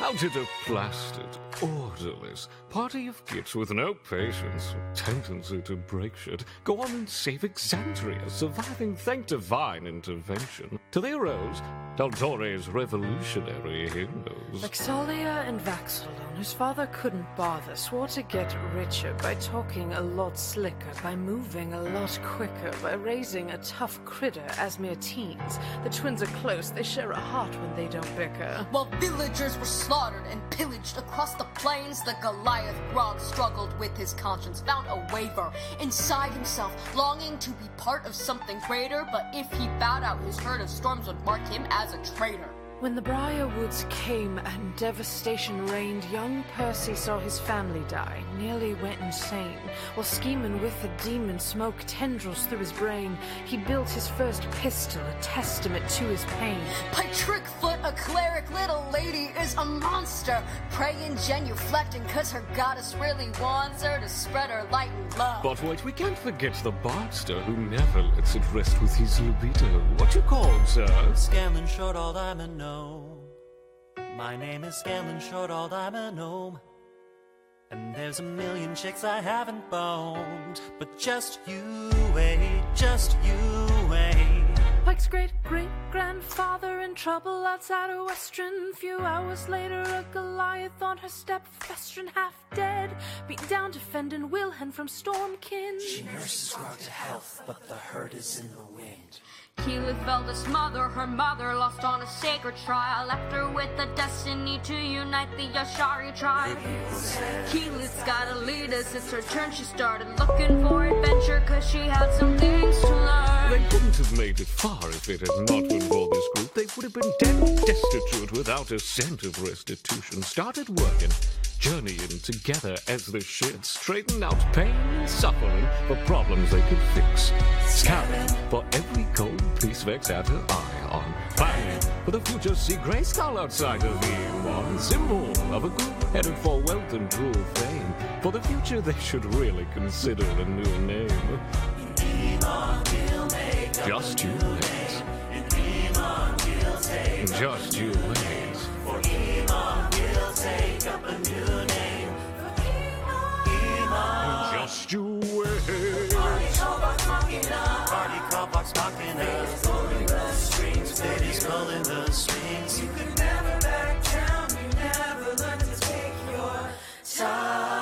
How did a plastered, orderless party of kids with no patience or tendency to break shit go on and save Exandria, surviving thanks to divine intervention, till they arose Daldore's revolutionary heroes? Like Solia and Vaxalone, whose father couldn't bother, swore to get richer by talking a lot slicker, by moving a lot quicker, by raising a tough critter as mere teens. The twins are close, they share a heart when they don't bicker. While villagers were slaughtered and pillaged across the plains, the Goliath Grog struggled with his conscience, found a waver inside himself, longing to be part of something greater, but if he bowed out, his herd of storms would mark him as a traitor. When the Briar Woods came and devastation reigned, young Percy saw his family die, nearly went insane. While scheming with a demon, smoke tendrils through his brain, he built his first pistol, a testament to his pain. By Trickfoot, a cleric, little lady is a monster, praying genuflecting cause her goddess really wants her to spread her light and love. But wait, we can't forget the Bardster who never lets it rest with his libido. What you called, sir? Scanlan Short, all I'm a gnome. My name is Scanlan Short, all I'm a gnome. And there's a million chicks I haven't boned, but just you wait, just you wait. Pike's great-great-grandfather in trouble outside of Western. Few hours later, a Goliath on her step, Festrin half dead, beat down defending Wilhelm from Stormkin. She nurses Grog to health, but the hurt is in the wind. Keylethvelda's mother, her mother, lost on a sacred trial, left her with the destiny to unite the Yashari tribe. Keyleth's gotta lead us, it's her turn, she started looking for adventure, cause she had some things to learn. They couldn't have made it far if it had not been for this group. They would have been dead destitute without a cent of restitution. Started working, journeying together as the shit, straighten out pain and suffering for problems they could fix. Scouting for every gold piece Vex had her eye on. Planning for the future, see Grayskull outside of E1. Symbol of a group headed for wealth and true fame. For the future, they should really consider a new name. Just you wait. Just you wait. For Emon, we'll take up a new name. Emon. Just you wait. Party call box machina. Party call box machina. Ladies pulling the strings. Ladies pulling the strings. You could never back down. You never learn to take your time.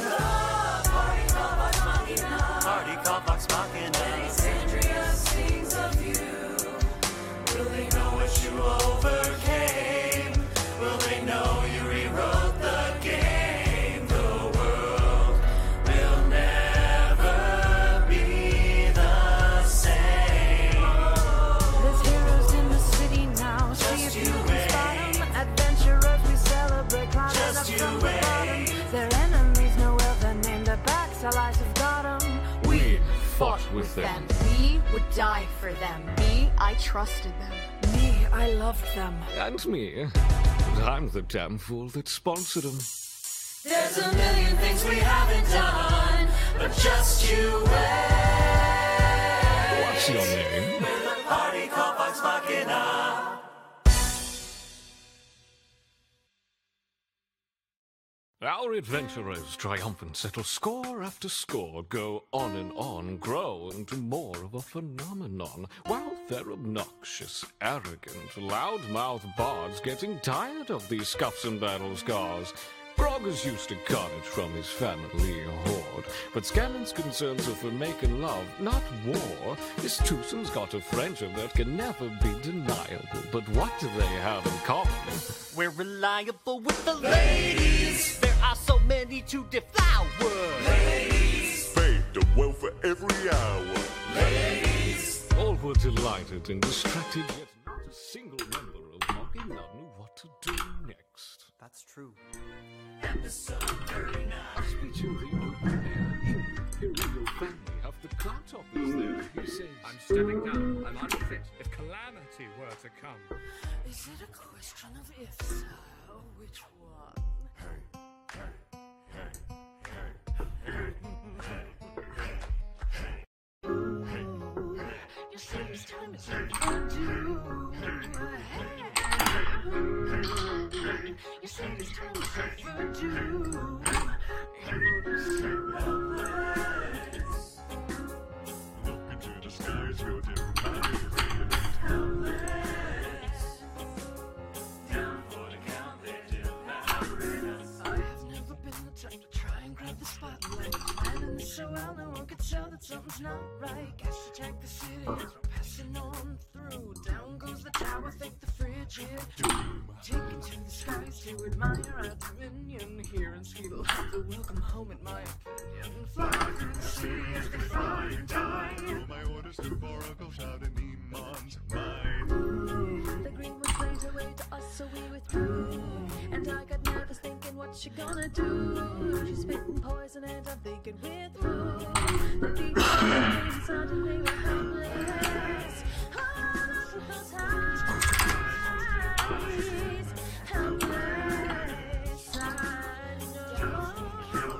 Oh, party call box machina. Party call box machina. Alexandria sings of you. Will they know what you overcame? Will they know you rewrote the game? The world will never be the same. There's heroes in the city now. See if you can spot them. Adventurers, we celebrate climbing up Just you from the bottom. wait. Their enemies know well their name. Their backs, allies have got them. We fought with them. We would die for them. Me, I trusted them. Me, I loved them. And me. But I'm the damn fool that sponsored them. There's a million things we haven't done, but just you wait. What's your name? With a party called Vox Machina. Our adventurers, triumphant, settle score after score, go on and on, grow into more of a phenomenon, while their obnoxious, arrogant, loudmouth bards getting tired of these scuffs and battle scars. Grog is used to carnage from his family horde, but Scanlan's concerns are for making love, not war. His twosome's got a friendship that can never be deniable, but what do they have in common? We're reliable with the ladies. There are so many to deflower. Ladies. Paid the well for every hour. Ladies. All were delighted and distracted, yet not a single member of Machina knew what to do next. That's true. Episode 39. A speech in the open air. You, Imperial family, have the clout office there. He says, I'm stepping down. I'm unfit. If calamity were to come. Is it a question of if so, which one? You say it's time to do. You say these times overdue. Look into the skies, your dim eyes, helpless. Down for the count, they're devouring us. I have never been the type to try and grab the spotlight. Planning this so well, no one could tell that something's not right. Gas attack the city as we're passing on through. Down goes the tower, think the frigid doom. Taken to the skies to admire our dominion. Here and see they'll have the welcome home, in my opinion. Fly through the city as they fly and die. Throw my orders too far, I'll go shouting Iman's mine. The green was flamed away to us, so we withdrew. And I got nervous thinking, what you gonna do? She's spitting poison and I'm thinking we're through. The deep and suddenly we're helpless. Oh, those highs, helpless. I know how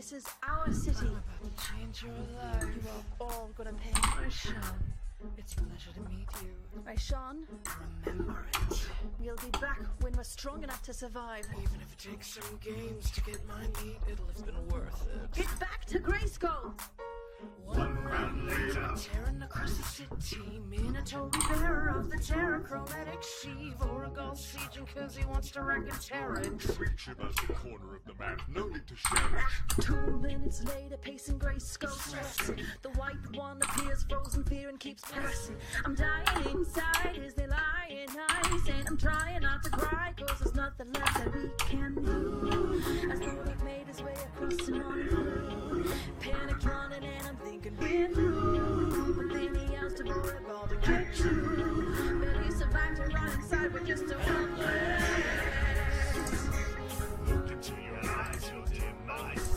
This is our city. Change your life. You are all gonna pay. My Sean, it's a pleasure to meet you. Right, Sean? Remember it. We'll be back when we're strong enough to survive. Even if it takes some games to get my meat, it'll have been worth it. Get back to Grayskull! One round later, tearing across the city, Minotaur bearer of the terrachromatic sheave, Oragal sieging cause he wants to wreck and tear it. Shivers the corner of the map, no need to share it. 2 minutes later, pacing Grayskull stressing. The white one appears frozen fear and keeps pressing. I'm dying inside as they lie in ice, and I'm trying not to cry cause there's nothing left that we can do. As the week made his way across and on through, panic running and I'm thinking we're through. But then he yells to Oragal to get you. But he survived to run inside with just a one leg. Look into your eyes, your dim eyes.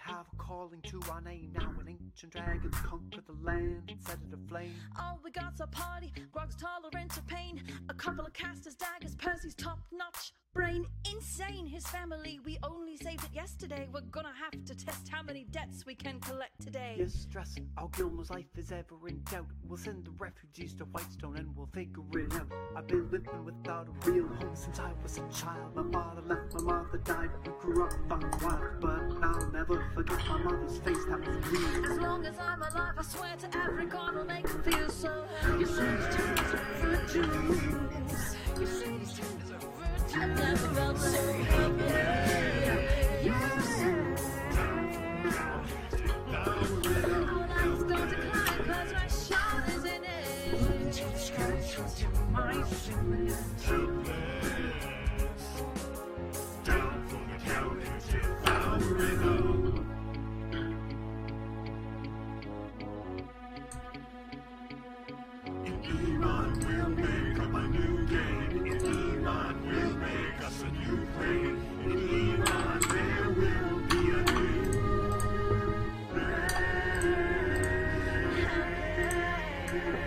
Have a calling to our name. Now an ancient dragon conquered the land and set it aflame. Oh, we got a party, Grog's tolerant of pain. A couple of casters, daggers, Percy's top-notch brain. Insane, his family, we only saved it yesterday. We're gonna have to test how many debts we can collect today. Yes, stress, our Gilmore's life is ever in doubt. We'll send the refugees to Whitestone and we'll figure it out. I've been living without a real home since I was a child. My father left, my mother died. We grew up on wild, but I'll never forget my mother's face, that was real. As long as I'm alive, I swear to every god will make him feel so happy. You say these times are virtues. You say these times are virtues. I've never felt so happy. Our lives go decline cause my Sean is in it. Into the sky, trust in my feelings. Down for the count, it's devouring us. Iman will make up a new game. Iman will make us a new plane. In Iman there will be a new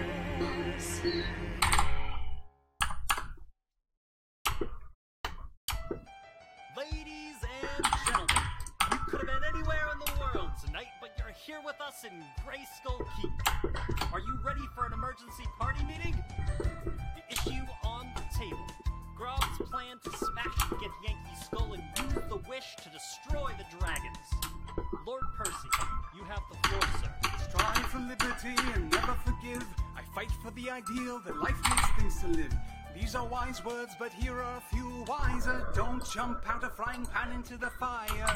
race. Ladies and gentlemen, you could have been anywhere in the world tonight, but you're here with us in Grayskull Keep. Are you ready for an emergency party meeting? The issue on the table. Grog's plan to smash and get Yankee's skull and use the wish to destroy the dragons. Lord Percy, you have the floor, sir. Strive for liberty and never forgive. I fight for the ideal that life makes things to live. These are wise words, but here are a few wiser. Don't jump out a frying pan into the fire.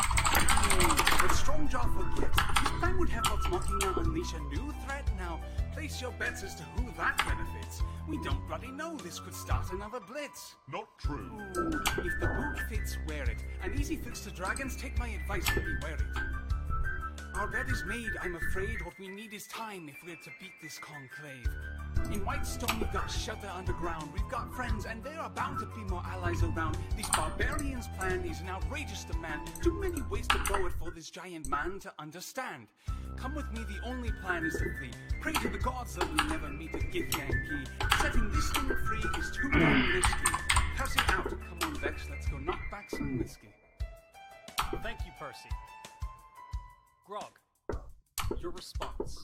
But Strong Jaw forgets. His plan would have what's mocking out unleash a new threat now. Place your bets as to who that benefits. We don't bloody know, this could start another blitz. Not true. Ooh, if the boot fits, wear it. An easy fix to dragons, take my advice and beware it. Our bed is made, I'm afraid. What we need is time if we're to beat this conclave. In Whitestone, we've got shelter underground. We've got friends, and there are bound to be more allies around. These barbarians' plan is an outrageous demand. Too many ways to blow it for this giant man to understand. Come with me, the only plan is to flee. Pray to the gods that we never meet a Gith Yankee. Setting this thing free is too damn risky. Percy out, come on Vex, let's go knock back some whiskey. Thank you, Percy. Grog, your response.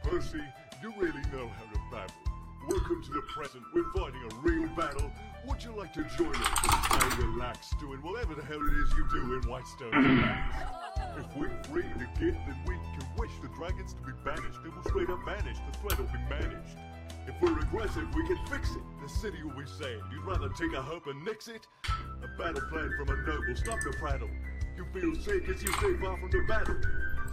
Percy, you really know how to babble. Welcome to the present. We're fighting a real battle. Would you like to join us and stay relaxed doing whatever the hell it is you do in Whitestone Relax? If we're free to get, then we can wish the dragons to be banished. They will straight up vanish. The threat will be managed. If we're aggressive, we can fix it. The city will be saved. You'd rather take a hope and nix it? A battle plan from a noble. Stop the prattle. You feel sick as you stay far from the battle.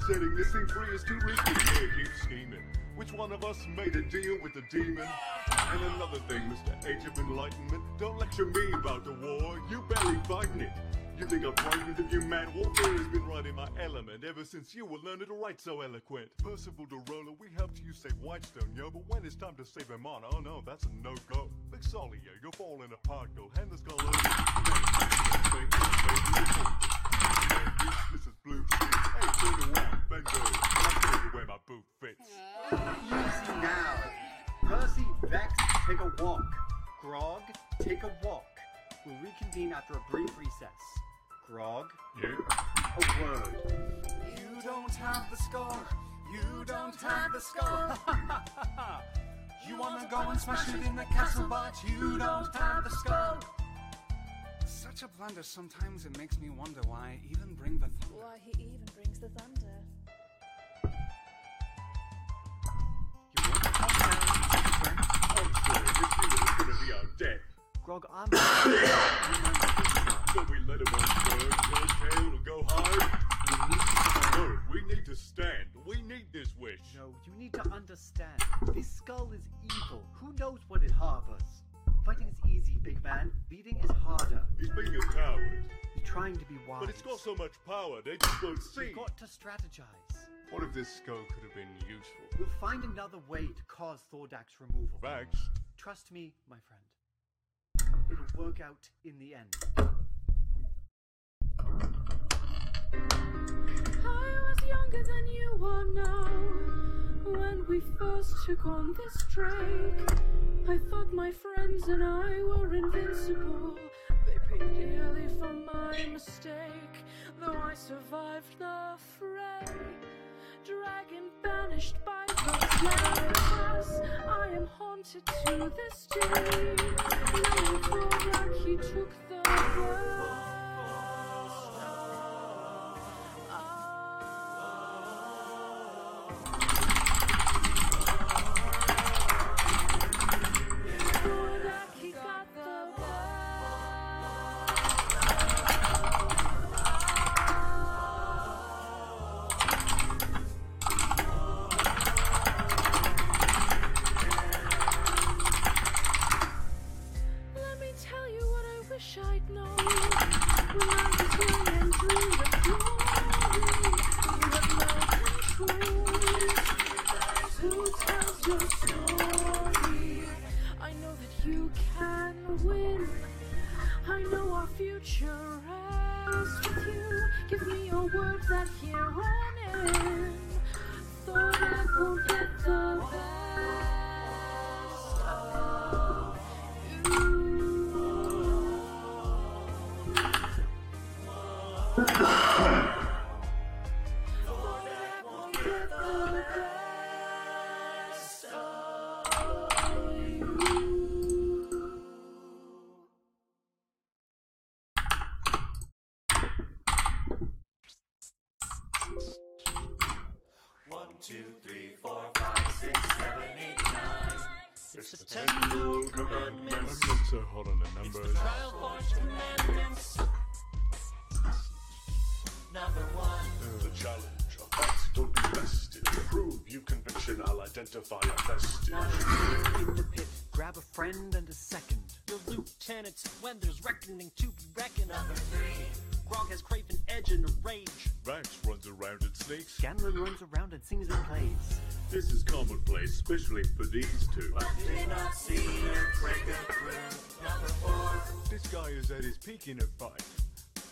Setting this thing free is too risky. Yeah, keep scheming. Which one of us made a deal with the demon? And another thing, Mr. Age of Enlightenment, don't lecture me about the war. You barely fighting it. You think I'm frightened of you, man? Warfare has been right in my element ever since you were learning to write so eloquent. Percival DeRolla, we helped you save Whitestone, yo, but when it's time to save Emana, oh no, that's a no-go. Big Solly, yo, you're falling apart, go. Hand the skull over. This is blue shit. Hey, turn around, bend over. I'll tell you where my boot fits. Easy now. Percy, Vex, take a walk. Grog, take a walk. We'll reconvene after a brief recess. Grog? Yeah? A word. You don't have the skull. You don't have the skull. You wanna go and smash it in the castle, but you don't have the skull. Such a blunder, sometimes it makes me wonder why I even bring the thunder. Why he even brings the thunder. You want to come down? I'm sorry, this unit is gonna be our death. Grog, I'm... So we let him on bird, go tail, or go high? Bird, we need to stand. We need this wish. No, you need to understand. This skull is evil. Who knows what it harbors? Fighting is easy, big man. Beating is harder. He's being a coward. He's trying to be wise. But it's got so much power, they just won't see. We've got to strategize. What if this skull could have been useful? We'll find another way to cause Thordak's removal. Facts? Trust me, my friend. It'll work out in the end. I was younger than you are now. When we first took on this drake, I thought my friends and I were invincible. They paid dearly for my mistake, though I survived the fray. Dragon banished by those lands, I am haunted to this day. Knowing Thorak, he took the worst. Thorak, he got the Let me tell you what I wish I'd known when I was young and dreamed of glory. You have no control. Who tells your story? I know that you can win. I know our future rests with you. Give me your word that here on in, Thorak won't get the best of you. Thorak won't get the best of you. 1, 2, 3, 4, 5, 6, 7, 8, 9. It's the 10 new commandments. I'm not so hot on the It's numbers. the trial force commandments. Number 1. The challenge of facts don't be bested. To prove you conviction, I'll identify a vestige. In the pit, grab a friend and a second. Your lieutenants when there's reckoning to be reckoned. Number 3. Grog has craven edge and rage. Rax runs around and sneaks. Scanlan runs around and sings and plays. This is commonplace, especially for these two. Did not see her break a groove. Number 4. This guy is at his peak in a fight.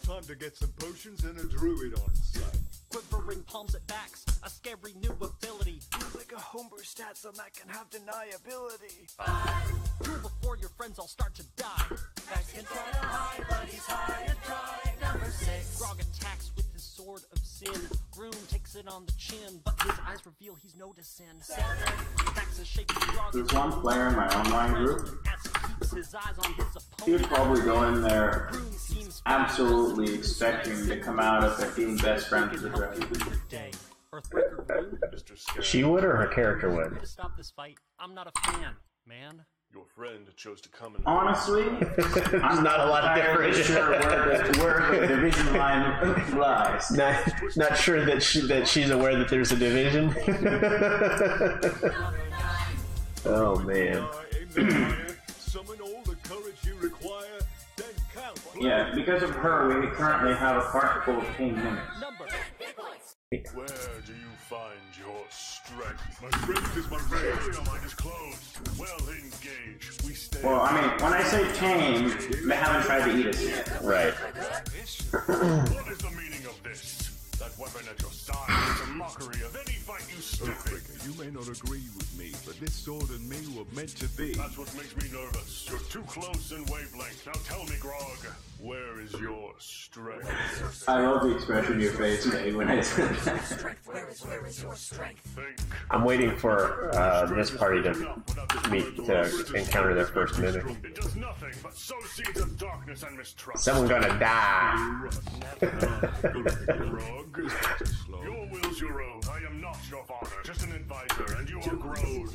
Time to get some potions and a druid on site. Quivering palms at backs, a scary new ability. Feels like a homebrew stat, so that can have deniability. 5. Cool before your friends all start to die. Max can try to hide, but he's high and dry. Number 6. Grog attacks with his sword of sin. Groom takes it on the chin, but his eyes reveal he's noticing. 7. Max is shaking Grog. There's one player in my online group. As he keeps his eyes on his He would opponent. probably go in there Groom seems absolutely expecting to come out of it being best friends with the dragon. day. Earthbreaker Groom. She would or her character would? To stop this fight, I'm not a fan, man. Your friend chose to come in. Honestly, There's not a lot of entirely difference. sure where the division line lies. Not sure that she's aware that there's a division. Oh man. Summon all the courage you require, then count. Yeah, because of her, we currently have a park full of king mimics. Where do you find your strength? My strength is my rage. Your mind is closed. Well engaged. We stay. Well, I mean, when I say tame, they haven't tried to eat us yet. Right. What is the meaning of this? That weapon at your side is a mockery of any fight you step in. You may not agree with me, but this sword and me were meant to be. That's what makes me nervous. You're too close in wavelength. Now tell me, Grog, where is your strength? I love the expression your face made when I said that. Where is your strength? I'm waiting for this party to encounter their first mimic. It does nothing but sow seeds of darkness and mistrust. Someone's gonna die. Grog, your will's your own. I am not your father, just an advisor, and you are grown.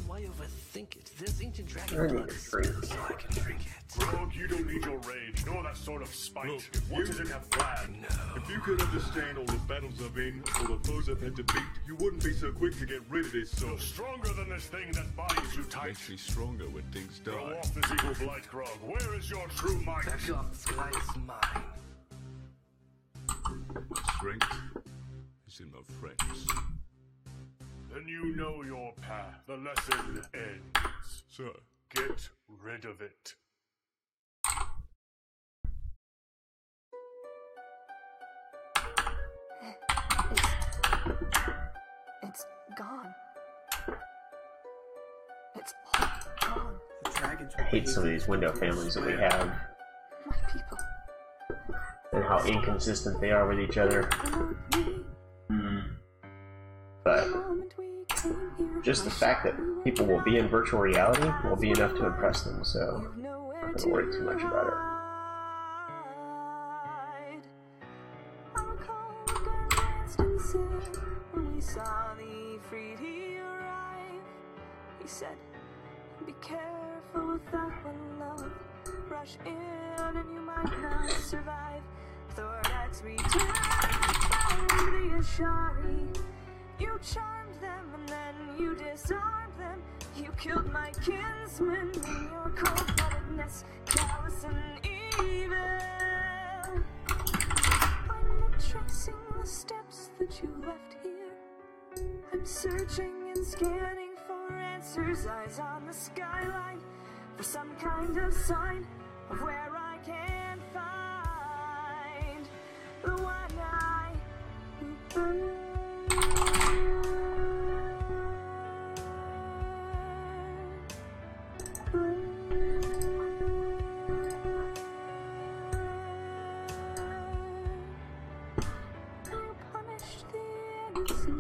Why overthink it? There's ancient dragon blood, so I can drink it. Grog, you don't need your rage, nor that sort of spite. Look, What does it have planned? No. If you could understand all the battles I've been, all the foes I've had to beat, you wouldn't be so quick to get rid of this sword. Stronger than this thing that binds you tight. Makes me stronger when things die. Throw off this evil blight, Grog. Where is your true might? Back off, this guy is mine. My strength is in my friends. Then you know your path. The lesson ends. Sir, get rid of it. It's gone. It's all gone. The dragons I hate some of these window families that we have, My people. and how inconsistent they are with each other. But just the fact that people will be in virtual reality will be enough to impress them, so I don't worry too much about it. When we saw the freed he arrive, he said, be careful with that one, love. Rush in and you might not survive. Thorax returned the Ashari. You charmed them and then you disarmed them. You killed my kinsmen in your cold-bloodedness, callous and evil. I'm not tracing the steps that you left here. I'm searching and scanning for answers, eyes on the skyline, for some kind of sign of where I can find the one I will burn.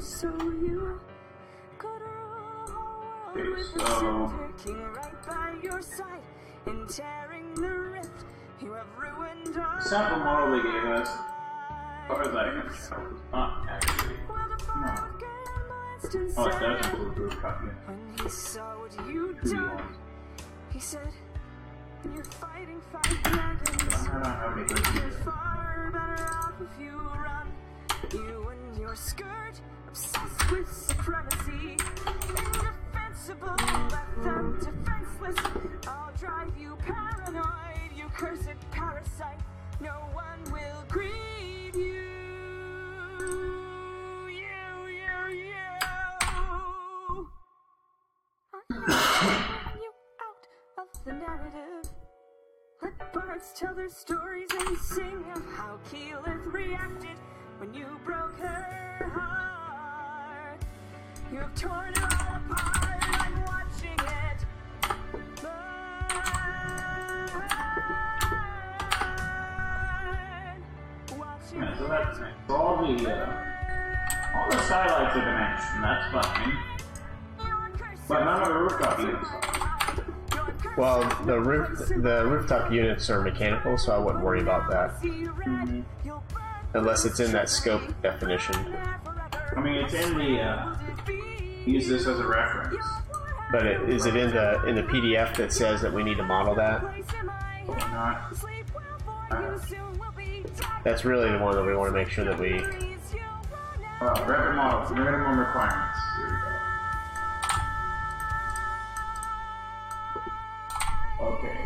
So you could rule the whole world with the Cinder King right by your side. In tearing the rift, you have ruined our Sample model they gave us, or like, not actually. No. Oh, it does include group copy. When he saw what you done, he said, you're fighting 5 dragons. I don't know how many groups You're far better off if you run. You and your skirt, obsessed with supremacy, indefensible, left them defenseless. I'll drive you paranoid, you cursed parasite. No one gods tell their stories and sing of how Keyleth reacted when you broke her heart. You have torn her all apart, I'm watching it burn. Watching Yeah, so that's it. So all the skylights are dimension, that's fine. But none of the rooftop units are. Well, the rooftop units are mechanical, so I wouldn't worry about that. Mm-hmm. Unless it's in that scope definition. I mean, it's in the, use this as a reference. But is it in the PDF that says that we need to model that? Not. That's really the one that we want to make sure that we... Revit models, minimum requirements. Here we go. Okay.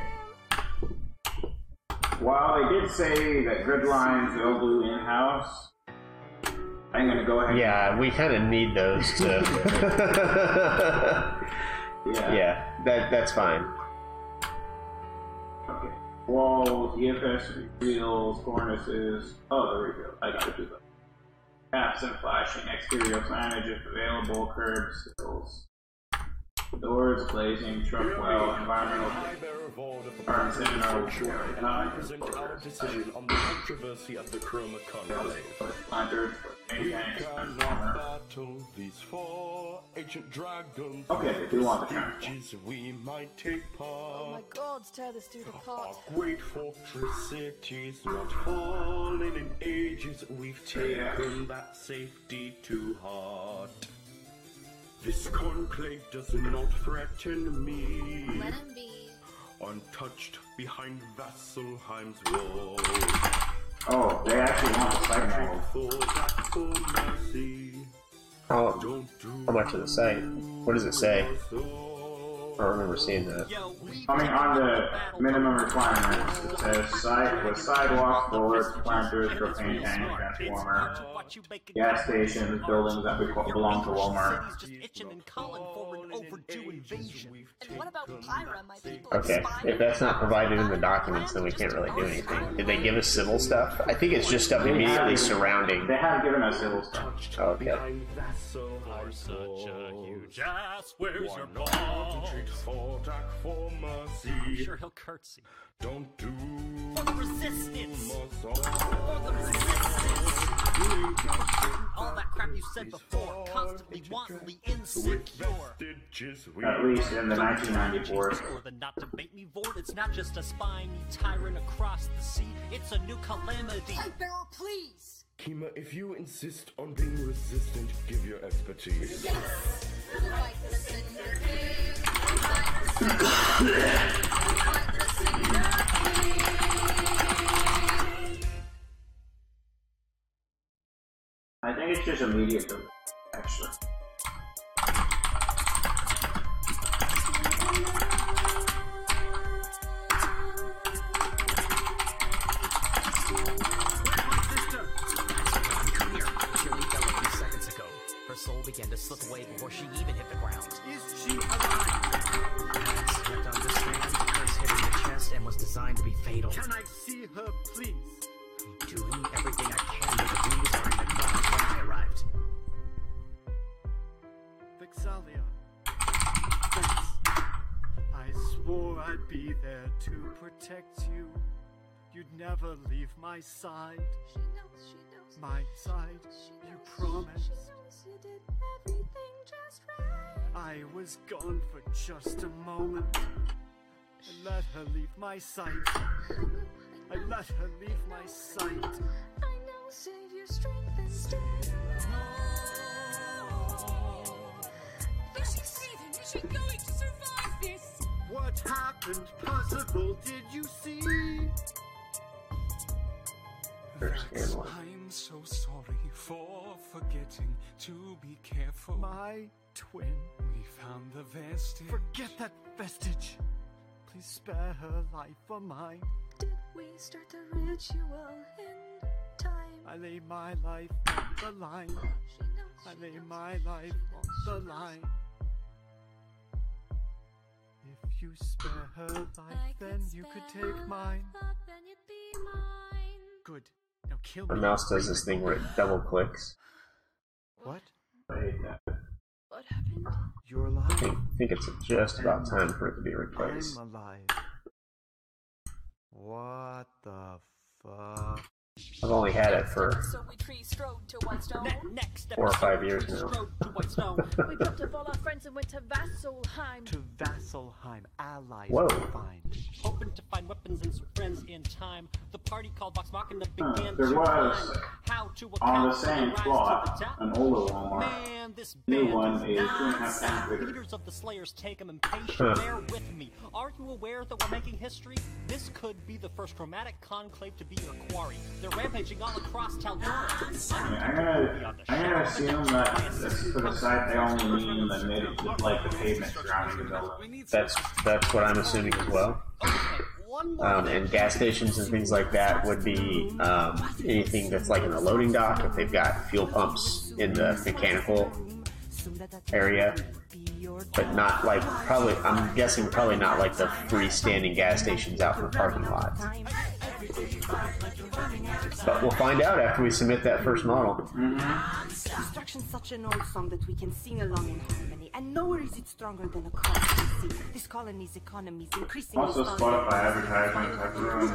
While they did say that grid lines they'll do in-house, I'm going to go ahead. Yeah, we kind of need those to. Yeah, that's fine. Okay. Walls, EFS, wheels, cornices. Oh, there we go. I got to do that. Caps and flashing, exterior signage if available, curbs, sills. Doors, glazing, truck well, environmental. Present our decision on the controversy of the chroma conclave. Planters, Battle these four ancient dragons. Okay, they do want the turn. We might take part. Oh my gods, tear this dude apart. Great fortress cities not fallen in ages. We've taken that safety to heart. This conclave does not threaten me. Let him be. Untouched behind Vasselheim's wall. Oh, they actually want the site model. How much does it say? What does it say? I don't remember seeing that. I mean, on the minimum requirements, it says site with sidewalks, doors, planters, propane tank, transformer, gas stations, buildings that belong to Walmart. And what about Pyra, my people? Okay, if that's not provided in the documents, then we can't really do anything. Did they give us civil stuff? I think it's just stuff immediately surrounding. They haven't given us civil stuff. Okay. Are such a huge ass. Where's your balls? For mercy. I'm sure he'll curtsy. Don't do For the resistance! For the resistance! All that crap you said before, constantly, wantonly insecure. At least in the 1994. Or the not debate me void, it's not just a spiny tyrant across the sea, it's a new calamity. Bearer, please! Kima, if you insist on being resistant, give your expertise. Yes! Like the Cinder King, I think it's just immediate, actually. Soul began to slip away before she even hit the ground. Is she alive? Yes, you have to understand the curse hit in the chest and was designed to be fatal. Can I see her, please? I'm doing everything I can, but the wounds are in the ground when I arrived. Vexalia. Thanks. I swore I'd be there to protect you. You'd never leave my side. She knows. My side, you promised. You did everything just right. I was gone for just a moment. I let her leave my sight. I let her leave my sight. I know, save your strength instead. Is she breathing? Is she going to survive this? What happened? Percival, did you see? I'm so sorry for forgetting to be careful. My twin. We found the vestige. Forget that vestige. Please spare her life for mine. Did we start the ritual in time? I lay my life on the line. I lay my life on the line. If you spare her life, then you could take mine. Good. Now kill The me. mouse does this thing where it double clicks. What? I hate that. What happened? You're I alive. think it's just about time for it to be replaced. I'm alive. What the fuck? I've only had it for So we tree strode to Whitestone. Next 4 or 5 years now. strode to Whitestone. We dropped up all our friends and went to Vasselheim. To Vasselheim, allies Whoa. to find. Hoping to find weapons and some friends in time. The party called Vox Machina began There to was, climb. How to on the account for same rise to plot, the top. an older one. Man, this New band one is is 2.5 non-stop. times bigger. Leaders of the Slayers take them impatient. Bear with me. Are you aware that we're making history? This could be the first chromatic conclave to be your quarry. They're rampaging all across Taldora. I'm gonna assume that this for the site they only mean the mid, like the pavement surrounding the building. That's what I'm assuming as well. And gas stations and things like that would be anything that's like in the loading dock. If they've got fuel pumps in the mechanical area, but not like probably. I'm guessing probably not like the freestanding gas stations out in the parking lot. But we'll find out after we submit that first model. Construction's such an old song that we can sing along in harmony, and nowhere is it stronger than a colony. This colony's economy is increasing. Also, Spotify advertisements have ruined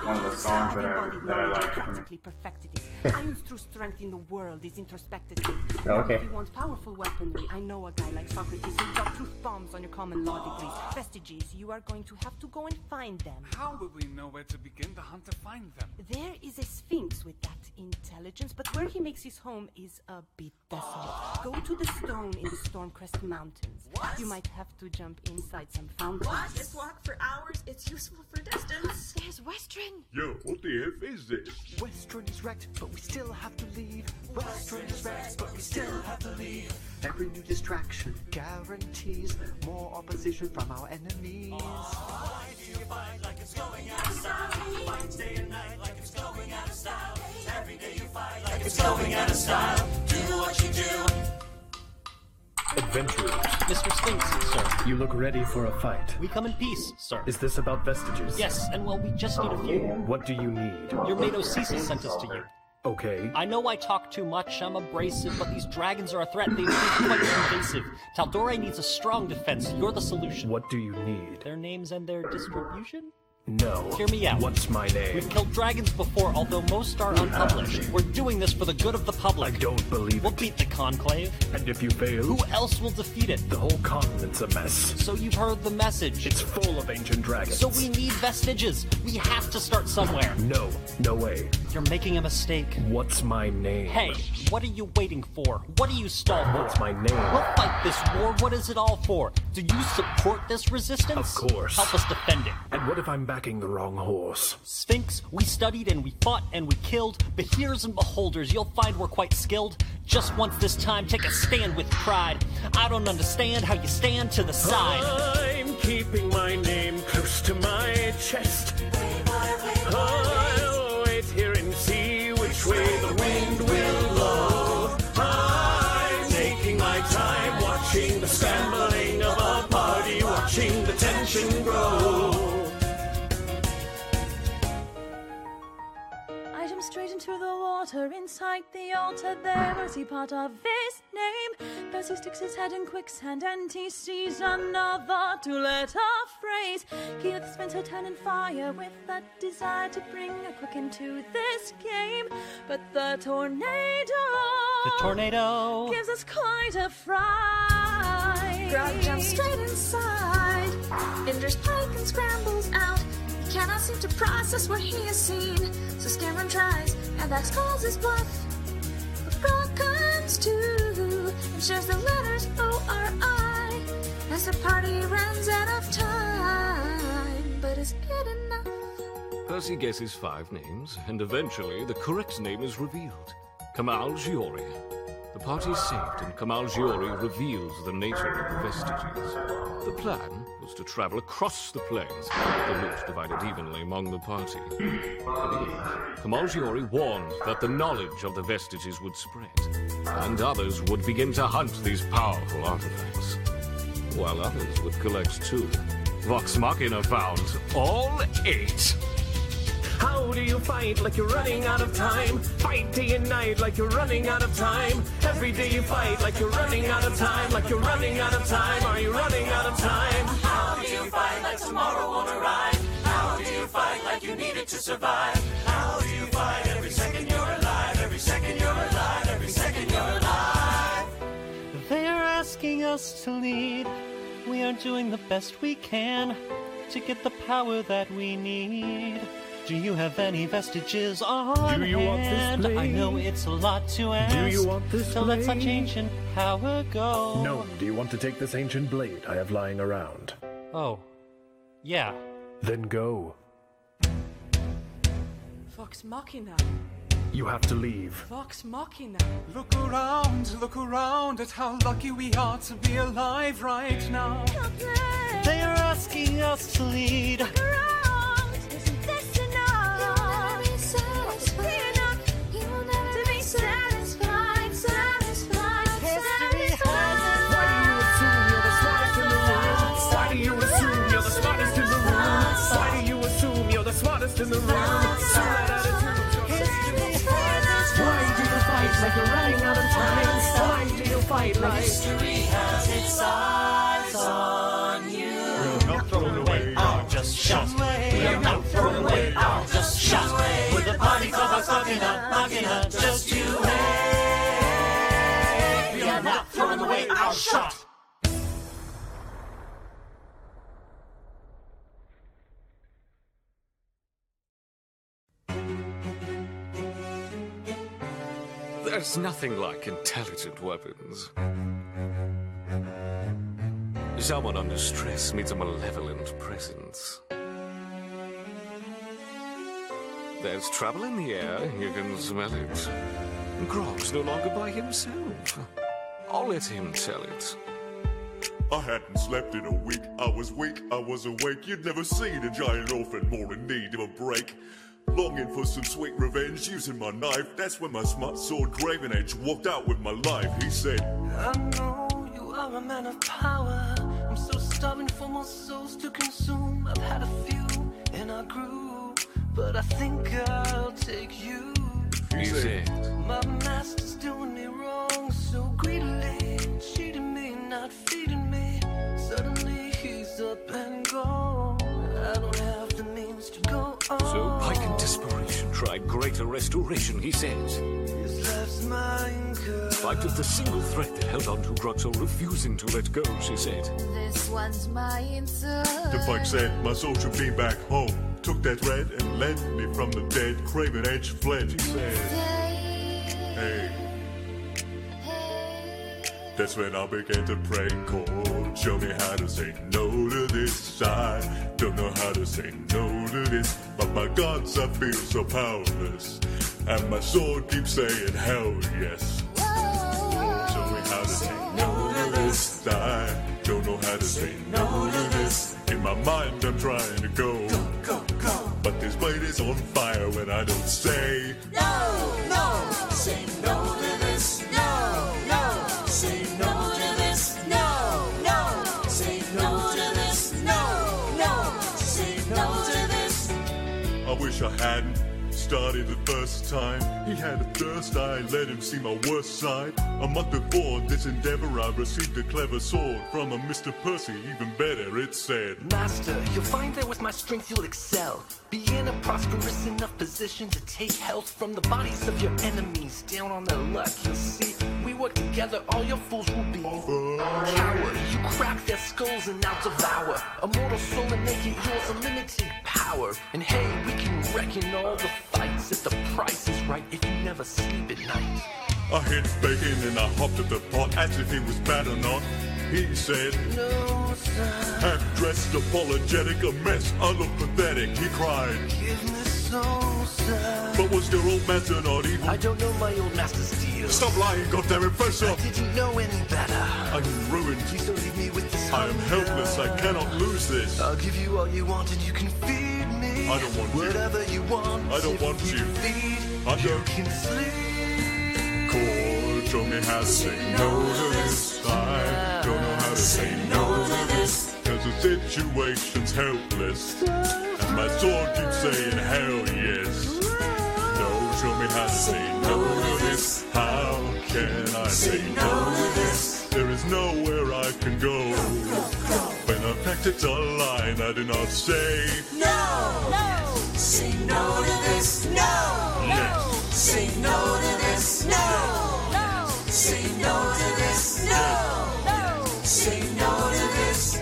one of the songs that I like. Practically perfected it. Iron's true strength in the world is introspected. Okay. If you want powerful weaponry, I know a guy like Socrates who dropped truth bombs on your common law degrees. Vestiges, you are going to have to go and find them. How will we know where to begin the hunt to find them? There is a sphinx with that intelligence, but where he makes his home is a bit desolate. Go to the stone in the Stormcrest Mountains. What? You might have to jump inside some fountains. What? Just walk for hours? It's useful for distance. There's Western. Yo, what the F is this? Western is wrecked, but we still have to leave. Western is wrecked, but we still have to leave. Every new distraction guarantees more opposition from our enemies. Why do you fight like it's going out of style? Fight day and night like it's going out of style. Every day you fight like it's going out of style. Do what you do. Adventurers. Mr. Sphinx, sir. You look ready for a fight. We come in peace, sir. Is this about vestiges? Yes, and well, we just need a few. What do you need? Your mate Cecil sent us to you. Okay. I know I talk too much, I'm abrasive, but these dragons are a threat. They've been quite invasive. Taldora needs a strong defense. You're the solution. What do you need? Their names and their distribution? No. Hear me out. What's my name? We've killed dragons before, although most are unpublished. We're doing this for the good of the public. I don't believe We'll it. beat the Conclave. And if you fail? Who else will defeat it? The whole continent's a mess. So you've heard the message. It's full of ancient dragons. So we need vestiges. We have to start somewhere. No. No way. You're making a mistake. What's my name? Hey, what are you waiting for? What do you stall for? What's my name? We'll fight this war. What is it all for? Do you support this resistance? Of course. Help us defend it. And what if I'm backing the wrong horse? Sphinx, we studied and we fought and we killed. But hearers and beholders, you'll find we're quite skilled. Just once this time, take a stand with pride. I don't understand how you stand to the side. I'm keeping my name close to my chest. I'll wait here and see which way the wind will blow. I'm taking my time, watching the scrambling of a party, watching the tension grow. I jumped straight into the water inside the altar. There was he part of his name. Percy sticks his head in quicksand and he sees another two-letter phrase. Keith spends her time in fire with that desire to bring a quick into this game. But the tornado gives us quite a fright. Grog jumps straight inside. Inder's pike and scrambles out. He cannot seem to process what he has seen. So Scammon tries, and Vax calls his bluff. But Grog comes to and shares the letters O-R-I as the party runs out of time. But is it enough? Percy guesses 5 names, and eventually the correct name is revealed. Kamal Giori. The party is saved, and Kamal Giori reveals the nature of the vestiges. The plan was to travel across the plains, the loot divided evenly among the party. At the end, Kamal Giori warned that the knowledge of the vestiges would spread, and others would begin to hunt these powerful artifacts, while others would collect too. Vox Machina found all 8. How do you fight like you're running out of time? Fight day and night like you're running out of time. Every day you fight like you're running out of time. Like you're running out of time. Are you running out of time? How do you fight like tomorrow won't arrive? How do you fight like you need it to survive? How do you fight every second you're alive? Every second you're alive. Every second you're alive. They are asking us to lead. We are doing the best we can to get the power that we need. Do you have any vestiges on Do you want this hand? blade? I know it's a lot to ask. Do you want this So let such blade? ancient power go. No. Do you want to take this ancient blade I have lying around? Oh. Yeah. Then go. Vox Machina. You have to leave. Vox Machina. Look around at how lucky we are to be alive right now. They are asking us to lead. Isn't this enough? You'll never be satisfied. You'll never be satisfied. History has its Why do you assume you're the smartest in the room? Why do you assume you're the smartest in the room? Why do you fight like you're running out of time? Why do you fight like history has its eyes on you? We're not thrown away, are just shot. We are not thrown away, are just shot. With the party called Vox Machina, just you wait. We are not thrown away, are shot. There's nothing like intelligent weapons. Someone under stress meets a malevolent presence. There's trouble in the air, you can smell it. Grog's no longer by himself. I'll let him tell it. I hadn't slept in a week. I was weak, I was awake. You'd never seen a giant orphan more in need of a break. Longing for some sweet revenge, using my knife. That's when my smart sword Graven Edge walked out with my life. He said, I know you are a man of power. I'm so starving for more souls to consume. I've had a few and I grew, but I think I'll take you. He said, My master's doing me wrong, so greedily cheating me, not feeding me. Suddenly he's up and gone. I don't have the means to go on. So Pike in desperation tried greater restoration, he says. His life's mine, Spite of the single thread that held on to Grog, so refusing to let go, she said. This one's my answer. The Pike said, my soul should be back home. Took that thread and led me from the dead. Craven Edge fled, he said. Hey. That's when I began to pray. God, show me how to say no to this. I don't know how to say no to this, but my gods, I feel so powerless, and my sword keeps saying hell yes. Show me how to say no to this. I don't know how to say no to this. In my mind, I'm trying to go, but this blade is on fire when I don't say no, say no to this, no, say no to this, no, say no to this, no, say no to this. I wish I hadn't started the first time. He had a thirst, I let him see my worst side. A month before this endeavor, I received a clever sword from a Mr. Percy. Even better, it said, Master, you'll find that with my strength you'll excel. Be in a prosperous enough position to take health from the bodies of your enemies. Down on their luck, you'll see. We work together, all your fools will be coward. You crack their skulls and now devour a mortal soul and make it yours, unlimited power. And hey, we can reckon all the fights if the price is right, if you never sleep at night. I hit bacon and I hopped at the pot as if he was bad or not. He said, no, sir. Half-dressed, apologetic, a mess, I look pathetic, he cried. Give me some, sir. But was your old master not evil? I don't know my old master's deal. Stop lying, goddammit, fess up. I didn't know any better. I'm ruined. Please don't leave me with this I am helpless, I cannot lose this. I'll give you all you want and you can feed me. I don't want you. Whatever you want. I don't want you. Feed, I you don't. can sleep. God, show me how to say no to this. I don't know how to say no to this. There's a situation helpless. And my sword keeps saying, hell yes. No, show me how to say no to this. How can I say no to this? There is nowhere I can go. When in fact it's a line I do not say. No! No! Say no to this. No! No! Say no to this. No! No! Say no to this. No! No! Say no to this.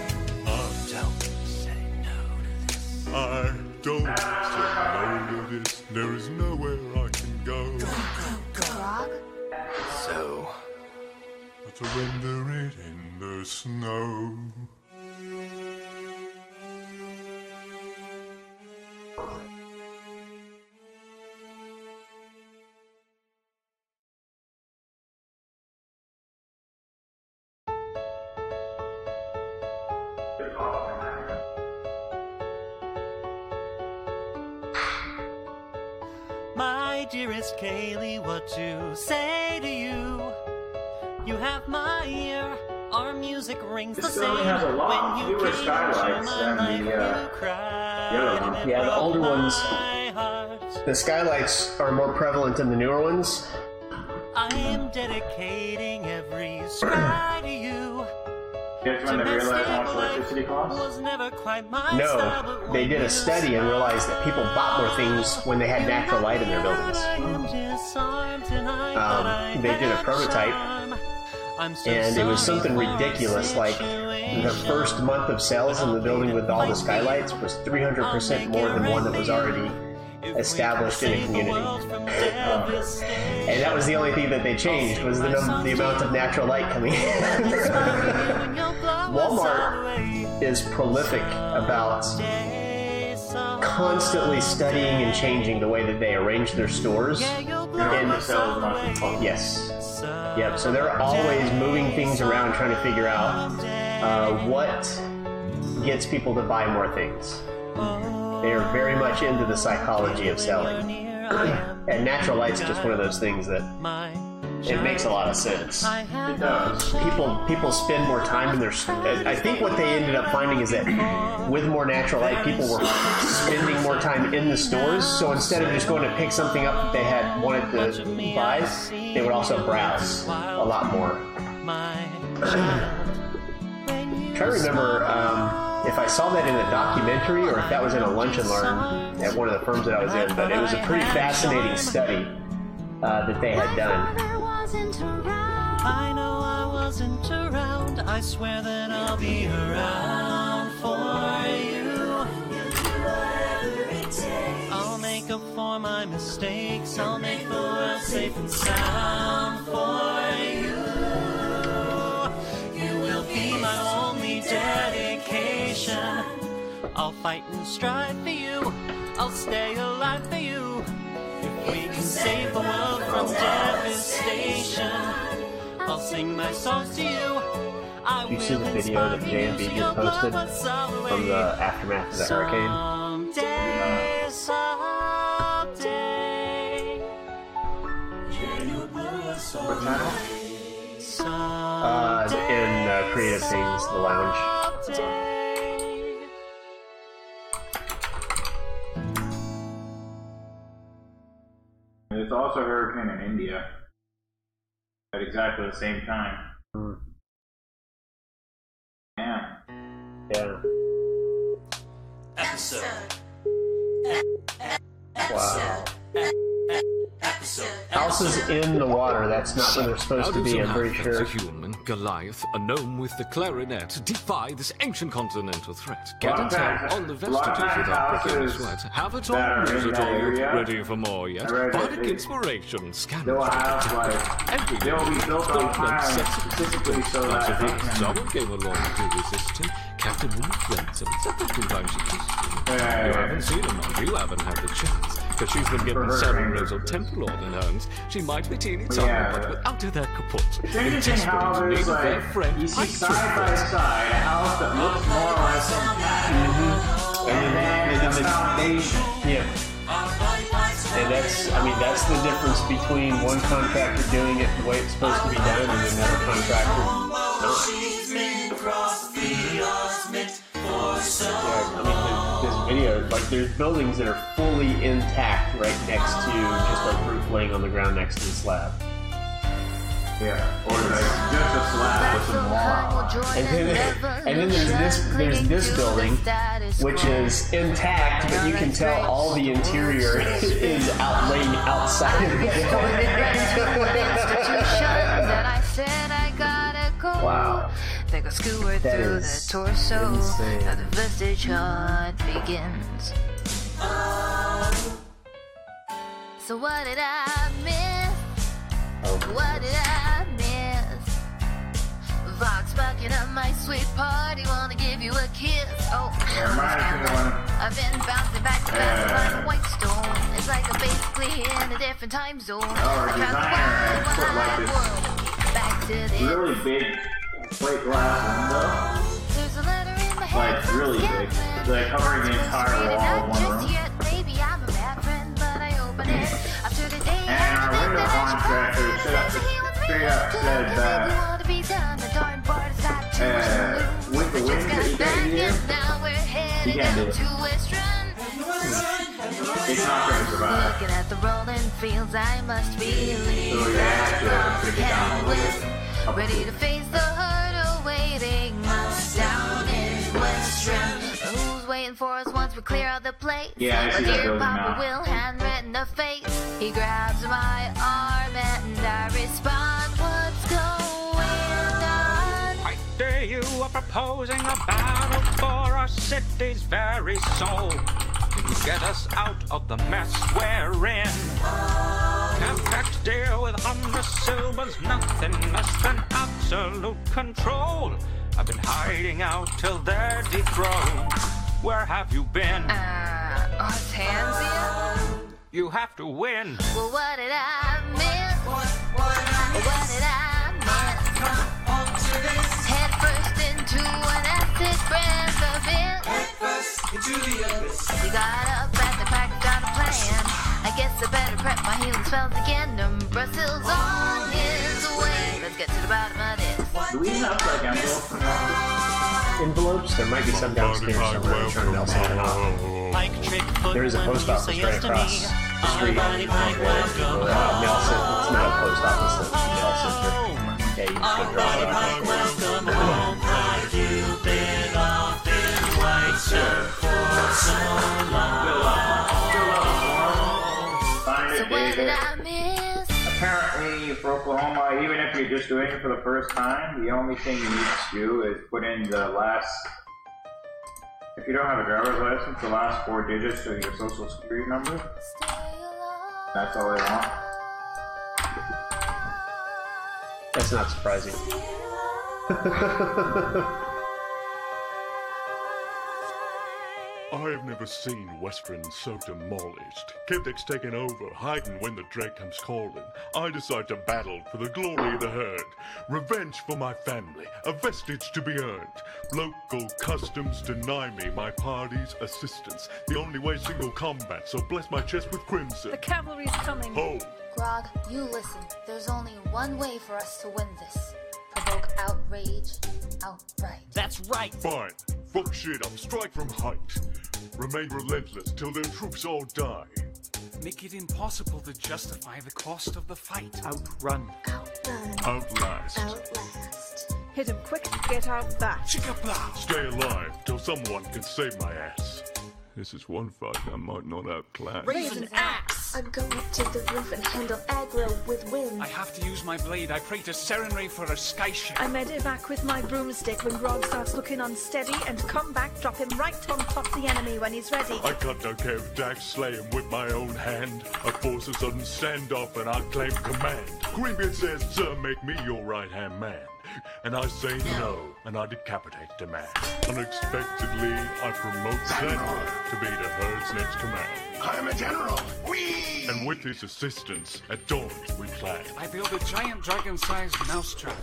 I don't say no to this. There is nowhere I can go. So, but to render it in the snow. My dearest Kaylee, what to say to you? You have my ear. Our music rings the same. Has a lot when you fewer came skylights into my than life, the you cried. other one. Yeah, the older ones. The skylights are more prevalent in the newer ones. I am dedicating every stride to you. Guess when they realized how much electricity costs? Was never quite my No, style, but they when did a you study and realized that people bought more things when they had natural light in their buildings. They did a prototype, and it was something ridiculous, like the first month of sales in the building with all the skylights was 300% more than one that was already established in a community. And that was the only thing that they changed, was the amount of natural light coming in. Walmart is prolific about constantly studying and changing the way that they arrange their stores. Yes. Yep, so they're always moving things around, trying to figure out what gets people to buy more things. They are very much into the psychology of selling. And natural light's just one of those things that it makes a lot of sense. It does. People spend more time in their... I think what they ended up finding is that with more natural light, people were spending more time in the stores. So instead of just going to pick something up that they had wanted to buy, they would also browse a lot more. I'm trying to remember if I saw that in a documentary or if that was in a lunch and learn at one of the firms that I was in, but it was a pretty fascinating study that they had done. I know I wasn't around. I swear that I'll be around for you. I'll make up for my mistakes. I'll make the world safe and sound for you. You will be my only dedication. I'll fight and strive for you. I'll stay alive for you. If we can save the world from devastation, I'll sing my songs to you. Did you see the video that J&B just posted from the aftermath of the hurricane? In Creative Things, the lounge. There's also a hurricane in India at exactly the same time. Yeah. Episode. Wow. Houses in the water, that's not where they're supposed to be, I'm pretty sure. A human, Goliath, a gnome with the clarinet, defy this ancient continental threat. Get intel on the vestiges without breaking the sweat. Have it all, use it all, ready for more yet. Bardic inspiration, scan they'll be built on time specifically so that someone came along to resist him. Captain Wolflands, it's a good time she kissed him. You haven't seen her, Mom. You haven't had the chance. Because she's been given 7 rows of temple organ urns. She might be teeny tiny, but without her kaput. Interesting how there's like, you see side by side a house that looks more like and then the foundation. Yeah. And that's the difference between one contractor doing it the way it's supposed to be done and another contractor not. She's been across the osmit for so long. idea. Like, there's buildings that are fully intact right next to just a roof laying on the ground next to the slab. Yeah, or like just a slab with some wall. And then there's this building, which is intact, but you can tell all the interior is laying outside of the Wow. They go skewer through the torso. Now the vestige hunt begins. So what did I miss? What did I miss? Vox bucking up my sweet party, wanna give you a kiss. Oh, I've been bouncing back to back like a white stone. It's like I'm basically in a different time zone. Our designer has put like this really big plate glass window. There's a letter in my Like really big. It's like covering the entire wall of one room. Maybe I'm a bad friend, but I open it after the day. And our window contractor straight up said that with the winds that you get here, you can't do it. It's not going to survive. Looking at the rolling fields, I must believe that I can win. Ready to face the herd awaiting us down in Western. Who's waiting for us once we clear out the place? Yeah, I see that dear building Papa now. will handwritten a face. He grabs my arm and I respond, what's going on? I dare you are proposing a battle for our city's very soul. To get us out of the mess we're in. Capex deal with silver's nothing less than absolute control. I've been hiding out till they're dethroned. Where have you been? Tanzania? You have to win. Well, what did I miss? What did I miss? Head first into an acid breath of it. Head first into the abyss. We got up at the crack, got a plan. I guess I better prep my healing spells again. Brussels on his way. Let's get to the bottom of this. Do we have like envelopes? There might be some downstairs somewhere. I'm trying to mail something off. There is a post office right across the street. Mail center. It's not a post office, it's a mail center. Yeah, you just go drop it off. You've been off in white surf for so long. So what did I miss? Apparently, for Oklahoma, even if you're just doing it for the first time, the only thing you need to do is put in the last, if you don't have a driver's license, the last 4 digits of your social security number. That's all they want. That's not surprising. I have never seen Western so demolished. Kipnick's taken over, hiding when the dread comes calling. I decide to battle for the glory of the herd. Revenge for my family, a vestige to be earned. Local customs deny me my party's assistance. The only way single combat, so bless my chest with crimson. The cavalry's coming. Ho! Grog, you listen. There's only one way for us to win this. Provoke outrage outright. That's right. Fine. Fuck shit up, strike from height. Remain relentless till their troops all die. Make it impossible to justify the cost of the fight. Outrun. Outlast. Hit him quick, get out fast. Stay alive till someone can save my ass. This is one fight I might not outclass. Raise an axe! I'm going up to the roof and handle aggro with wind. I have to use my blade. I pray to Serenray for a sky ship. I medevac with my broomstick when Grog starts looking unsteady and come back, drop him right on top the enemy when he's ready. I cut no care if Dax slay him with my own hand. I force a sudden standoff and I claim command. Greenbeard says, sir, make me your right-hand man. And I say no, and I decapitate the man. Unexpectedly, I promote Sandra to be the herd's next command. I am a general. Whee! And with his assistance, at dawn we plan. I build a giant dragon-sized mousetrap.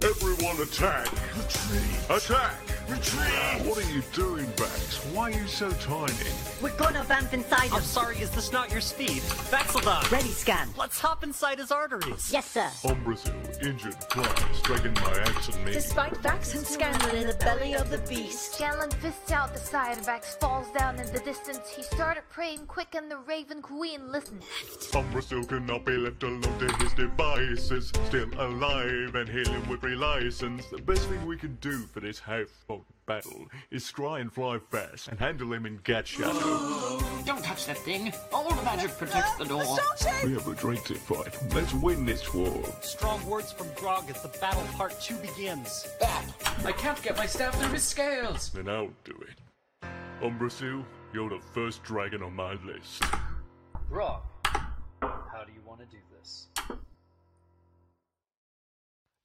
Everyone attack! Retreat! Attack! Retreat! What are you doing, Bax? Why are you so tiny? We're gonna vamp inside him. I'm sorry, is this not your speed? Vaxeldon! Ready, scan. Let's hop inside his arteries. Yes, sir. Umbrasil, injured, flies, striking my axe and me. Despite Vax and Scanlan in the belly of the beast. Scanlan fists out the side, Vax falls down in the distance. He started praying quick and the Raven Queen listened. Umbrasil cannot be left alone to his devices. Still alive and hailing with free license. The best thing we can do for this half-spoken battle is scry and fly fast and handle him in Gat Shadow. Don't touch that thing. All the magic protects the door. We have a drink to fight. Let's win this war. Strong words from Grog as the battle part 2 begins. Bad. I can't get my staff through his scales. Then I'll do it. Umbrasil, you're the first dragon on my list. Grog, how do you want to do this?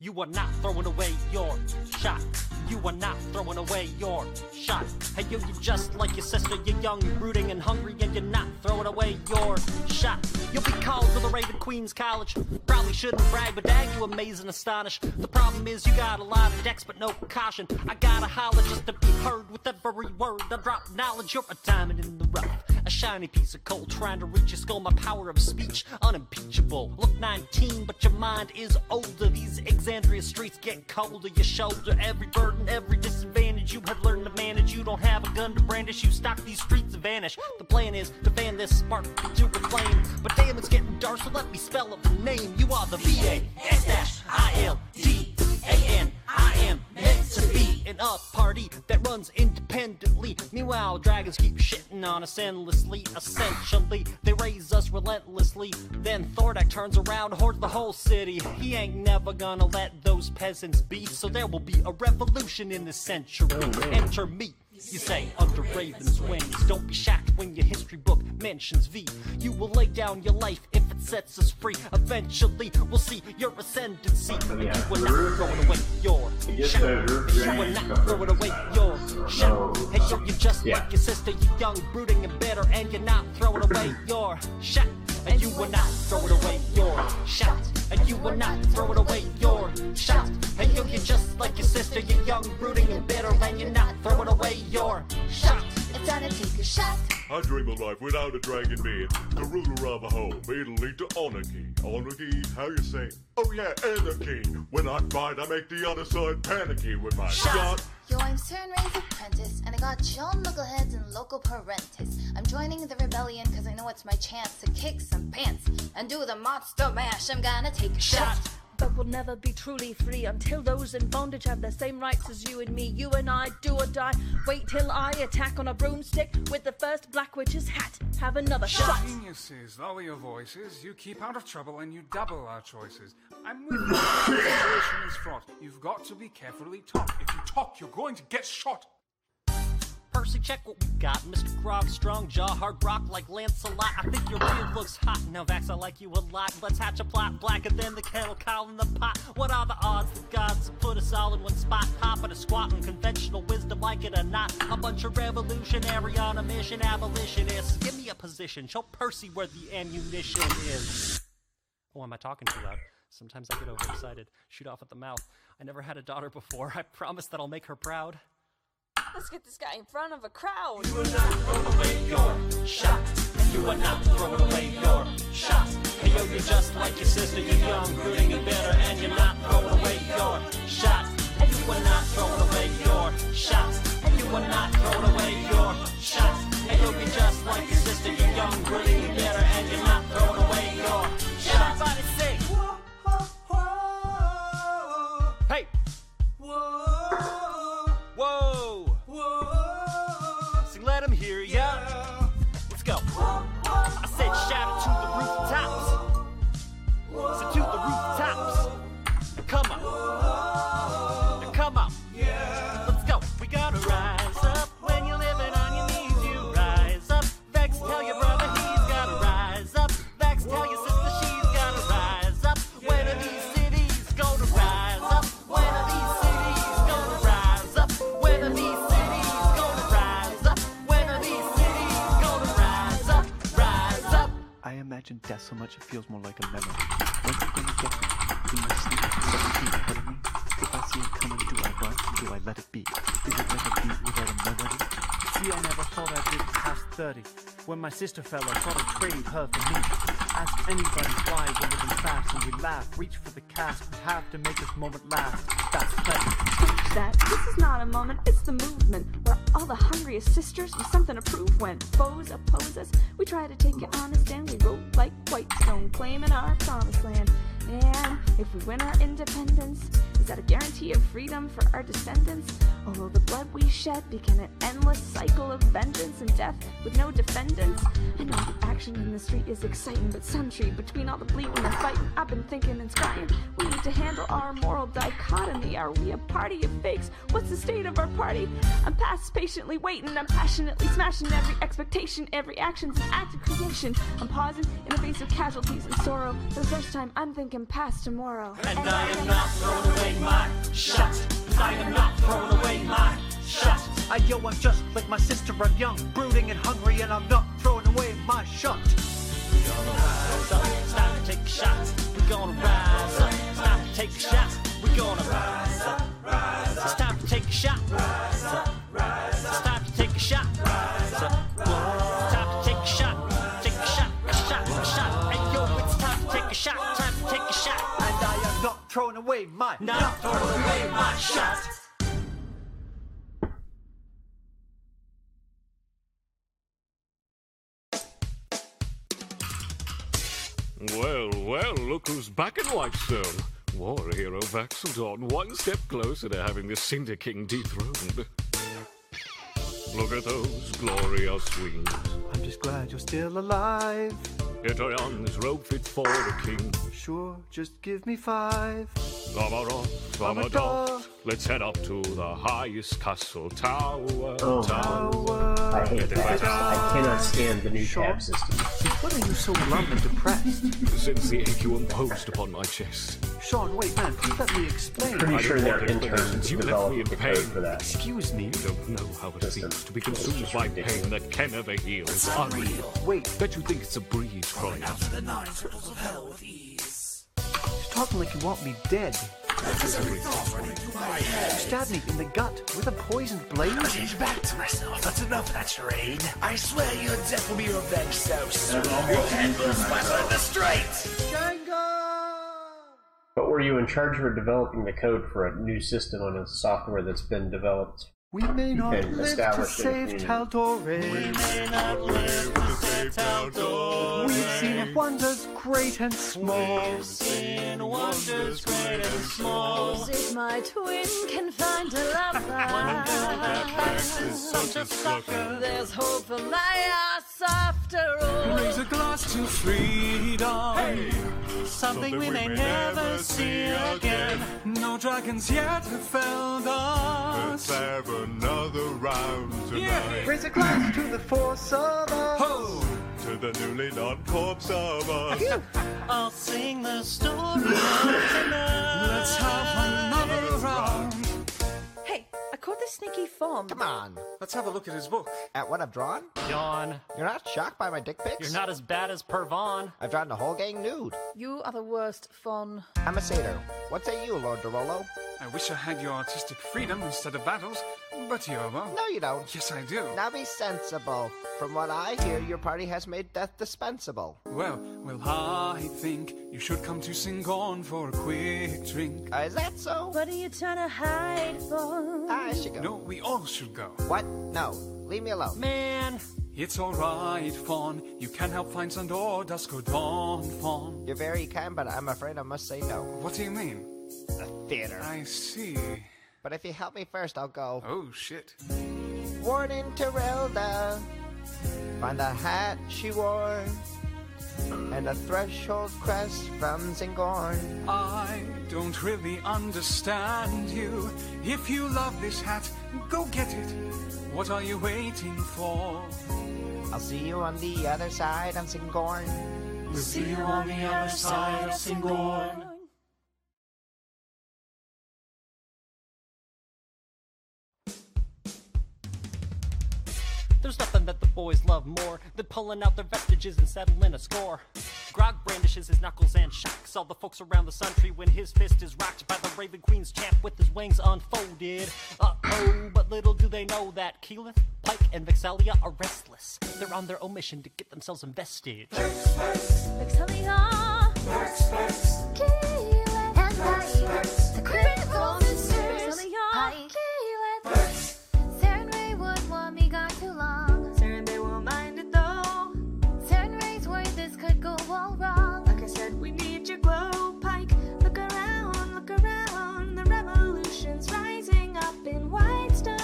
You are not throwing away your shot. You are not throwing away your shot. Hey, you're just like your sister. You're young, brooding, and hungry, and you're not throwing away your shot. You'll be called to the Raven Queen's College. Probably shouldn't brag, but dang, you amaze and astonish. The problem is you got a lot of decks, but no caution. I gotta holler just to be heard with every word. I drop knowledge, you're a diamond in the rough. A shiny piece of coal trying to reach your skull. My power of speech, unimpeachable. Look 19, but your mind is older. These Exandria streets get colder. Your shoulder, every burden, every disadvantage you have learned to manage. You don't have a gun to brandish, you stock these streets and vanish. The plan is to fan this spark into a flame. But damn, it's getting dark, so let me spell out the name. You are the V-A-S-I-L-D-A-N-I-M, meant to be in a party that runs independently. Meanwhile, dragons keep shitting on us endlessly. Essentially, they raise us relentlessly. Then Thordak turns around, hoards the whole city. He ain't never gonna let those peasants be. So there will be a revolution in this century. Enter me. You say, under Raven's wings. Don't be shocked when your history book mentions V. You will lay down your life if it sets us free. Eventually, we'll see your ascendancy. You will not throw it away your shot. You will not throw it away your shot. Hey, you're just like your sister. You're young, brooding, and bitter, and you're not throwing away your shot. And you will not throw it away your shot. And you will not throw it away your shot. Hey, you're just like your sister. You're young, brooding, and bitter, and you're not throwing away your shot. It's time to take a shot. I dream of life without a dragon being the ruler of a home. It'll lead to anarchy. Anarchy? How you say? Oh yeah, anarchy. When I fight, I make the other side panicky with my shot. Yo, I'm Cernray's apprentice, and I got John Knuckleheads and Local Parentis. I'm joining the rebellion because I know it's my chance to kick some pants and do the monster mash. I'm gonna take a shot. But we'll never be truly free until those in bondage have the same rights as you and me. You and I, do or die. Wait till I attack on a broomstick with the first Black Witch's hat. Have another shot. Geniuses, lower your voices. You keep out of trouble and you double our choices. I'm with you. The situation is fraught. You've got to be carefully taught. If you talk, you're going to get shot. Percy, check what we got. Mr. Grog, strong jaw, hard rock like Lancelot. I think your beard looks hot. Now, Vax, I like you a lot. Let's hatch a plot blacker than the kettle cow in the pot. What are the odds the gods have put us all in one spot? Hopping a squat and conventional wisdom, like it or not. A bunch of revolutionary on a mission, abolitionists. Give me a position. Show Percy where the ammunition is. Oh, am I talking too loud? Sometimes I get overexcited. Shoot off at the mouth. I never had a daughter before. I promise that I'll make her proud. Let's get this guy in front of a crowd. You will not throw away your shot. You will not throw away your shot. Hey, yo, you're just like your sister. You're young, brooding, and bitter, and you're not throwing away your shot. And you will not throw away your shot. And you will not throw away your shot. Hey, yo, you're just like your sister. You're young, brooding, and bitter, and you're not throwing away your shot. Everybody sing. Hey. Whoa. Whoa. Sing, let him hear ya. Let's go. I said shout it to the rooftops. So to the rooftops. Come on. Come on. Let's go. We gotta rise up. When you're living on your knees, you rise up. Vex, tell your brother he's gotta rise up. Vex, tell your sister she's gotta rise up. When are these cities gonna rise up? When are these cities gonna rise up? When are these cities gonna rise up? When are these cities gonna rise up? Rise up. I imagine death so much it feels more like a memory. When's it gonna get me? In my sleep, 7 feet ahead of me. If I see it coming, do I run? do I let it be? Is it like a beat without a melody? See, I never thought I'd live past 30. When my sister fell, I thought I'd trade her for me. Ask anybody why we're living fast, and we laugh. Reach for the cash, we have to make this moment last. That's plenty. Scratch that. This is not a moment, it's the movement. We're all the hungriest sisters with something to prove. When foes oppose us, we try to take it honest and we roll like Whitestone, claiming our promised land. And if we win our independence, is that a guarantee of freedom for our descendants? Although the blood we shed began an endless cycle of vengeance and death with no defendants. I know the action in the street is exciting, but sentry between all the bleeding and fighting, I've been thinking and scrying. We need to handle our moral dichotomy. Are we a party of fakes? What's the state of our party? I'm past patiently waiting. I'm passionately smashing every expectation. Every action's an act of creation. I'm pausing in the face of casualties and sorrow. For the first time, I'm thinking past tomorrow. And I am not throwing away my shot. I am not throwing away my shot. Yo, I'm just like my sister. I'm young, brooding and hungry, and I'm not throwing away my shot. We're gonna rise up, it's time to take a shot. We're gonna rise up, it's time to take a shot. We're gonna rise up, it's time to take a shot. Rise up, it's time to take a shot. Rise up, it's time to take a shot. Take a shot, a shot, a shot. Hey yo, it's time to take a shot. Time to take a shot. And I am not throwing away my not throwing away my shot. Well, well, look who's back in Whitestone. War hero Vaxeldon, one step closer to having the Cinder King dethroned. Look at those glorious wings. I'm just glad you're still alive. Yet on this robe fit for a king. Sure, just give me 5. Let's head up to the highest castle tower. Oh, I hate that. I cannot stand the new tab system. What are you so glum and depressed? Since the ache you imposed upon my chest. Sean, wait, man, please let me explain. Pretty sure they're interns you left me in pain for that. Excuse me, you don't know how it feels to be consumed by pain that can never heal. It's unreal. Wait, bet you think it's a breeze crawling out to the 9 circles of hell with ease. You're talking like you want me dead. Stab me in the gut with a poisoned blade. I change back to myself. That's enough of that charade. I swear your death will be revenged so soon. Your head will splatter in the street. But were you in charge of developing the code for a new system on a software that's been developed? We may not and live to save Taldore. We may not live to save Taldore. We've seen wonders great and small. We've seen wonders great and small. If my twin can find a lover, such a sucker. There's hope for my ass after all. Raise a glass to freedom. Hey, something we may never see again. No dragons yet have felled us. Let's have another round tonight. Raise a glass to the force of us. Ho! To the newly known corpse of us. I'll sing the story of tonight. Let's have another round. Hey, I caught this sneaky fawn. Come on, let's have a look at his book. At what I've drawn? Yawn. You're not shocked by my dick pics? You're not as bad as Pervon. I've drawn the whole gang nude. You are the worst, Fawn. I'm a satyr. What say you, Lord Dorolo? I wish I had your artistic freedom instead of battles, but you won't. No, you don't. Yes, I do. Now be sensible. From what I hear, your party has made death dispensable. Well, I think you should come to Singon for a quick drink. Is that so? What are you trying to hide, Fawn? I should go. No, we all should go. What? No. Leave me alone. Man. It's alright, Fawn. You can help find Sandor, dusk or dawn, Fawn. You're very kind, but I'm afraid I must say no. What do you mean? The theater. I see. But if you help me first, I'll go. Oh, shit. Warning to Rilda. Find the hat she wore and a threshold crest from Zingorn. I don't really understand you. If you love this hat, go get it. What are you waiting for? I'll see you on the other side of Zingorn. We'll see you on the other side of Zingorn. There's nothing that the boys love more than pulling out their vestiges and settling a score. Grog brandishes his knuckles and shocks all the folks around the sun tree when his fist is rocked by the Raven Queen's champ with his wings unfolded. Uh-oh, but little do they know that Keyleth, Pike, and Vexalia are restless. They're on their own mission to get themselves invested. Vexalia, Keyleth, and Pike, the critical sisters. Pike, Keyleth, Sarah and Ray would want me gone too long. Sarah and they won't mind it though. Sarah and Ray's worried this could go all wrong. Like I said, we need your glow, Pike. Look around, the revolution's rising up in Whitestone.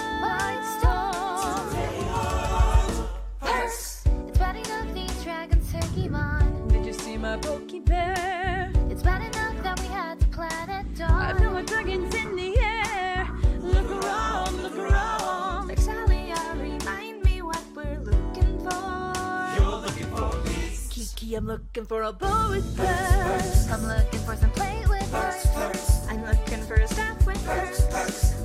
Perks, it's bad enough these dragons turkey mon. Did you see my pokey bear? It's bad enough that we had to plan at dawn. I feel like dragons in the air. Look around, look around. Vexalia, remind me what we're looking for. You're looking for me. Kiki, I'm looking for a bow with perks. I'm looking for some plate with perks. I'm looking for a staff with perks.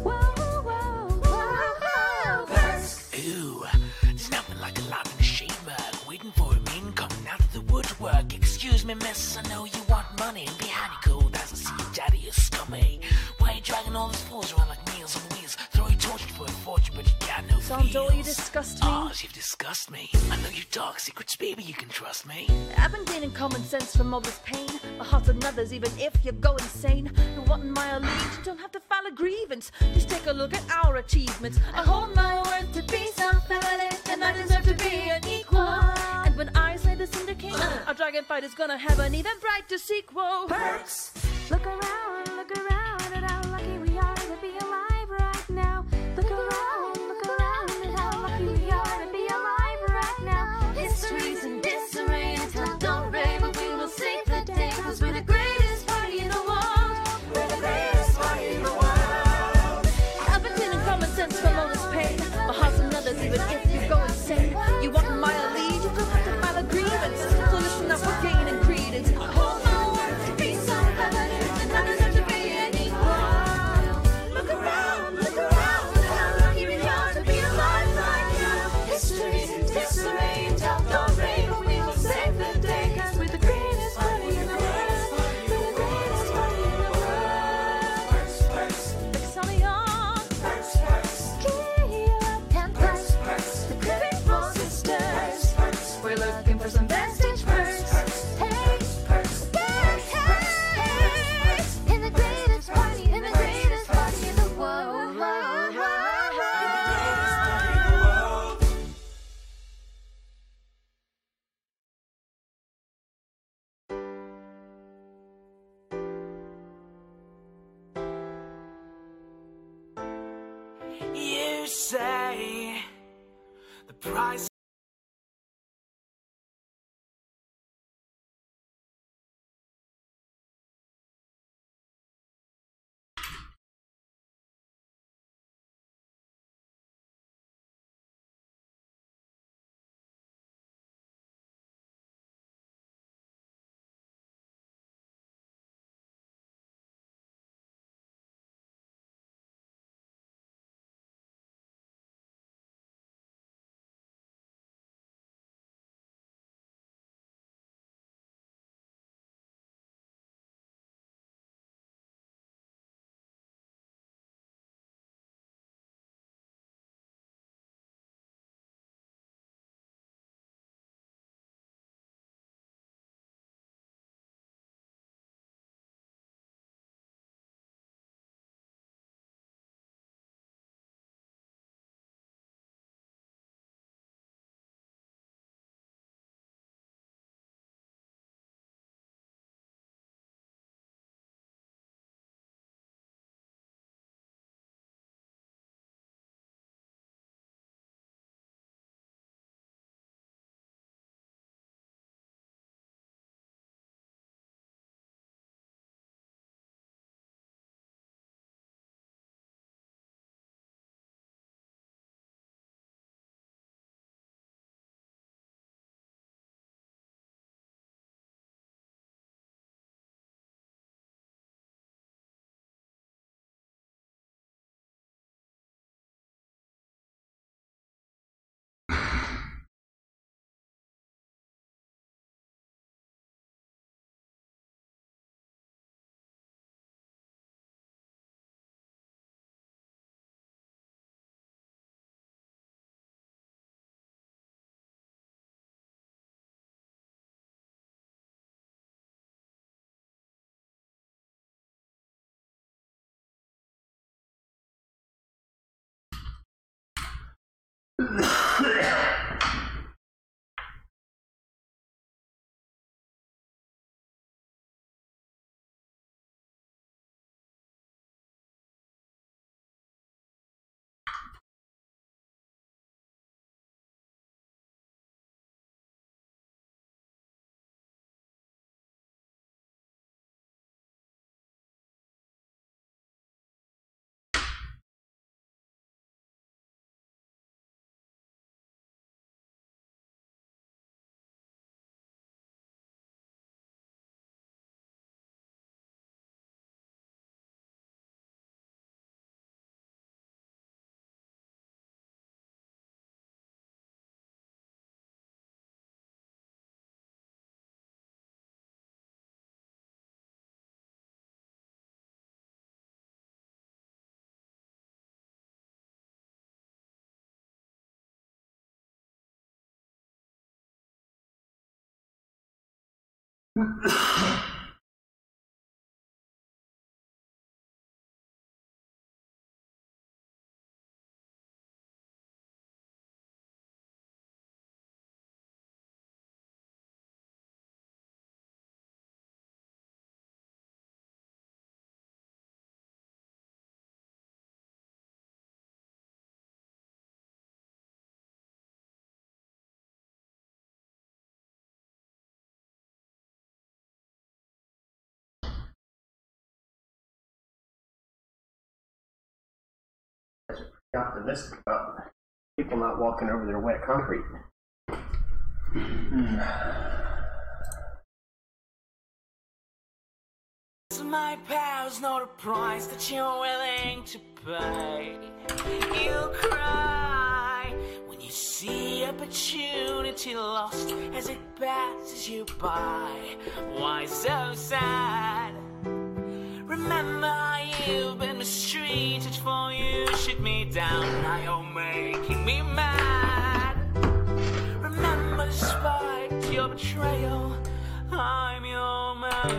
Whoa, whoa, whoa, whoa, perks. Ooh, there's nothing like a lime in a shade mug, waiting for a mean coming out of the woodwork. Excuse me, miss, I know you want money, and behind you cold as I see your daddy is scummy. Why you dragging all these fools around like meals on wheels? Throw your torch for a fortune, but you got no Santo, you feels. disgust me. Oh, you've disgust me. I know your dark secrets, baby, you can trust me. I've been gaining common sense from all this pain. The hearts of others, even if you go insane. You're wanting my allegiance, you don't have to file a grievance. Just take a look at our achievements. I hold my word to be self-evident, and I deserve to be an equal. And when I slay the Cinder King, our dragon fight is gonna have an even brighter sequel. Perks, look around at how lucky we are to be alive right now. Look around at how lucky we are to be alive right now. History's in disarray until don't ray, but we will save the day, 'cause we're the greatest party in the world. We're the greatest party in the world. I've been gaining common sense from all this pain. My heart's in others, even if you go insane. You want my allegiance, you don't have to file a grievance. So listen up, we're gaining credence. I hold my word to be self-evident, and I deserve to be an equal. Look around at how lucky we are to be alive right now. History's in disarray until don't ray, but we will save the day, 'cause we're the greatest party in the world. We're the greatest party in the world. Vexalia, Keyleth, and Pike, the critical sisters. We're looking for some vestige perks. Hey, perks, in the greatest party in the world. You say the price Optimistic about people not walking over their wet concrete. My pals know the price that you're willing to pay. You cry when you see opportunity lost as it passes you by. Why so sad? Remember you've been mistreated for you shoot me down. Now you're making me mad. Remember despite your betrayal, I'm your man.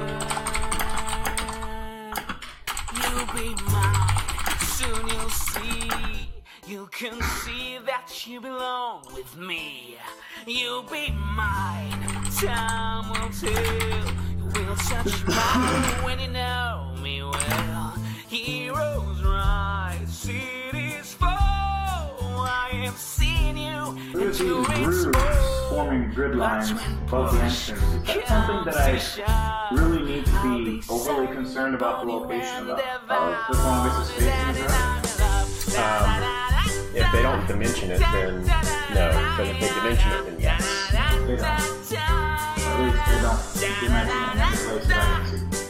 You'll be mine, soon you'll see. You can see that you belong with me. You'll be mine, time will tell. We'll touch mine when you know me well. Heroes rise, cities fall. I have seen you There's these grooves forming grid lines above the entrance. Is that something that I really need to be overly concerned about the location of as long as the space is right? If they don't dimension it, then no. But if they dimension it, then yes. They don't. At least they don't dimension it in any place that I can see.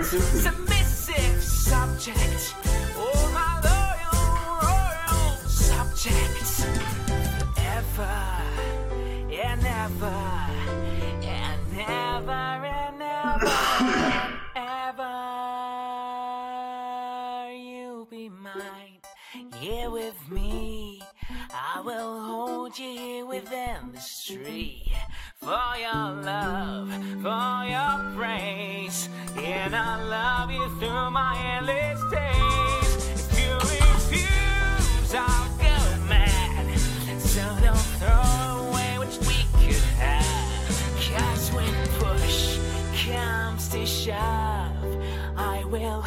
Submissive subject, oh my loyal subject, ever and ever and ever and ever and ever, you'll be mine, here with me. I will hold you here within this tree. For your love, for your praise, and I love you through my endless days. If you refuse, I'll go mad. So don't throw away what we could have. 'Cause when push comes to shove, I will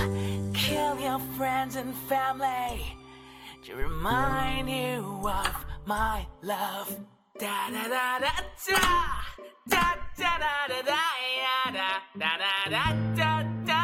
kill your friends and family to remind you of my love. Da da da da da da da da da da da da da da da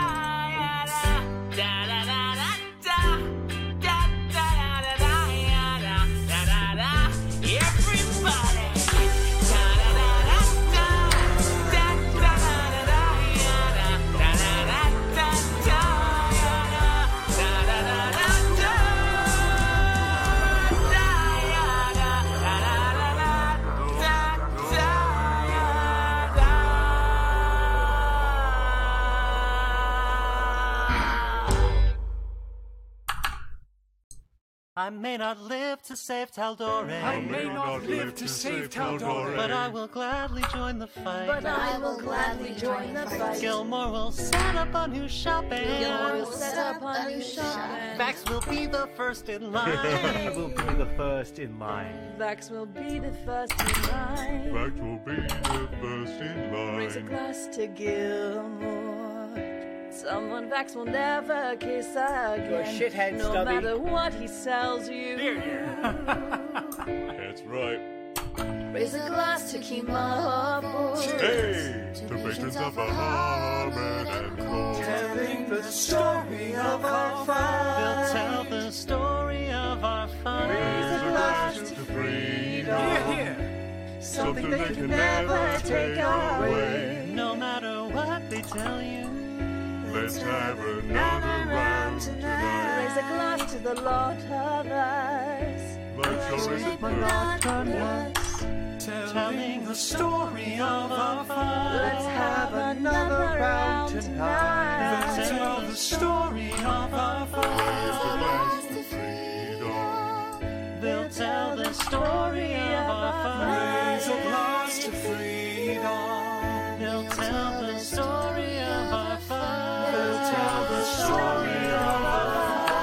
I may not live to save Taldore. I may not live to save Taldore. But I will gladly join the fight. But I will gladly join the fight. Gilmore will set up a new shopping. Gilmore will set up a new shopping. Vax will be the first in line. He will be the first in line. Vax will be the first in line. Vax will be the first in line. Raise a glass to Gilmore. Someone Vax will never kiss again. You're a shithead, no Stubby. matter what he sells you. That's right. Raise a glass to keep my boys. Hey, to patrons of a Harmon and Cole. Telling the story of our fight. They'll tell the story of our fight. Raise a glass to freedom. Hear, hear. Something they can never take away. No matter what they tell you. Let's have another round tonight. Raise a glass to the lot of us. Let's Make monotonous. Telling the story of our fun. Let's have another round tonight. Let's tell the story of our fun. They'll tell the story of our fun. Raise a glass to freedom. They'll tell the story of our fun. They'll tell the story of our fun.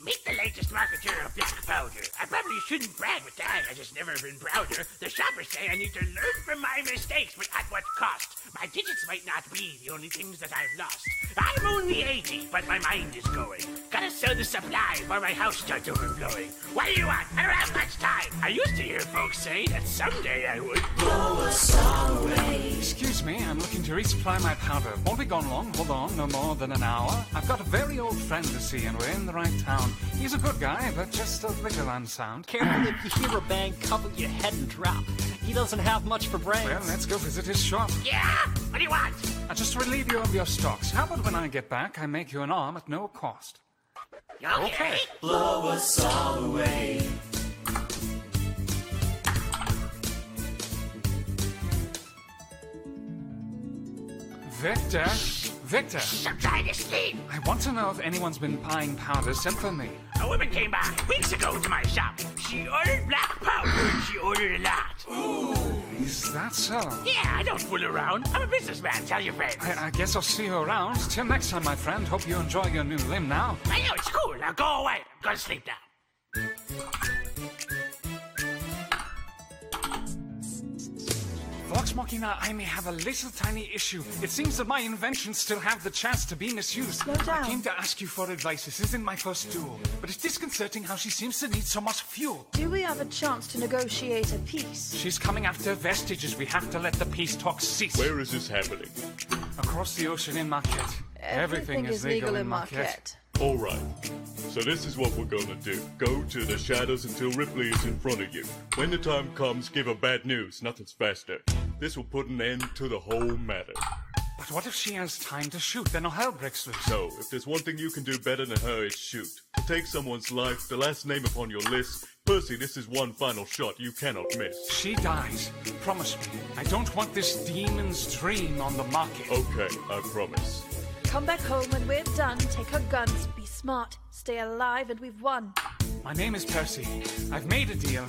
Meet the latest marketeer of black powder. I probably shouldn't brag with that. I just never been prouder. The shoppers say I need to learn from my mistakes, but at what cost? My digits might not be the only things that I've lost. I'm only 80, but my mind is going. Gotta sell the supply before my house starts overflowing. What do you want? I don't have much time. I used to hear folks say that someday I would blow a song away. Excuse me, I'm looking to resupply my powder. Won't be gone long. Hold on, no more than an hour. I've got a very old friend to see, and we're in the right town. He's a good guy, but just a little unsound. Careful, if you hear a bang, cover your head and drop. He doesn't have much for brains. Well, let's go visit his shop. Yeah? What do you want? I'll just relieve you of your stocks. How about when I get back, I make you an arm at no cost? Okay. Blow a song away. Victor. I'm trying to sleep. I want to know if anyone's been buying powder sent for me. A woman came by weeks ago to my shop. She ordered black powder and she ordered a lot. Ooh. Is that so? Yeah, I don't fool around. I'm a businessman. Tell your friends. I guess I'll see you around. Till next time, my friend. Hope you enjoy your new limb now. I know, it's cool. Now go away. I'm gonna sleep now. Vox Machina, I may have a little tiny issue. It seems that my inventions still have the chance to be misused. Slow down. I came to ask you for advice. This isn't my first duel, but it's disconcerting how she seems to need so much fuel. Do we have a chance to negotiate a peace? She's coming after vestiges. We have to let the peace talk cease. Where is this happening? Across the ocean in Marquette. Everything is legal in Marquette. Alright, so this is what we're gonna do. Go to the shadows until Ripley is in front of you. When the time comes, give her bad news. Nothing's faster. This will put an end to the whole matter. But what if she has time to shoot? Then all hell breaks loose. So, if there's one thing you can do better than her, it's shoot. To take someone's life, the last name upon your list. Percy, this is one final shot you cannot miss. She dies. Promise me. I don't want this demon's dream on the market. Okay, I promise. Come back home when we're done. Take our guns. Be smart. Stay alive, and we've won. My name is Percy. I've made a deal.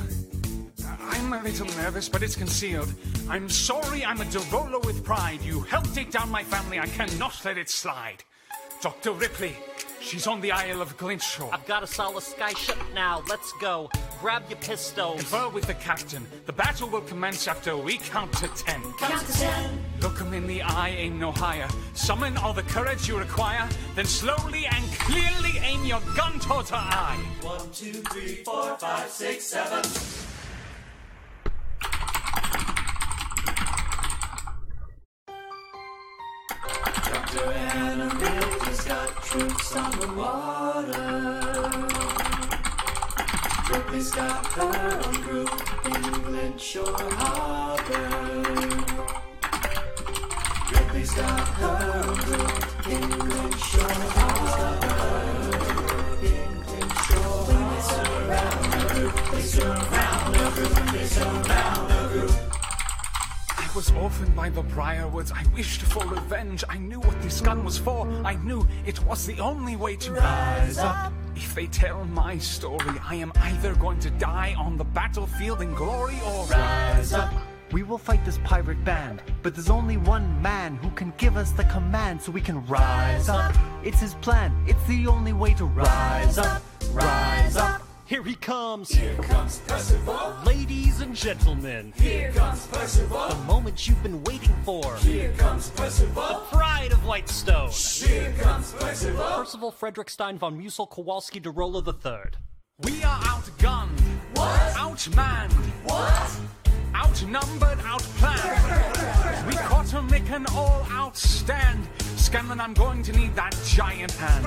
I'm a little nervous, but it's concealed. I'm sorry I'm a Derolo with pride. You helped take down my family. I cannot let it slide. Dr. Ripley, she's on the Isle of Glintshaw. I've got a solid skyship now. Let's go. Grab your pistols. Confer with the captain. The battle will commence after we count to 10. Count to 10. Look him in the eye, aim no higher. Summon all the courage you require. Then slowly and clearly aim your gun towards her eye. 1, 2, 3, 4, 5, 6, 7. Dr. Animator's got troops on the water. Ripley's got her own group in Glenshore Harbor. Ripley's got her own group in Glenshore Harbor. In Glenshore Harbor. They surround the group, they surround the group, they surround the group. I was orphaned by the Briarwoods. I wished for revenge. I knew what this gun was for. I knew it was the only way to rise up. If they tell my story, I am either going to die on the battlefield in glory or rise up. We will fight this pirate band, but there's only one man who can give us the command so we can rise up. It's his plan. It's the only way to rise up. Rise up. Here he comes. Here comes Percival. Ladies and gentlemen. Here comes Percival. The moment you've been waiting for. Here comes Percival. The pride of Whitestone. Here comes Percival. Percival Frederickstein von Musel Kowalski de Rolla III. We are outgunned. What? Outmanned. What? Outnumbered, outplanned. We caught 'em, they can all outstand. Scanlan, I'm going to need that giant hand.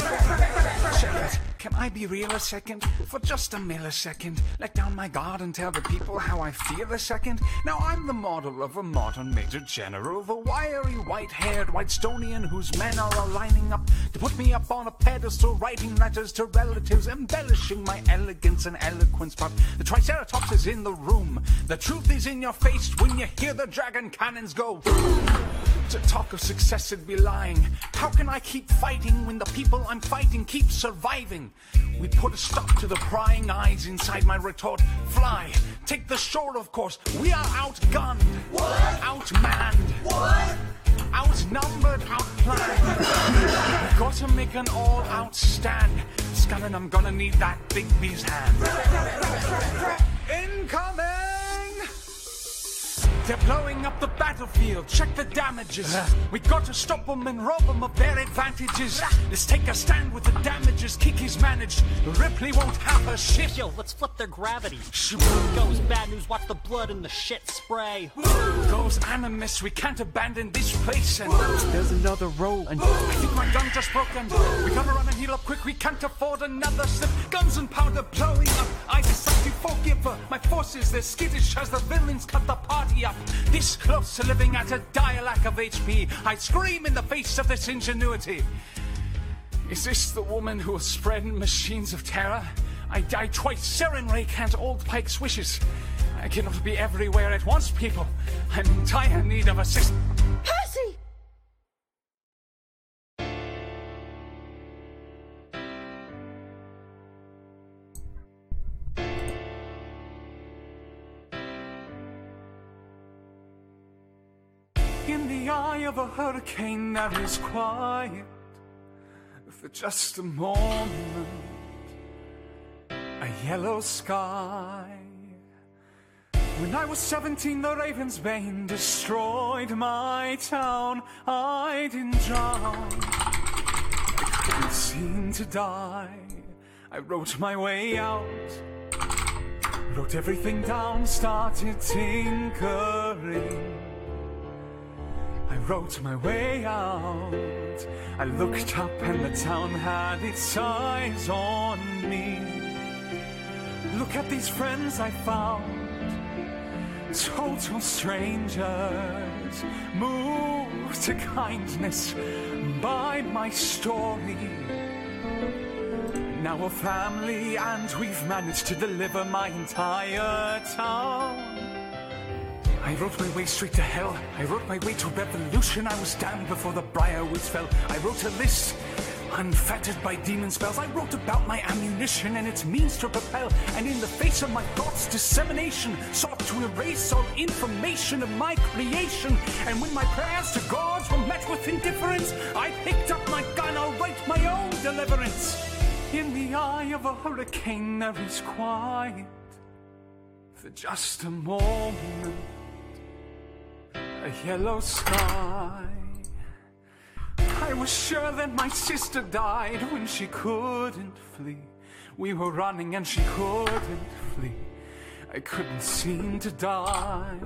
Check it. Can I be real a second? For just a millisecond. Let down my guard and tell the people how I feel a second. Now I'm the model of a modern major general, the wiry, white-haired Whitestonian whose men are all lining up to put me up on a pedestal, writing letters to relatives, embellishing my elegance and eloquence. But the Triceratops is in the room. The truth is in your face when you hear the dragon cannons go. To talk of success would be lying. How can I keep fighting when the people I'm fighting keep surviving? We put a stop to the prying eyes inside my retort. Fly, take the shore, of course. We are outgunned. What? Outmanned. What? Outnumbered, outplanned. We've got to make an all-out stand. Scanlan, I'm gonna need that big bee's hand. Incoming! They're blowing up the battlefield. Check the damages. We got to stop them and rob them of their advantages. Let's take a stand with the damages. Kiki's managed. Ripley won't have her shit. Yo, let's flip their gravity. Goes bad news, watch the blood and the shit spray. Goes Animus, we can't abandon this place. And there's another roll. And I think my gun just broke. And we gotta run and heal up quick. We can't afford another slip. Guns and powder blowing up. I decide to forgive her. My forces, they're skittish as the villains cut the party up. This close to living at a dire lack of HP, I scream in the face of this ingenuity. Is this the woman who will spread machines of terror? I die twice, Seren Ray can't old Pike's wishes. I cannot be everywhere at once, people. I'm in dire need of assistance. Percy! In the eye of a hurricane that is quiet for just a moment, a yellow sky. When I was 17, the Raven's Bane destroyed my town. I didn't drown, I couldn't seem to die. I wrote my way out, wrote everything down, started tinkering. I wrote my way out. I looked up and the town had its eyes on me. Look at these friends I found, total strangers, moved to kindness by my story. Now we're family and we've managed to deliver my entire town. I wrote my way straight to hell. I wrote my way to revolution. I was damned before the briarwoods fell. I wrote a list, unfettered by demon spells. I wrote about my ammunition and its means to propel. And in the face of my thoughts' dissemination, sought to erase all information of my creation. And when my prayers to gods were met with indifference, I picked up my gun, I'll write my own deliverance. In the eye of a hurricane there is quiet for just a moment. A yellow sky. I was sure that my sister died when she couldn't flee. We were running and she couldn't flee. I couldn't seem to die.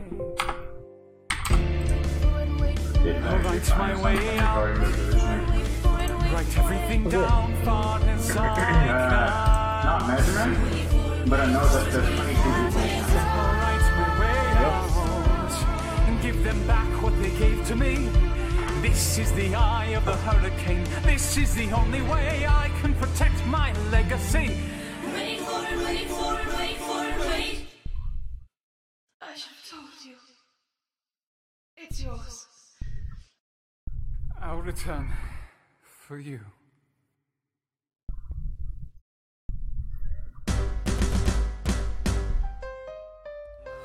I'll write my way out, write everything down far as I can. Not measurement, but I know that there's 22 people. I'll write my way out and give them back what they gave to me. This is the eye of the hurricane. This is the only way I can protect my legacy. Wait for it, wait for it, wait for it, wait. I should have told you. It's yours. I'll return for you.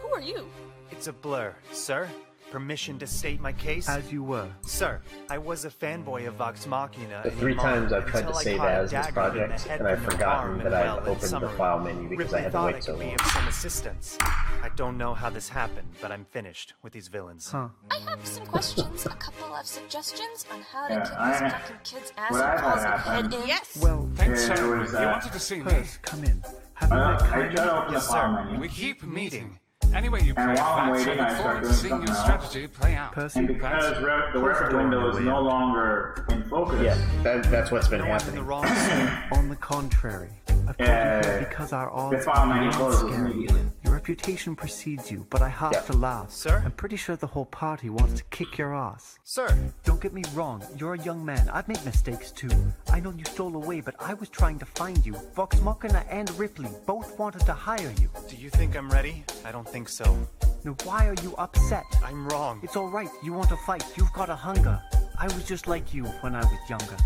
Who are you? It's a blur, sir. Permission to state my case? As you were. Sir, I was a fanboy of Vox Machina. The 3 times I've tried to save as this project, and I've forgotten that I've opened the file menu because I had to wait so long. Be of some assistance. I don't know how this happened, but I'm finished with these villains. I have some questions, a couple of suggestions on how to Yeah, kick I- these fucking kids' ass what I and thought cause a head happened- in. Yes. Well, Thanks, Yeah, sir. it was, You wanted to see me? Come in. Have you met I tried to open the Yes, file sir. menu. We keep meeting. Anyway, you play And while I'm fast, waiting, I I look start forward to doing seeing something your else. strategy play out. And because the Revit window is no longer in focus. Yeah, that's what's been No, I'm in happening. the wrong spot. On the contrary, I've come here because our odds file are name beyond closes scary. immediately. Your reputation precedes you, but I have to laugh. Sir? I'm pretty sure the whole party wants to kick your ass. Sir. Don't get me wrong, you're a young man. I've made mistakes too. I know you stole away, but I was trying to find you. Vox Machina and Ripley both wanted to hire you. Do you think I'm ready? I don't think so. Now why are you upset? I'm wrong. It's alright, you want to fight, you've got a hunger. I was just like you when I was younger.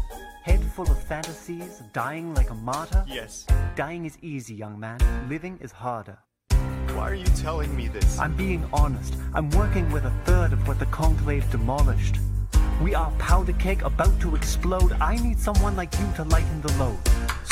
Head full of fantasies, dying like a martyr? Yes. Dying is easy, young man. Living is harder. Why are you telling me this? I'm being honest. I'm working with a third of what the Conclave demolished. We are powder keg about to explode. I need someone like you to lighten the load.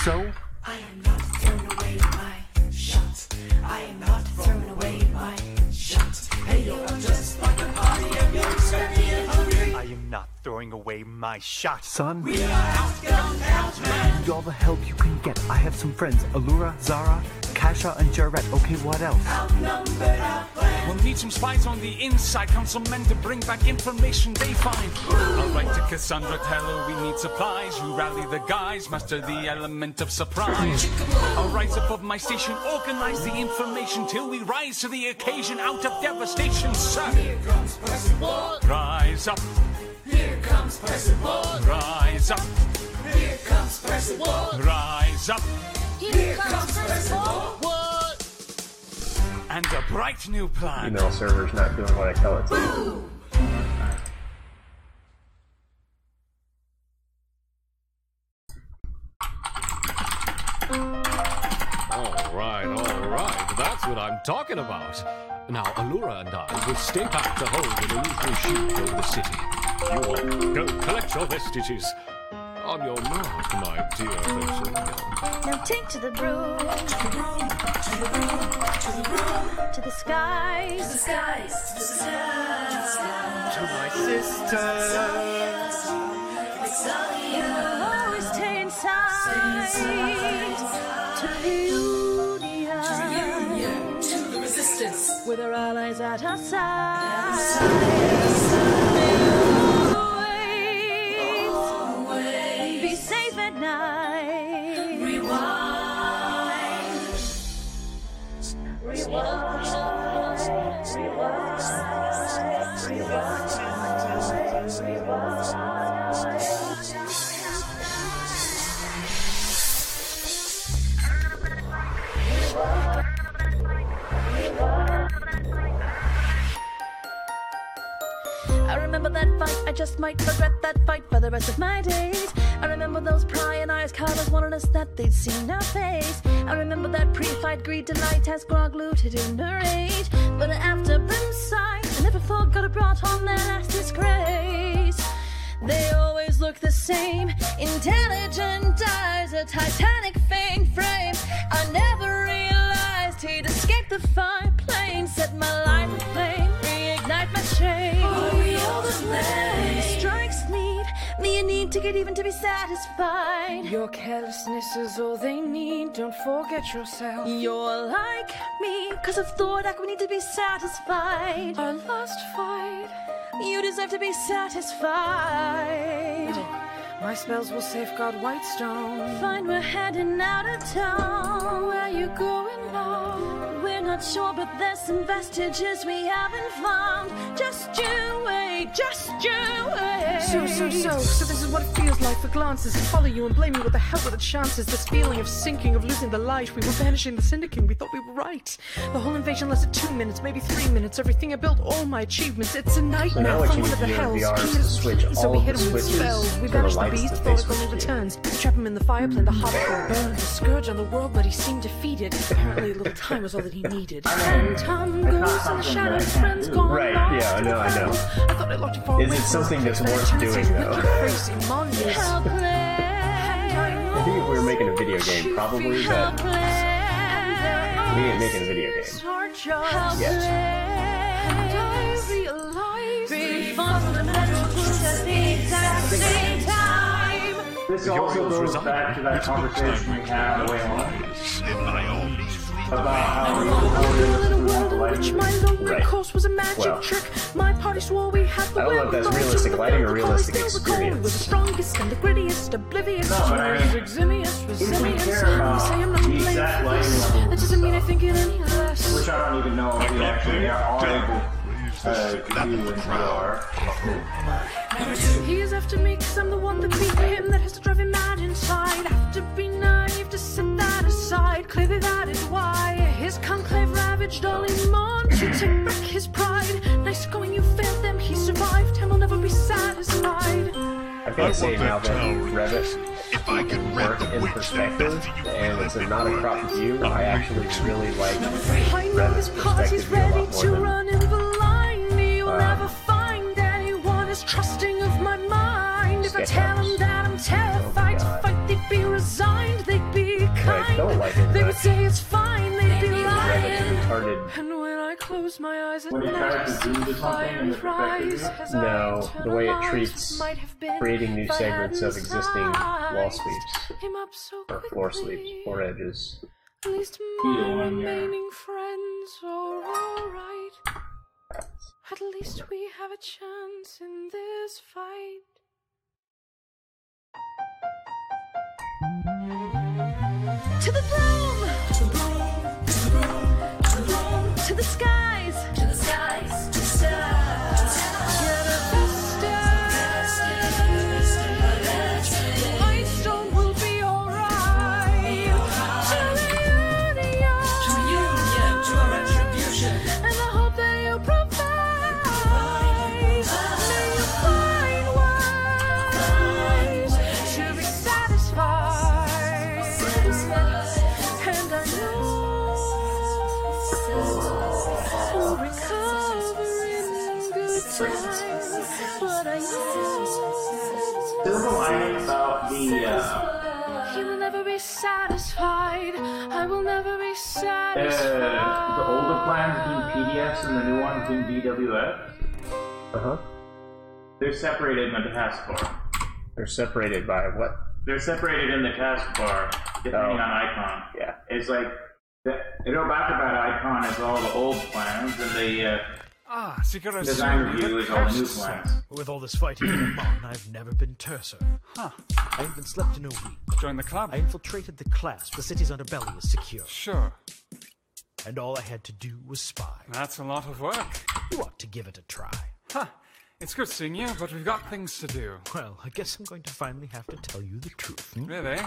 So, I am not throwing away my shot. I am not throwing away my shot. Hey yo, I'm just like a party of young, scrappy and hungry. I am not throwing away my shot. son, We are outgunned, outmanned. need all the help you can get. I have some friends, Allura, Zara, Kasha, and Jarrett. Okay, what else? Outnumbered, outplanned. We'll need some spies on the inside, councilmen to bring back information they find. I'll write to Cassandra, tell her we need supplies. You rally the guys, master the element of surprise. I'll rise above my station, organize the information till we rise to the occasion out of devastation, sir. Here comes Percival. Rise up, Here comes Percival. rise up, Here comes Percival. rise up. Here comes Percival. And a bright new plan. Email server's not doing what I tell it to. All right, that's what I'm talking about. Now, Allura and I will stay back to hold an illusory shield over the city. You all go collect your vestiges. On your mark, my dear Rachel. Now take to the broom, To the room, to the room, to the room, to the skies, to the skies, to the skies. To my sister. we'll always stay inside, to the union, To the resistance. with our allies at our side. Always be safe at night. Rewind. I remember that fight, I just might regret that fight for the rest of my days. I remember those prying eyes, callers wanting us that they'd seen our face. I remember that pre-fight greed delight as grog looted in a rage. But after Brimside, I never forgot I brought on their last disgrace. They always look the same, intelligent eyes, a Titanic faint frame. I never realized he'd escape the fire plane, set my life aflame, reignite my chain. Are we all to blame? Strikes leave me a need to get even to be satisfied. Your carelessness is all they need. Don't forget yourself. You're like me, cause of Thordak we need to be satisfied. Our last fight. You deserve to be satisfied. My spells will safeguard Whitestone. Fine, we're heading out of town. Where you going now? We're not sure, but there's some vestiges we haven't found. Just you wait, just you wait. So this is what it feels like for glances to follow you and blame you. What the hell were the chances? This feeling of sinking, of losing the light. We were vanishing the syndicate, we thought we were right. The whole invasion lasted 2 minutes, maybe 3 minutes. Everything I built, all my achievements, it's a nightmare. So now what Fun you with need the to do in hells. VR is to switch So we all hit the him with switches spells. We to banished the the lights beast, that thought they it only switched to. returns. We trap him in the fire plane, the hardcore burns. The scourge on the world, but he seemed defeated. Apparently a little time was all that he needed. And time goes in the shadows, friends gone. Right, yeah, I know. I thought I locked you far Is away it from something us. that's Better worth chances doing, with though? your face in Mondays. I think if we were making a video game, probably, but we ain't making a video game. Yes. This also goes back to that conversation we had on the way home. which my lonely course was a magic trick. My party swore we had the I don't know if that's realistic lighting or realistic experience. The strongest and the grittiest, oblivious, eximious, resilience. You say I'm not to blame for this. That doesn't mean I think it any less. Which I don't even know if we actually are able to do in VR. He is after me because I'm the one that beat him, that has to drive him mad inside. Have to be naive to set that aside. Clearly that is why his conclave ravaged all Iman to take back his pride. Nice going, you failed them, he survived, and will never be satisfied. I gotta say now that Revit can work in perspective, and it's not a cropped view, I actually really like Revit's perspective view a lot more than run in the line. You'll never find anyone as trusting of my mind. If I tell them that I'm terrified to fight, they'd be resigned, they'd be kind. They would say it's fine, they'd be lying. And when I close my eyes at night, fire rise as no, the way it treats creating new segments of existing wall sweeps, or floor sweeps, floor edges. At least my remaining friends are alright. At least we have a chance in this fight. To the throne! To the throne! To the throne! To the throne! To the skies! To the skies! To the skies! Get a vista! The white stone will be alright. To the union! To a retribution! And I hope that you provide. May you find ways to be satisfied. And I know we'll recover in good time. But I know There's a line about the he will never be satisfied. I will never be satisfied. the older plans being PDFs and the new ones being DWF. They're separated in the taskbar. They're separated by what? They're separated in the taskbar, depending on icon. Yeah. It's like, the Irobakubat icon is all the old plans, and the design review is all the new plans. With all this fighting going on, I've never been terser. Huh. I haven't slept in a week. Join the club. I infiltrated the clasp. The city's underbelly is secure. Sure. And all I had to do was spy. That's a lot of work. You ought to give it a try. Huh. It's good seeing you, but we've got things to do. Well, I guess I'm going to finally have to tell you the truth. Really?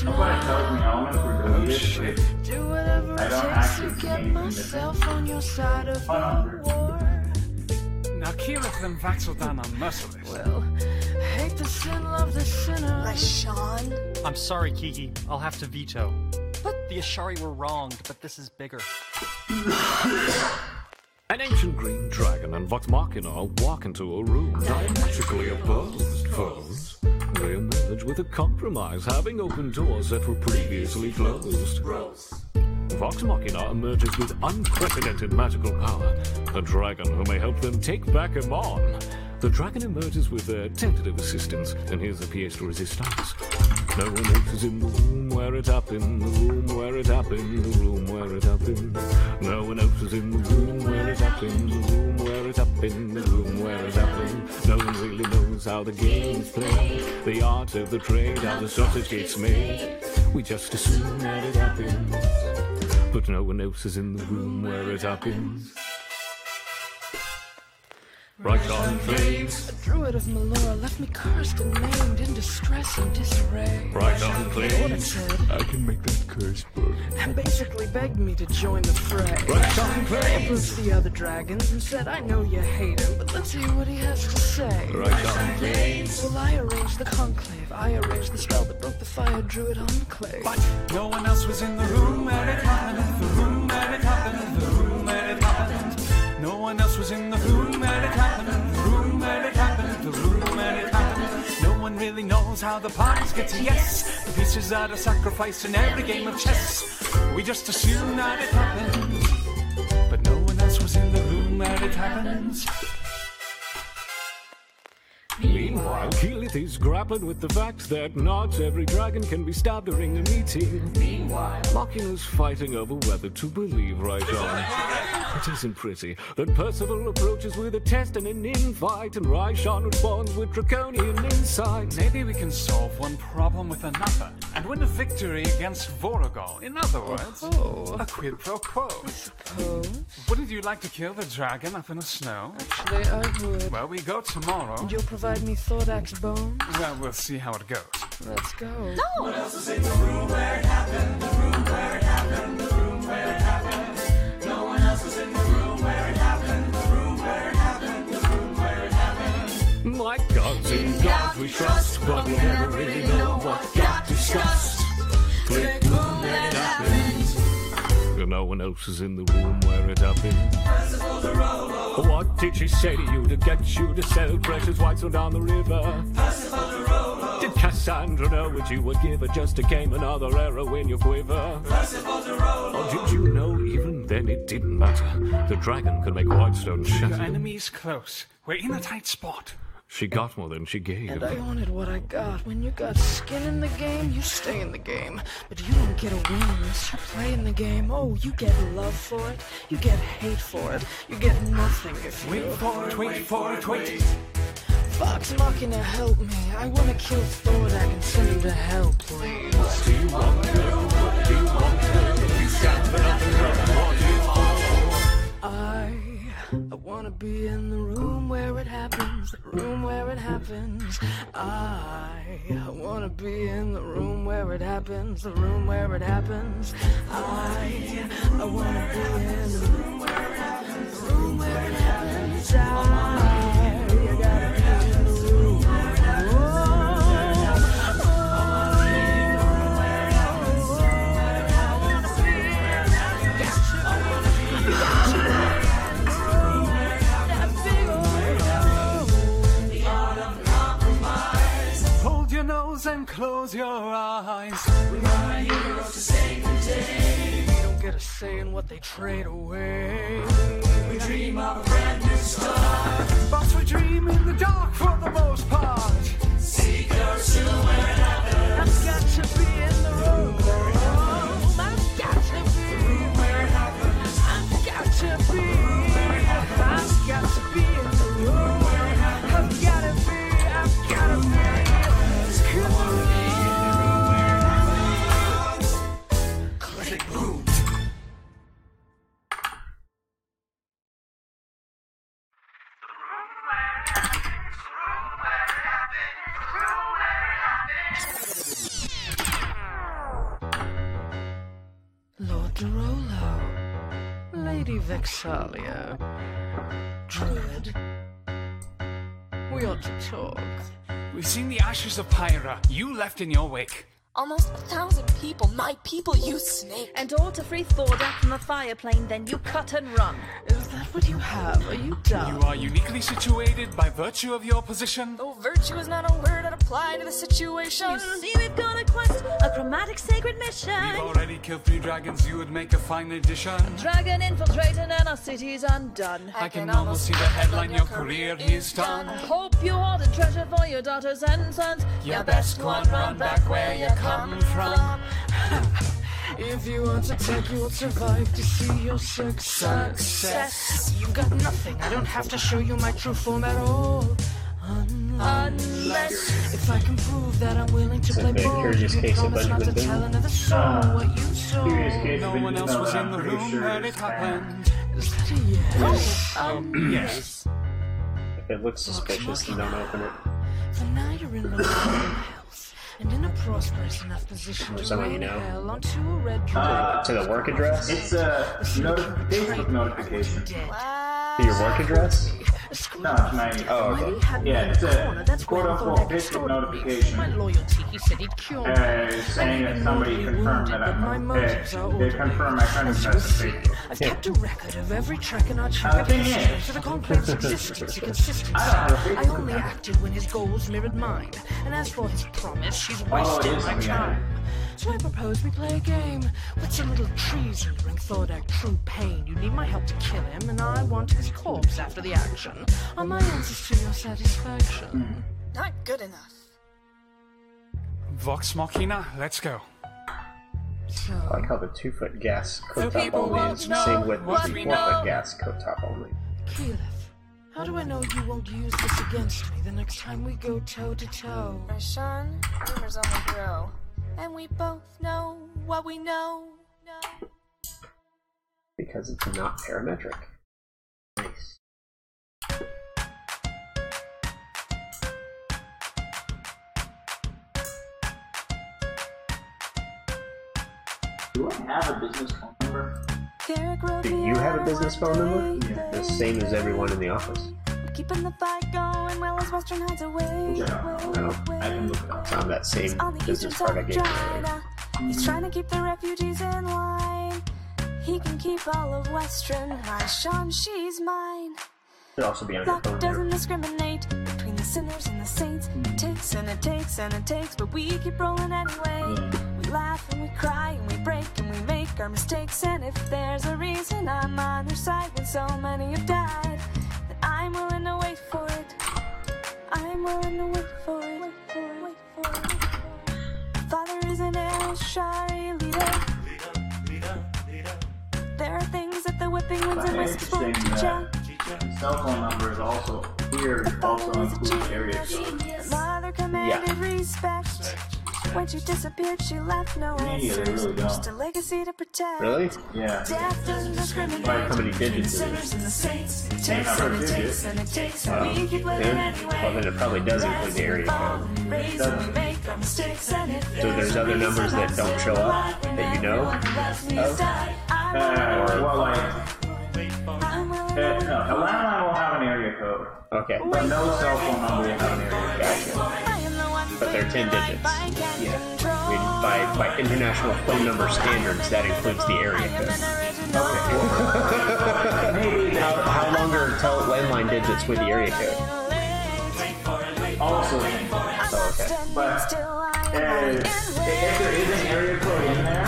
Nobody tells me elements were deleted. Do whatever I it don't takes to actually get see myself on your side of the war. Now, Keyleth them Vaxeldan are merciless. Well, hate the sin, love the sinner. Sean? I'm sorry, Kiki. I'll have to veto. But the Ashari were wronged, but this is bigger. An ancient green dragon and Vox Machina walk into a room diametrically opposed foes. They emerge with a compromise, having opened doors that were previously closed. Vox Machina emerges with unprecedented magical power, a dragon who may help them take back Amon. The dragon emerges with tentative assistance, and here's a pièce de résistance. No one else is in the room where it happened, the room where it happened, the room where it happened. No one else is in the room where it happened, the room where it happened, the room where it happened. No one really knows how the game is played, the art of the trade, how the sausage gets made. We just assume that it happens, but no one else is in the room where it happens. Right on flames. A druid of Melora left me cursed and maimed in distress and disarray. Right on flames. I can make that curse burn. And basically begged me to join the fray. Right on flames. I approached the other dragons and said, I know you hate him, but let's hear what he has to say. Right on flames. Well, I arranged the conclave. I arranged the spell that broke the fire druid enclave. But no one else was in the room where it happened, the room where it happened, the room where it happened. No one else was in the room where it happened, the room where it happened, the room where it happened. No one really knows how the parties get to yes. The pieces that are sacrificed in every game of chess. We just assume that it happens, but no one else was in the room where it happens. Meanwhile, And Keyleth is grappling with the fact that not every dragon can be stabbed during a meeting. Meanwhile, Mocking is fighting over whether to believe right on. It isn't pretty that Percival approaches with a test and an invite, and Raishan responds with draconian insight. Maybe we can solve one problem with another and win a victory against Vorogol. In other words, a quid pro quo. Wouldn't you like to kill the dragon up in the snow? Actually, I would. Well, we go tomorrow. And you'll provide me Thordak's bones? Well, we'll see how it goes. Let's go. No! What else is in the room where it happened? The room where it happened? The room where it happened? No one else was in the room where it happened. The room where it happened. The room where it happened. My gods, in God we trust, but we never really know what got discussed. Click, boom, and it happens. And no one else is in the room where it happened. Percival's a Rolo. What did she say to you to get you to sell precious whitestone down the river? Percival's a Rolo. Did Cassandra know what you would give her just to gain another arrow in your quiver? Percival's a Rolo. Or did you know even then it didn't matter? The dragon could make whitestone Your shatter. enemy's close. We're in a tight spot. She got more than she gave. And I wanted what I got. When you got skin in the game, you stay in the game. But you don't get a win unless you play in the game. Oh, you get love for it. You get hate for it. You get nothing if you... Wait for it, wait for it, wait. Vox Machina, help me. I want to kill Thordak and send him to hell, please. What do you want to do? What do you want to do? You stand for nothing, brother. What do you want? I want to be in the room where it happens. The room where it happens. I want to be in the room where it happens. The room where it happens. I want to be in the room where it happens. The room where it happens. You gotta be in the room. Hold your nose and close your eyes. We want our heroes to save the day. We don't get a say in what they trade away. We dream of a brand new start. But we dream in the dark for the most part. Seek your soul where it happened. I've got to be in the room where it happens. I've got to be where it happens. I've got to be. I've got to be in the room where it happens. I've got to be. I've got to be. Click boom. Lord Derolo, Lady Vexalia, Druid. We ought to talk. We've seen the ashes of Pyra you left in your wake. Almost 1,000 people, my people, you snake. And all to free Thordak from the fire plane, then you cut and run. Is that what you have? Are you dumb? You are uniquely situated by virtue of your position. Oh, virtue is not a word that applies to the situation. You see, we've got a quest, a chromatic sacred mission. We've already killed 3 dragons, you would make a fine addition. Dragon infiltrated and our city's undone. I can almost see the headline, your career is done. I hope you hold a treasure for your daughters and sons. You best go and run back where you come from. If you want to take, you will survive to see your success. You've got nothing. I don't have to show you my true form at all. Unless if I can prove that I'm willing to play ball, you promise not to tell another soul what you saw. No one else was in the room where it happened. Is that a yes? Yes. If it looks suspicious, then don't open it. For now you're in the health and in a prosperous enough position to Someone you rain know? hell onto a red dragon. To the work address? It's a Facebook notification. To your work address? No, it's my... Oh, okay. Yeah, it's a quote-unquote Facebook notification. My loyalty, he said he'd cure me. Saying that somebody confirmed that I'm... They confirmed my friend's message. I've kept a record of every trek in our trip history for the complex existence and consistency. I only acted when his goals mirrored mine, and as for his promise, she's wasted my time. So I propose we play a game. What's a little treason to bring Thordak true pain? You need my help to kill him, and I want his corpse after the action. Are my answers to your satisfaction? Not good enough. Vox Machina, let's go. I like how the 2-foot gas coat top people only won't is know the same width what as the we 4-foot know. gas coat top only. Keyleth, how do I know you won't use this against me the next time we go toe to toe? Sean, rumors only grow. And we both know what we know. Because it's not parametric. Nice. Do I have a business phone number? Do you have a business phone number? Yeah. The same as everyone in the office. Keeping the fight going while his Western hides away. I can look it up. It's on that same On the business eastern card I side gave of you earlier. China, he's trying to keep the refugees in line. He can keep all of Western. My Sean, she's mine. Should also be on your Luck phone doesn't here. discriminate between the sinners and the saints. It takes and it takes and it takes, but we keep rolling anyway. We laugh and we cry and we break and we make our mistakes. And if there's a reason I'm on their side when so many have died, then I'm willing to wait for it. I'm willing to wait for it. Wait for it. Wait for it. Father is an El Shari leader. There are things that the whipping winds and whisks won't Interesting teach out. that cell phone number is also here, also includes area code. Mother commanded respect. When she disappeared, she left no Yeah, they answers. really don't. Just a legacy to protect. Really? Yeah. Death doesn't discriminate. Like how many digits is Sinners it? and the saints. It Same takes number and of it takes digits. and it takes. Wow. We keep living Yeah. anyway. Well, then it probably does include the area code. Raise and we make our mistakes. And if So there's other numbers that don't show up that you know of? Well, like, no, Atlanta will have an area code. Okay. But no cell phone number will have an area code. But they're 10 digits. Yeah. I mean, by international phone number standards, that includes the area code. Okay. how long are landline digits with the area code? Also, Oh, okay. but if there is an area code in there,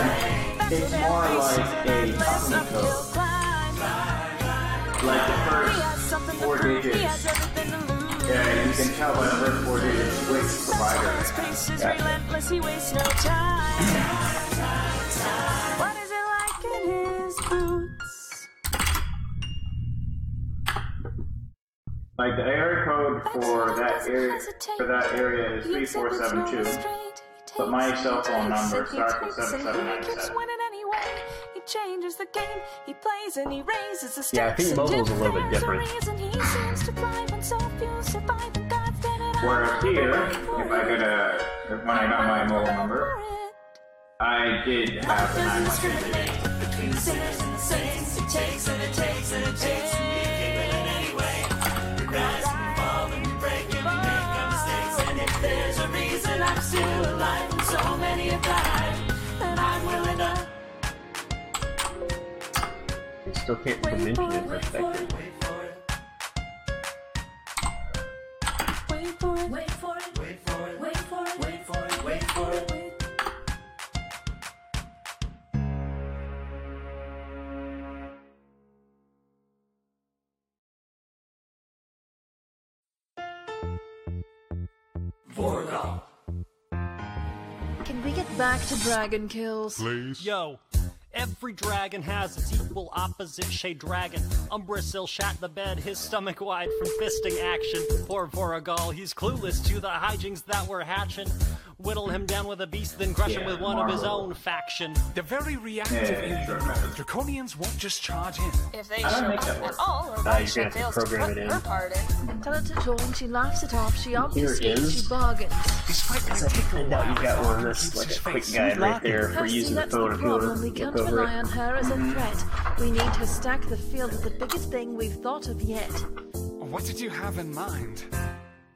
it's more like a company code. Like the first 4 digits. Yeah, you can tell by the first 4 digits which provider it has. Relentless, he wastes no time. What is it like in his boots? Like the area code for that area is 3472. But my cell phone number starts with 7797. Winning anyway. He changes the game. He plays and he raises the stakes. Yeah, I think mobile's a little bit different. There's a reason he seems to fly when so few survive and God's done it all. Whereas here, when I got my mobile number, I did have the 912. Between the sinners and the saints, it takes and it takes and it takes. We keep it anyway. We rise and we fall and we break and we make our mistakes. And if there's a reason I'm still alive and so many have died, then I'm willing to. You still can't dimension in perspective. Wait for it, wait for it, wait for it, wait for it, wait for it, wait for it. Can we get back to dragon kills? Please? Yo, every dragon has its equal opposite shade dragon. Umbrasil shat the bed, his stomach wide from fisting action. Poor Voragal, he's clueless to the hijinks that we're hatching. Whittle him down with a beast, then crush him with one of his own faction. They're very reactive in the Draconians won't just charge in. If they show up at all, or you're Vaisha gonna have to fails to program put it in. her part in. Tell her to join, she laughs it off, she Here obfuscates, is. she bargains. Because I find out you got one that's like a quick guide right there for Percy, using the that's phone the if you want problem. We to can't look over rely it. on her as a threat. We need to stack the field with the biggest thing we've thought of yet. What did you have in mind?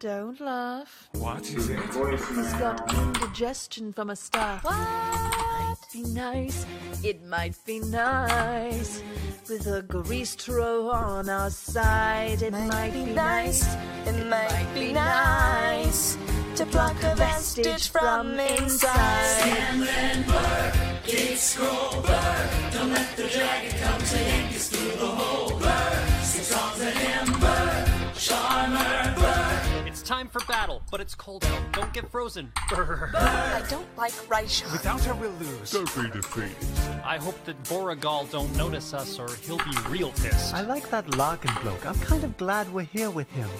Don't laugh. What is it? He's got indigestion from a star. Might be nice, it might be nice. With a Gristro on our side, it might be nice. It might be nice to pluck a vestige from inside. Scanlan Burr, Gate Scroll Burr. Don't let the dragon come to yank us through the hole. Burr, sing songs at him. Burr, Charmer Burr. It's time for battle, but it's cold out. Don't get frozen. Brr. I don't like Raishon. Without her, we'll lose. Don't be defeated. I hope that Borogal don't notice us or he'll be real pissed. I like that Larkin bloke. I'm kind of glad we're here with him.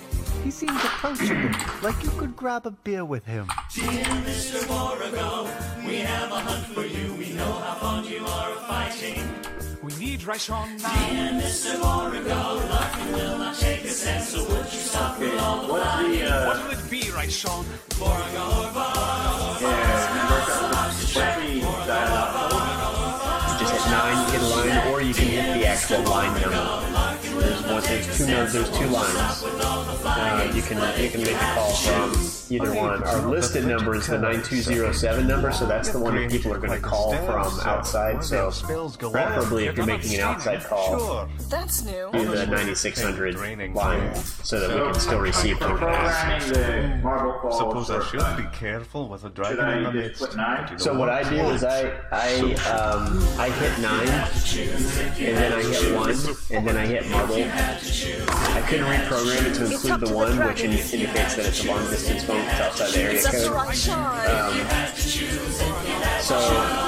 He seems approachable, like you could grab a beer with him. Dear Mr. Borogal, we have a hunt for you. We know how fond you are of fighting. We need Raishon now. Dear Mr. Borogal, Larkin will not take a cent, so would you stop with all the flying? What will it be, Raishon? Borogal or Borogal? Just hit 9, you get a line, or you can hit the actual line number. There's two lines. You can make a call from either one. Our listed number is the 9207 number, so that's the one that people are going to call from outside. So preferably if you're making an outside call, That's new. do the 9600 line so that we can still receive phone calls. Suppose I should be careful with a dragon in the midst. So what I do is I hit 9, and then I hit 1, and then I hit marble. I couldn't reprogram it to include the 1, which indicates that it's a long distance phone that's outside the area code. So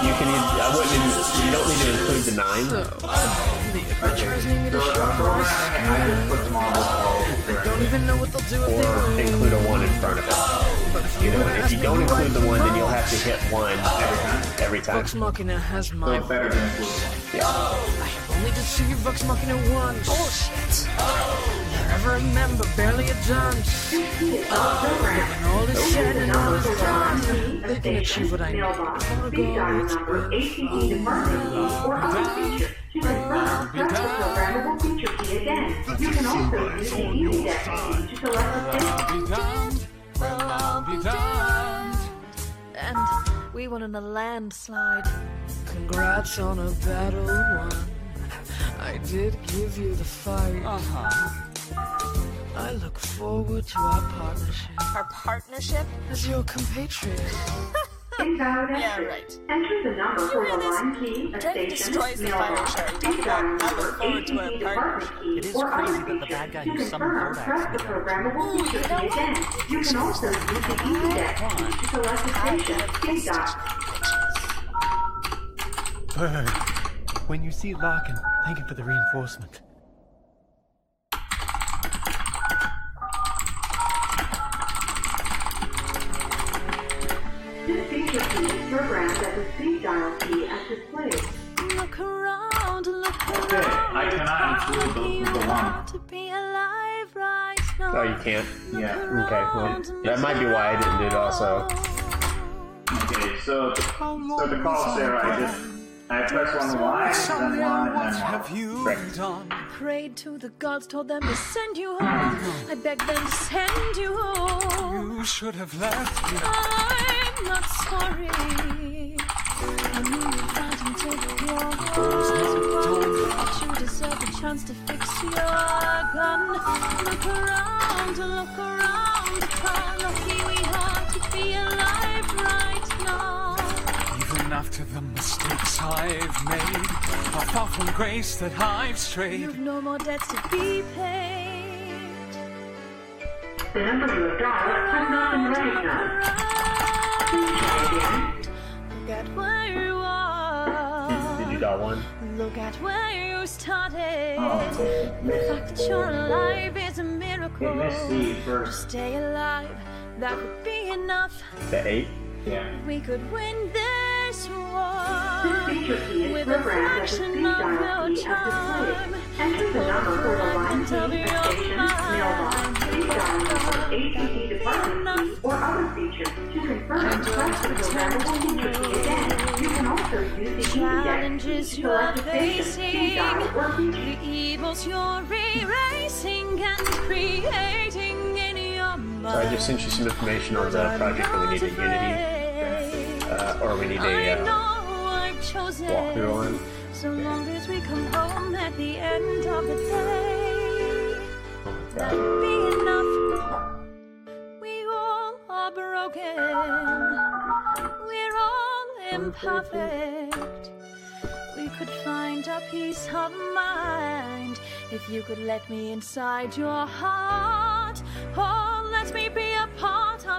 you can you don't need to include the 9. Don't even know what they'll do if or include a 1 in front of it. You know, if you don't include the 1, then you'll have to hit 1 every time. Vox Machina has my Yeah. I have only to see Vox Machina once. Bullshit. Never remember, barely a dance. When all is said and all is done, they can achieve what I need. You can also use the index to select And we won in a landslide. Congrats on a battle won. I did give you the fight. I look forward to our partnership. Our partnership? As your compatriot. Invalid Yeah, entry. right. Enter the number for the line key, a Dragon station, destroys the fire mailbox, shard. speed dial I number, look forward to our ATC partnership. department key, It is or crazy other that the feature. bad guy To who summoned confirm, Thorax press the is programmable feature key again. You can also use the index key to select a station, speed dial. Bird, when you see Larkin, thank him for the reinforcement. This feature key is programmed as a speed dial key as displayed. Look around, look around. Okay, I cannot include the 1. To be alive right now. Oh, you can't? Yeah. Okay, well, that might be why I didn't do it also. Okay, so to call Sarah, I press 1 line, then 1, and then 1. Done? Prayed to the gods, told them to send you home. I begged them to send you home. You should have left me. I'm not sorry. I knew you'd fight and take your words. But you deserve a chance to fix your gun. Look around, how lucky we are to be alive right now. Even after the mistakes I've made, how far from grace that I've strayed. You've no more debts to be paid. The number you have dialed has not been recognized. Please try again. Look at where you are. Did you dial 1? Look at where you started. Oh, The fact that you're alive is a miracle. Okay, missed the To first. stay alive, that would be enough. The 8? Yeah. We could win this war. This feature key is With a programmed as a fraction speed of dial your key as charm. displayed. Enter the number for the line key, a station, mailbox, speed dial number, ATC department key, or other feature. To confirm, press the programmable feature key again. You can also use the index Challenges key to you're select a station, speed facing, dial, or feature. the evils you're erasing and creating in your mind. So I just sent you some information on the project that we need a Unity, or we need I a know I've chosen. walkthrough on. So long as we come home at the end of the day, that would be enough. We all are broken. We're all imperfect. We could find a peace of mind if you could let me inside your heart. Oh, let me be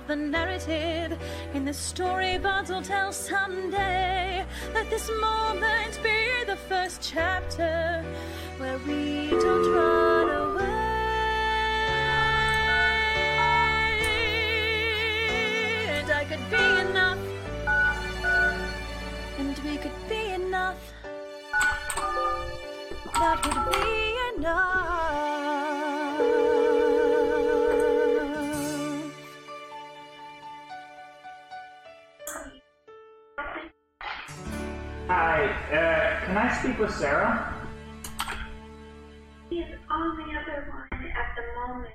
of the narrative. In this story Bards will tell someday. Let this moment be the first chapter where we don't run away. And I could be enough, and we could be enough. That would be enough. Hi, can I speak with Sarah? He's on the other line at the moment.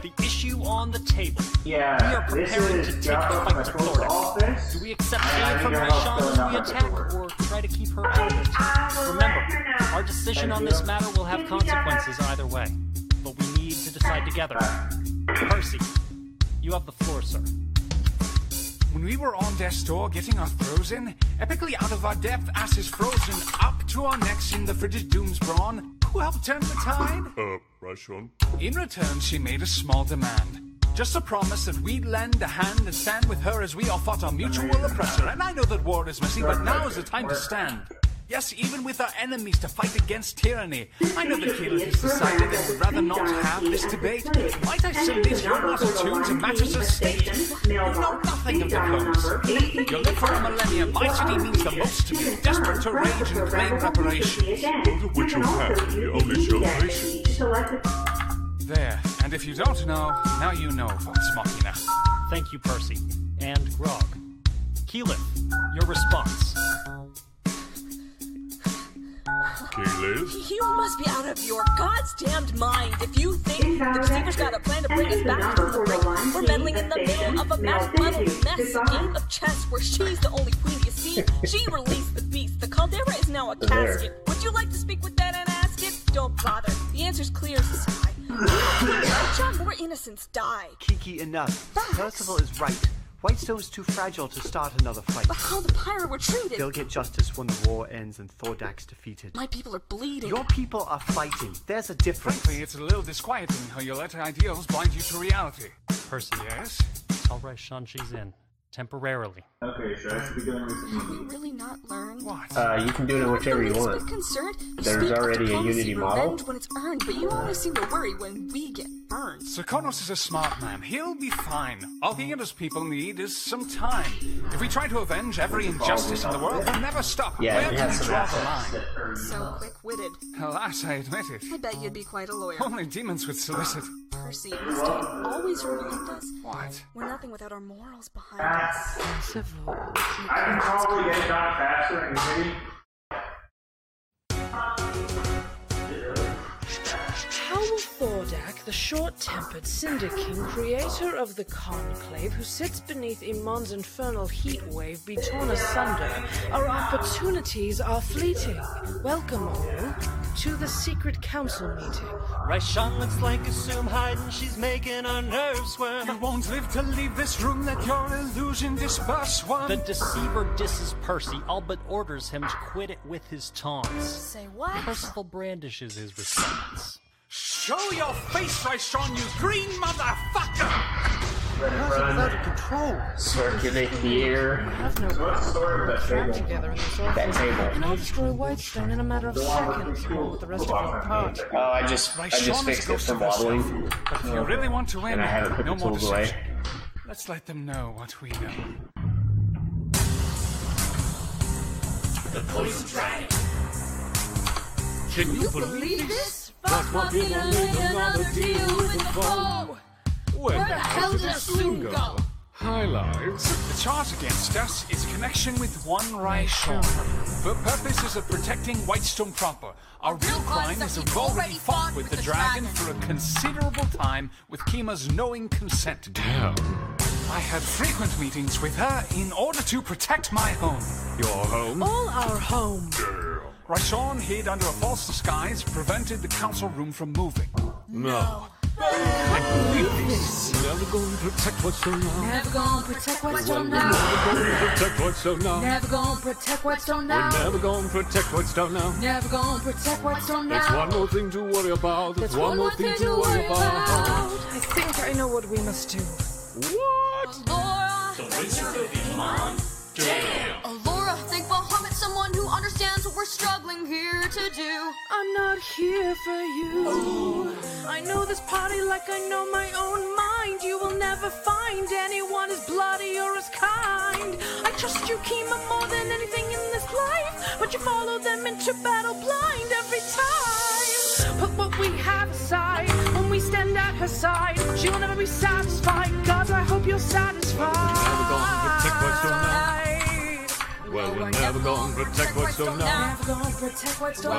The issue on the table. Yeah, We are preparing to take the fight to Florida. Do we accept aid from Rayshawn as we attack, or try to keep her out of it? Remember, our decision on this matter will have consequences either way. But we need to decide together. Percy, you have the floor, sir. When we were on death's door getting our throws in, epically out of our depth, asses frozen, up to our necks in the frigid doom's brawn, who helped turn the tide? Rayshawn. In return, she made a small demand. Just a promise that we'd lend a hand and stand with her as we all fought our mutual oppressor. And I know that war is messy, but now is the time to stand. Yes, even with our enemies to fight against tyranny. I know that Keyleth has decided that would rather not have this debate. Might I sing these your mortal tunes in matters of state? You know nothing of diplomacy. You live for a millennium. My city means the most to me. Desperate to rage and claim reparations. Both of which you have, you only show patience. There, and if you don't know, now you know, Vox Machina. Thank you, Percy. And Grog. Keyleth, your response. Keyleth? You must be out of your goddamned mind if you think the Deceiver's got a plan to bring us back to the brink. We're meddling in the middle of a muddled mess, game of chess where she's the only queen you see. She released the beast. The caldera is now a casket. Would you like to speak with that and ask it? Don't bother. The answer's clear as the sky. John, more innocents die. Kiki, enough. Percival is right. Whitestone's too fragile to start another fight. But how the pirate were treated? They'll get justice when the war ends and Thordak's defeated. My people are bleeding. Your people are fighting. There's a difference. Frankly, it's a little disquieting how you let ideals blind you to reality. Percy, yes? Tell Rayshawn she's in. Temporarily. Okay, sure. I should be doing this Have we really not learned? What? You can do it in whichever you want. There's already a Unity model. When it's earned, but you always seem to worry when we get burned. Sarkonos is a smart man. He'll be fine. All he and his people need is some time. If we try to avenge every injustice in the world, we'll never stop. Yeah, Where do we draw the line? So quick-witted. Alas, I admit it. I bet you'd be quite a lawyer. Only demons would solicit. Percy, this time, always remind us. What? We're nothing without our morals behind us. I can probably get it done faster in the city. How will Thordak, the short-tempered Cinder King, creator of the Conclave, who sits beneath Imon's infernal heat wave, be torn asunder? Our opportunities are fleeting. Welcome all to the secret council meeting. Rayshawn looks like a Zoom hiding, she's making our nerves squirm. You won't live to leave this room, let your illusion disperse one. The deceiver disses Percy, all but orders him to quit it with his taunts. Say what? Percival brandishes his response. Show your face, Rayshawn, you green motherfucker! Percival's out of control. Circulate the air. We have no trapped together in this office. That table. And I'll destroy Whitestone in a matter of seconds, along with the rest of your party. Oh, I just fixed it for wobbling. But if you really want to win, And I haven't put no the more tools away. deception. Let's let them know what we know. The poison dragon. Can you believe this? Fuck walking and make another deal with the foe. Where the hell does Soon go? High lives. The charge against us is connection with one Rayshawn. For purposes of protecting Whitestone proper, our real crime is we've already fought with the dragon for a considerable time with Kima's knowing consent. Damn. I had frequent meetings with her in order to protect my home. Your home? All our home. Rayshawn hid under a false disguise, prevented the council room from moving. No. I believe this. Never gonna protect what's so now. Never gonna protect what's done now. Never gonna protect what's so now. Never gonna protect what's done now. We're never gonna protect what's done now. Never gonna protect what's done now. There's one more thing to worry about. There's one more thing to worry about. I think I know what we must do. What? Laura. The Wizard of Iman? Damn! Laura, think Bahamut's someone who understands what we're struggling here to do. I'm not here for you. I know this party like I know my own mind. You will never find anyone as bloody or as kind. I trust you, Kima, more than anything in this life, but you follow them into battle blind every time. Put what we have aside when we stand at her side. She will never be satisfied. God, I hope you're satisfied. Well, we're never gonna protect what's done now. Well,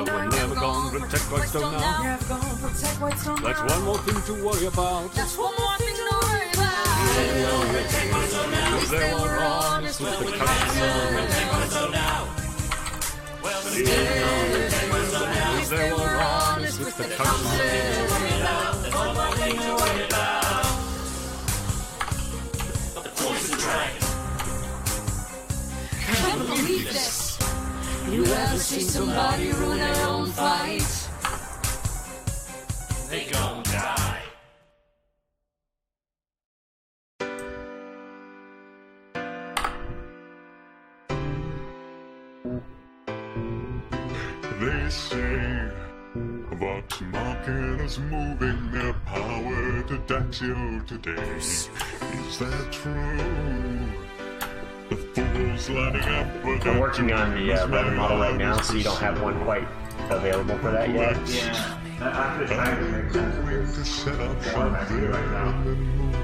we're never gonna protect what's done now. That's one more thing to worry about. That's one more thing to worry about. Because they were honest with the because they were honest with the That's one more thing to worry about. The poison dragon. Can't believe this. You ever see somebody ruin their own fight? They gon' die. They say Vox Machina's moving their power to Daxio today. Is that true? The fools lining up for I'm working on the Revit model right now, so you don't have one quite available for that yet. Yeah. I'm just trying to make sense to set up something right now.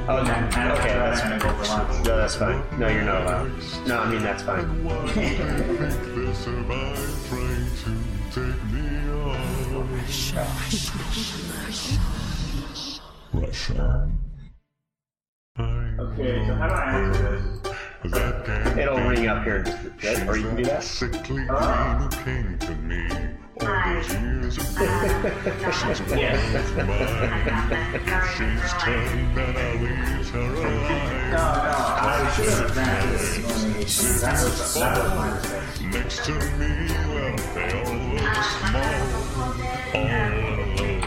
Oh, okay, that's fine. No, that's fine. No, you're not allowed. No, I mean, that's fine. Russia. Okay, so how do I answer this? It'll ring up here in just a bit, or you can do that. Sickly green who came to me all those years ago. She's one of mine. She's turned and I leave her alive. I should have answered that was my mistake. Next to me, well, they all look small, all alone.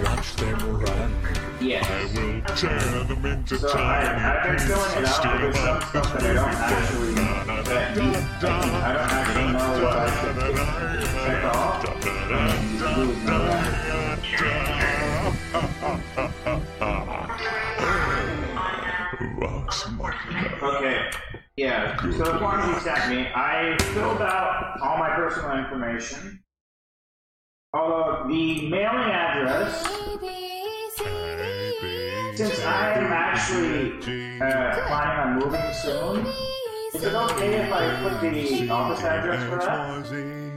Watch them run. Yes. I will turn them into So tiny I've been filling it pieces. out, but there's some stuff that I don't actually I don't actually know what I should pick off. And you would know that. Okay. Yeah. So the form you sent me, I filled out all my personal information. Although the mailing address, since I am actually planning on moving soon, is it okay if I put the office address for that?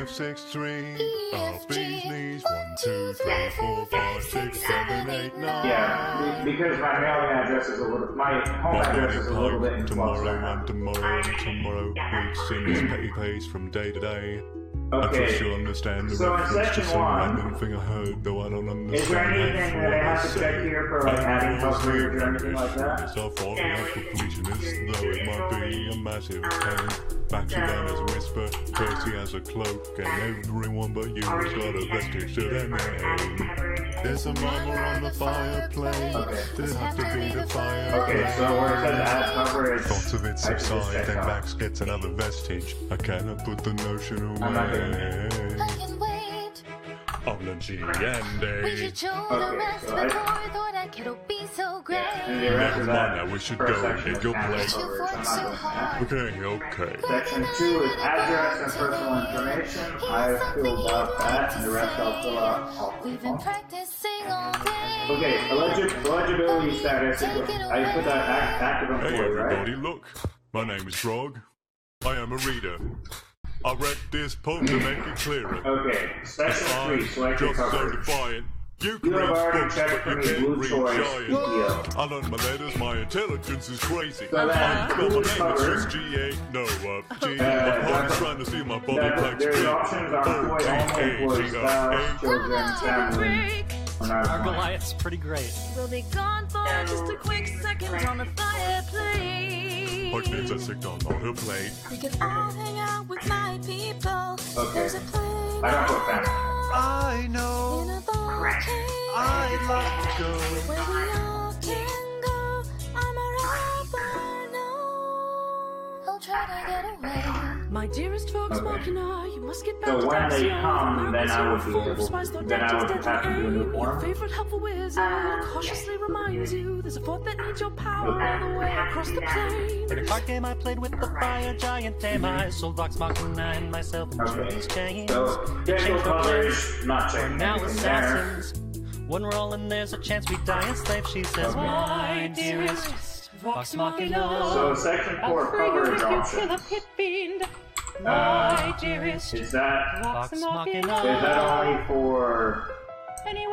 F63, up these knees, 1, 2, 3, 4, 5, 6, 7, 8, 9. Yeah, because my mailing address is a little, my home address is a little bit in flux right now. Tomorrow, we'd sing this petty pace from day to day. I Okay, trust you'll understand the so in reference to section some 1, random thing I heard, though I don't understand. is there anything that I have to check here for like adding coverage or anything like that? It's a falling out completionist, though it might be a massive pain. Backseat as a whisper, Percy has a cloak, and everyone but you has got a vestige to their name. There's a marble on the fireplace. There have to be the fireplace. Okay, so where it says add coverage, thoughts of it I just subside, check then out. Max gets another vestige. I cannot put the notion I'm not doing away. I can wait. On the G and We A. should show Okay, the rest so before I- we thought that kid'll be so great. and the rest of that Now we should first go section in is your add place. coverage, I'm not doing that. Okay. Section 2 is address and personal information. I filled out that, and the rest I'll fill out off the We've been phone. practicing all day. Okay, eligibility status. I put that active Hey employee, right? everybody, look. My name is Frog. I am a reader. I read this poem to make it clearer. Okay, section 3, select your Just so coverage. defiant. You You can have read already books, checked but for you me can't blue read choice giant. PTO. I learned my letters, my intelligence is crazy. So that I spell my includes name, coverage. it's just G-A, no, G. My heart is trying to see my body black There's speak. options on employee only, employee spouse, children, family. Our Goliath's pretty great. We'll be gone for just a quick second on the fireplace. What means I sick on her plate? We can all hang out with my people. Okay. There's a place I don't put family. I know in a volcano I'd love to go. where we all can My dearest Vox Machina, you must get back So to when they Daxio. come, then I would be able. Then I would have to do a new Your form. favorite helpful wizard cautiously reminds you there's a fort that needs your power all the way across the plain. In a card game I played with the Fire Giant Dame, I sold Vox Machina and myself and James Chains. So special coverage, not We're checking now anything there. assassins. One roll and there's a chance we die enslaved, she says, my dearest Vox Machina. So section 4 coverage option. My dearest Is that Vox Machina. is that only for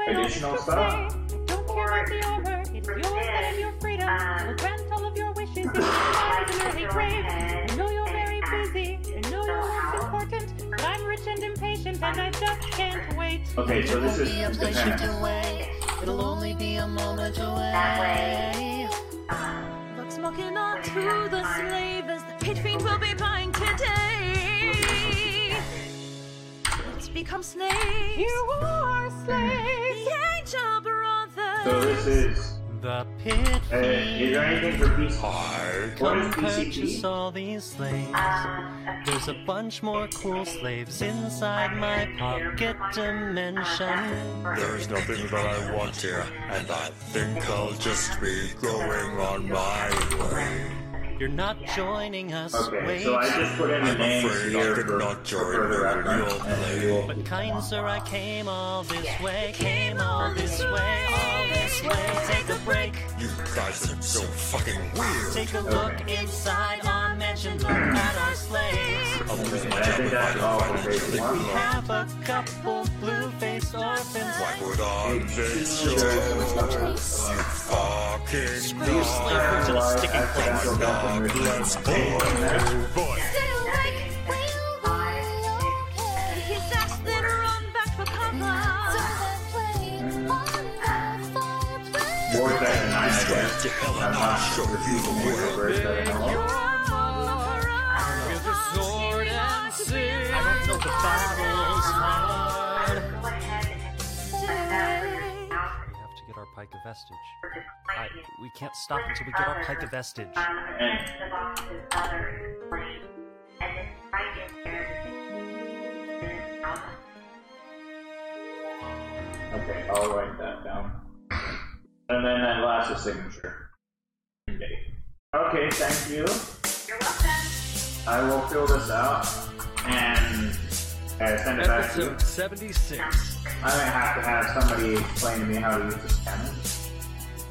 additional stuff? Don't care about the offer. It's yours and your freedom. We'll grant all of your wishes in your lives and early grave. I know you're very busy. I know your work's important. But I'm rich and impatient and I just can't wait. Okay, so this is dependent. It'll only be a moment away. Vox Machina to the slave as the pit fiend will be buying today. Let's become slaves. You are slaves. The angel brothers. So this is. The pit Is there anything for PC? What is Come purchase PCP? all these slaves. There's a bunch more cool slaves inside my pocket dimension. There's nothing that I want here, and I think I'll just be going on my way. You're not joining us. Okay, Wait. so I just put in the names afraid here I could for not join further you in reference, your and we will. But kind sir, I came all this way, came all this way, all this way. Take a break. You guys are so fucking weird. Take a look inside our mansion. Look at our slaves. I'll lose my I job think if I that's all don't for find phase anything one. We have a couple blue-faced orphans. Why would I make sure you fucking Screw slavery to the sticking place. Let's go. Boy. His ass then run back for cover. More than 9, I guess. I'm not sure if you can hear the words that I know. With a sword and spear. I don't know the battle's hard. We have to get our pike of vestige. We can't stop until we get our pike of vestige. Okay, I'll write that down. And then that last is signature. Okay, thank you. You're welcome. I will fill this out and send it back to you. Episode 76. I might have to have somebody explain to me how to use this scanner.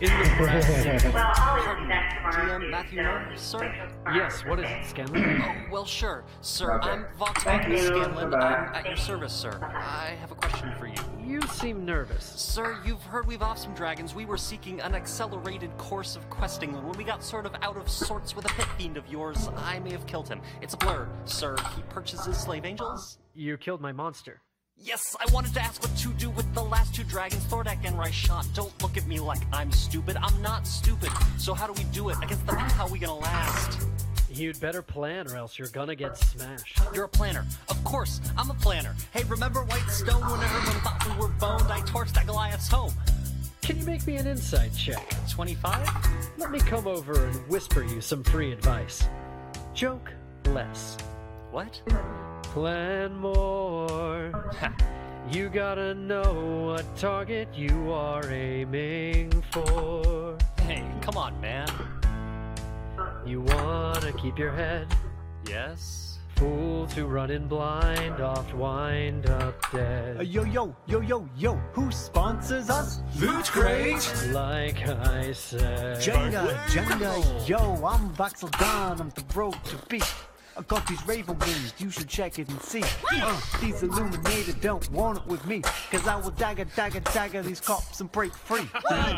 In the brass. Well, I'll be back tomorrow. DM Matthew Murray, sir? Yes, what is it, Scanlan? Oh, well, sure. Sir, Okay. I'm Vox Thank Machina you. Scanlan. Goodbye. I'm at your service, sir. I have a question for you. You seem nervous. Sir, you've heard we've off some dragons. We were seeking an accelerated course of questing, and when we got sort of out of sorts with a pit fiend of yours, I may have killed him. It's a blur, sir. He purchases slave angels? You killed my monster. Yes, I wanted to ask what to do with the last two dragons, Thordak and Raishan. Don't look at me like I'm stupid. I'm not stupid. So how do we do it? Against them, how are we gonna last? You'd better plan or else you're gonna get smashed. You're a planner. Of course, I'm a planner. Hey, remember Whitestone when everyone thought we were boned? I torched that Goliath's home. Can you make me an insight check? 25? Let me come over and whisper you some free advice. Joke less. What? Plan more. You gotta know what target you are aiming for. Hey, come on, man. You wanna keep your head. Yes? Fool to run in blind, oft wind up dead. Yo, who sponsors us? Loot Crate! Like I said. Jenga, yo, I'm Voxel Don, I'm the road to beat. I got these raven wings, you should check it and see. These Illuminated don't want it with me, cause I will dagger these cops and break free.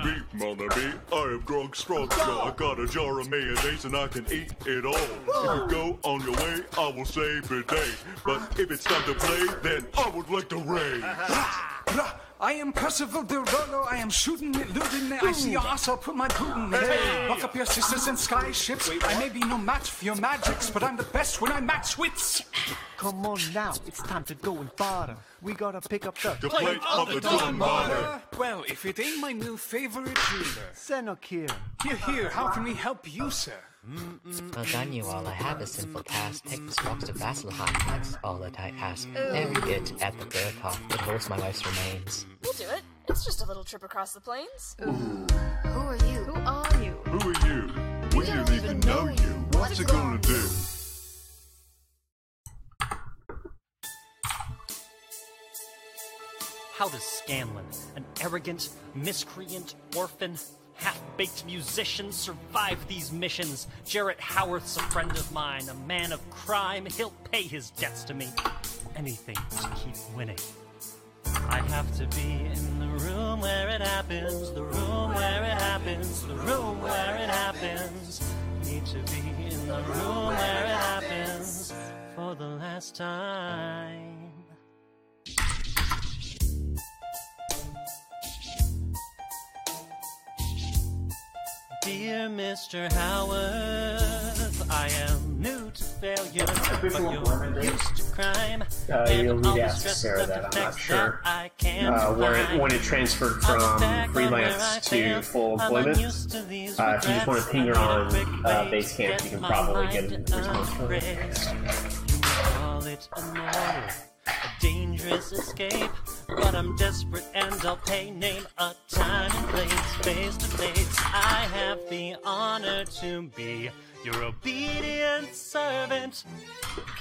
Beat, mother beat. I have drunk sprung, so I got a jar of mayonnaise and I can eat it all. If you go on your way, I will say good day. But if it's time to play, then I would like to rage. I am Percival de Rolo, I am shooting it, looting it. I see your ass, I'll put my boot in it. Lock up your sisters and sky ships. I may be no match for your magics, but I'm the best when I match wits. Come on now, it's time to go and barter. We gotta pick up the plate of the Dawn Martyr. Well, if it ain't my new favorite jeweler. Senokir. Here, how can we help you, sir? Well done, you all. I have a simple task. Take this box to Vasselheim. That's all that I ask. Bury it at the Berghof. It holds my wife's remains. We'll do it. It's just a little trip across the plains. Who are you? Who are you? Who are you? We don't even know you. What's it gonna do? How does Scanlan, an arrogant, miscreant orphan, half-baked musician, survive these missions? Jarrett Howarth's a friend of mine, a man of crime. He'll pay his debts to me. Anything to keep winning. I have to be in the room where it happens, the room where it happens, the room where it happens. Need to be in the room where it happens for the last time. Dear Mr. Howarth, I am new to failure, but you're used to crime. You'll need to ask Sarah that, I'm not sure. When it transferred from freelance to full employment, if you just want to ping her on Basecamp, you can probably get a response from her. Call it immortal, a dangerous escape, but I'm desperate and I'll pay. Name a time and place, face to face. I have the honor to be your obedient servant.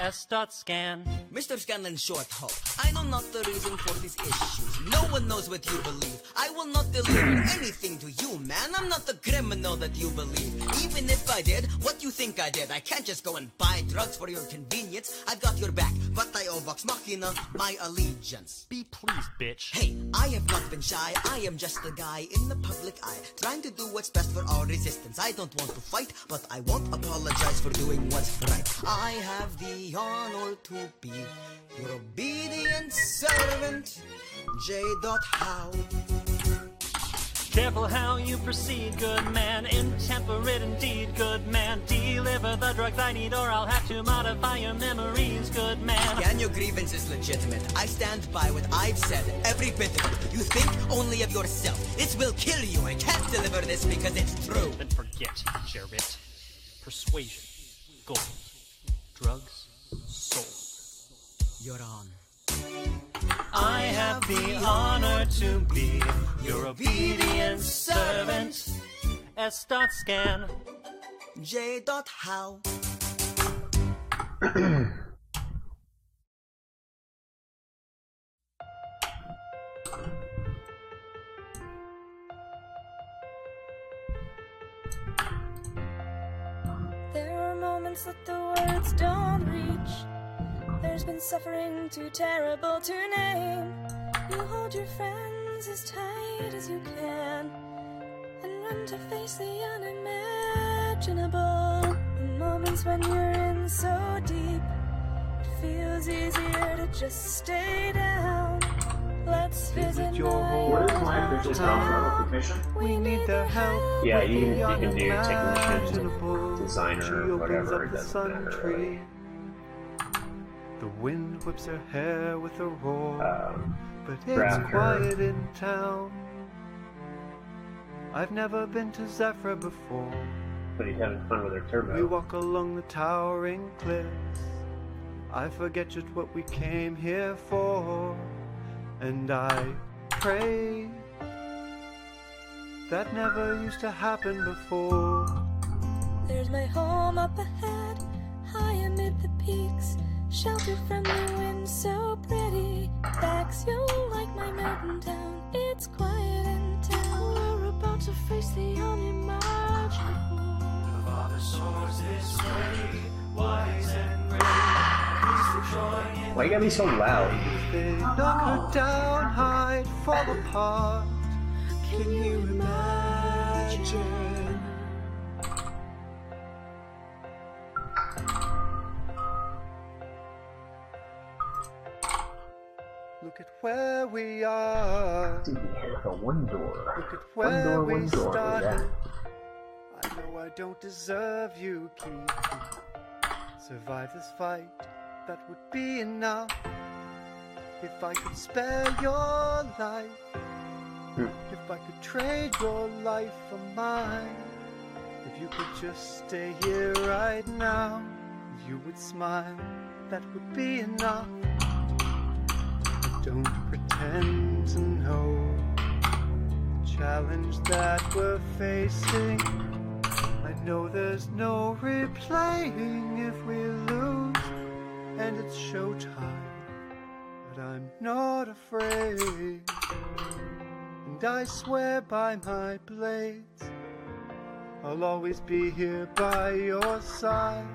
S.Scan. Mr. Scanlan Shorthope, I know not the reason for these issues. No one knows what you believe. I will not deliver anything to you, man. I'm not the criminal that you believe. Even if I did, what you think I did? I can't just go and buy drugs for your convenience. I've got your back, but I owe Vox Machina my allegiance. Be pleased, bitch. Hey, I have not been shy. I am just a guy in the public eye, trying to do what's best for our resistance. I don't want to fight, but I won't apologize for doing what's right. I have the honor to be your obedient servant, J. Howe. Careful how you proceed, good man. Intemperate indeed, good man. Deliver the drugs I need, or I'll have to modify your memories, good man. Can your grievance is legitimate? I stand by what I've said, every bit of it. You think only of yourself. This will kill you. I can't deliver this because it's true. Then forget, Jarrett. Persuasion, gold, drugs, soul. You're on. I have the honor to be your obedient servant. S.Scan. J. Howe. There are moments that the words don't reach. There's been suffering too terrible to name. You hold your friends as tight as you can and run to face the unimaginable. The moments when you're in so deep, it feels easier to just stay down. Let's visit What is my official job mission? We need their help. Yeah, you can do technician, designer, whatever, it doesn't matter really. The wind whips her hair with a roar, but it's drafter. quiet in town. I've never been to Zephyr before. But he's having fun with her turbo. We walk along the towering cliffs. I forget just what we came here for, and I pray that never used to happen before. There's my home up ahead, high amid the peaks, sheltered from the wind, so pretty. Backs, you'll like my mountain town. It's quiet in town. We're about to face the unimaginable. The father soars this way, wise and brave. Why you gotta be so loud? They knock her down, hide, fall apart. Can you imagine? Look at where we are. The one door. Look at where we one door. started. Yeah. I know I don't deserve you, Keith. Survive this fight, that would be enough. If I could spare your life, if I could trade your life for mine, If you could just stay here right now, you would smile, that would be enough. Don't pretend to know the challenge that we're facing. I know there's no replaying if we lose, and it's showtime, but I'm not afraid. And I swear by my blades, I'll always be here by your side.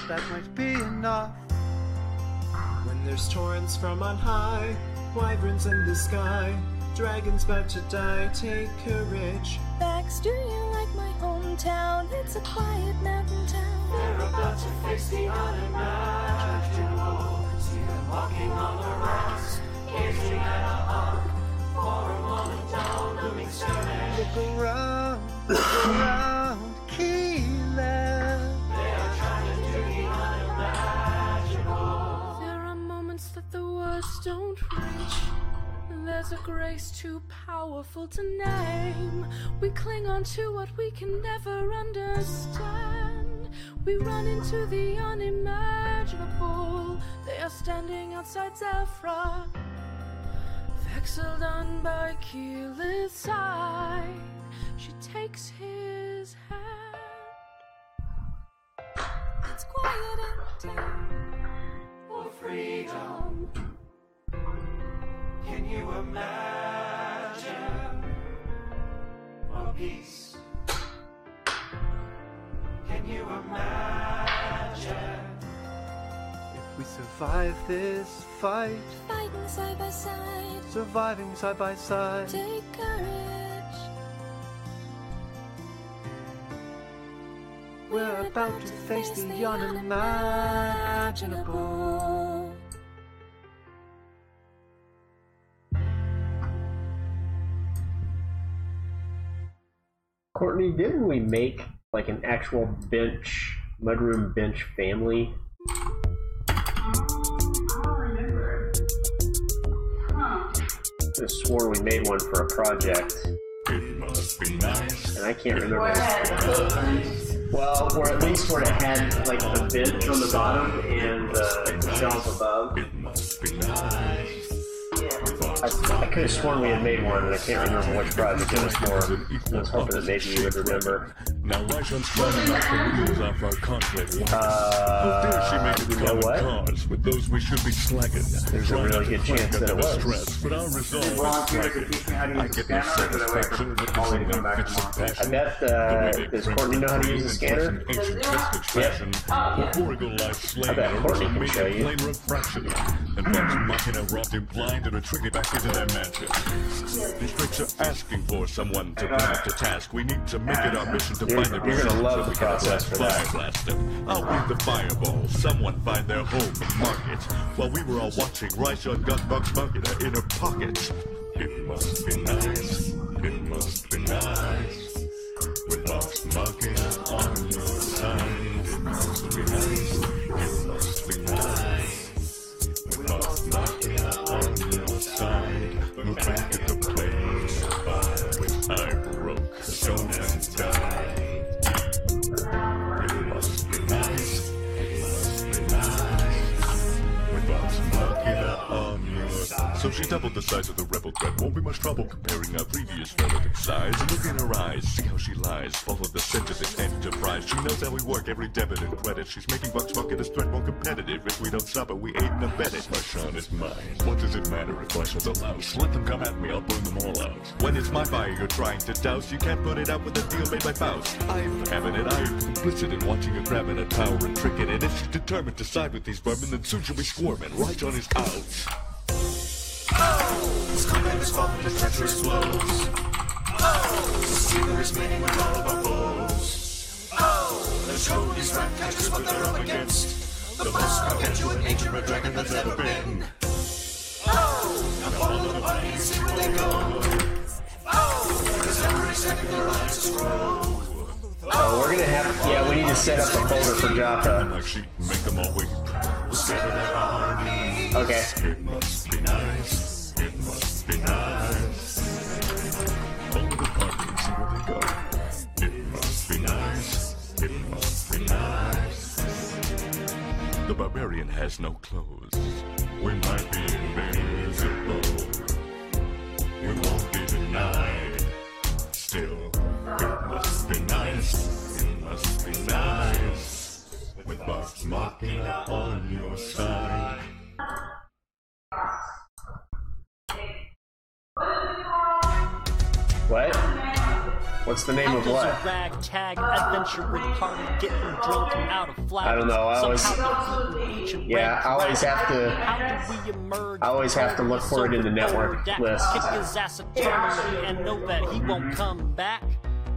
That might be enough. When there's torrents from on high, wyverns in the sky, dragons about to die, take courage. Baxter, you like my hometown, it's a quiet mountain town. They're about to face the unimaginable. See them walking on the rocks, gazing at a arc. For a moment down, looming skirmish. Look around, Keelan. They are trying to do the unimaginable. There are moments that the words don't reach. There's a grace too powerful to name. We cling on to what we can never understand. We run into the unimaginable. They are standing outside Zephyr, vexilled by Keelan's side. She takes his hand. It's quiet in town. For freedom. Can you imagine? For peace. Can you imagine? If we survive this fight, Fighting side by side, surviving side by side, take courage. we're about to face the unimaginable. Courtney, didn't we make like an actual bench, mudroom bench family? I don't remember. Huh. I could have sworn we made one for a project. It must be nice. And I can't remember. Where it had Well, or at least where it had like the bench on the bottom and the shelf above. It must be nice. I could have sworn we had made one, and I can't remember which project it was for. I was hoping that maybe you would remember. Now why should I knock the wheels off our conflict? How dare she make it you know what? cause with those we should be slacking? There's a really good chance that it was. Stress, but our resolve is volunteer to teach me how to I use get the no scanner, or do I wait for satisfaction in Molly to witnessing come their back fits of tomorrow? I passion. bet, does Courtney know how to use the scanner? Ancient vestige fashion, before eagle lies slain, I bet Courtney can make show a you. plain refraction, and Vox Machina robbed him blind and retreated back into their mansion. These freaks are asking for someone to bring up to task. We need to make it our mission to find the You're gonna love the so we can process for that. fire blast them. I'll be the fireball. Someone find their home and mark it. While we were all watching, Ryshawn got Vox Machina in her pocket. It must be nice. It must be nice. With Vox Machina on your side. It must be nice. It must be nice. With Vox Machina on your side. Look back at the place by which I broke stone and died. It must be nice. It must be nice. With Vox Machina on your side. So she doubled the size of the rebel threat. Won't be much trouble comparing our previous relative size. Look in her eyes, see how she lies. Follow the scent of this enterprise. She knows how we work, every debit and credit. She's making Vox Machina's threat more competitive. If we don't stop her, we aid and abet it. Ryshawn is mine. What does it matter if Ryshawn's a louse? Let them come at me, I'll burn them all out. When it's my fire you're trying to douse, you can't put it out with a deal made by Faust. I'm having it, I'm complicit in watching her grabbing at power and tricking it. If she's determined to side with these vermin, then soon she'll be squirming. Ryshawn is out. Oh, this combat is fought with treacherous blows. Oh, Stealer is meeting with all of our foes. Oh, the show is right, catch us what they're up against. The boss can't get you an ancient red dragon that's ever been. Oh, now follow the bunny and see where they go. Oh, because every second their eyes is grow. Oh, we're gonna have, we need to set up a folder for Jaffa. Like sheep, make them all weep. We'll scatter their armies. Okay. It must be nice. It must be nice. Follow the party and see where they go. us no clothes. We might be invisible. We won't be denied. Still, it must be nice. It must be nice. With Vox Machina on your side. What? What's the name of what? A ragtag adventuring party getting drunk and out of flowers. I don't know. I always have to look for it in the network list. Kick his ass eternally and know that he won't come back.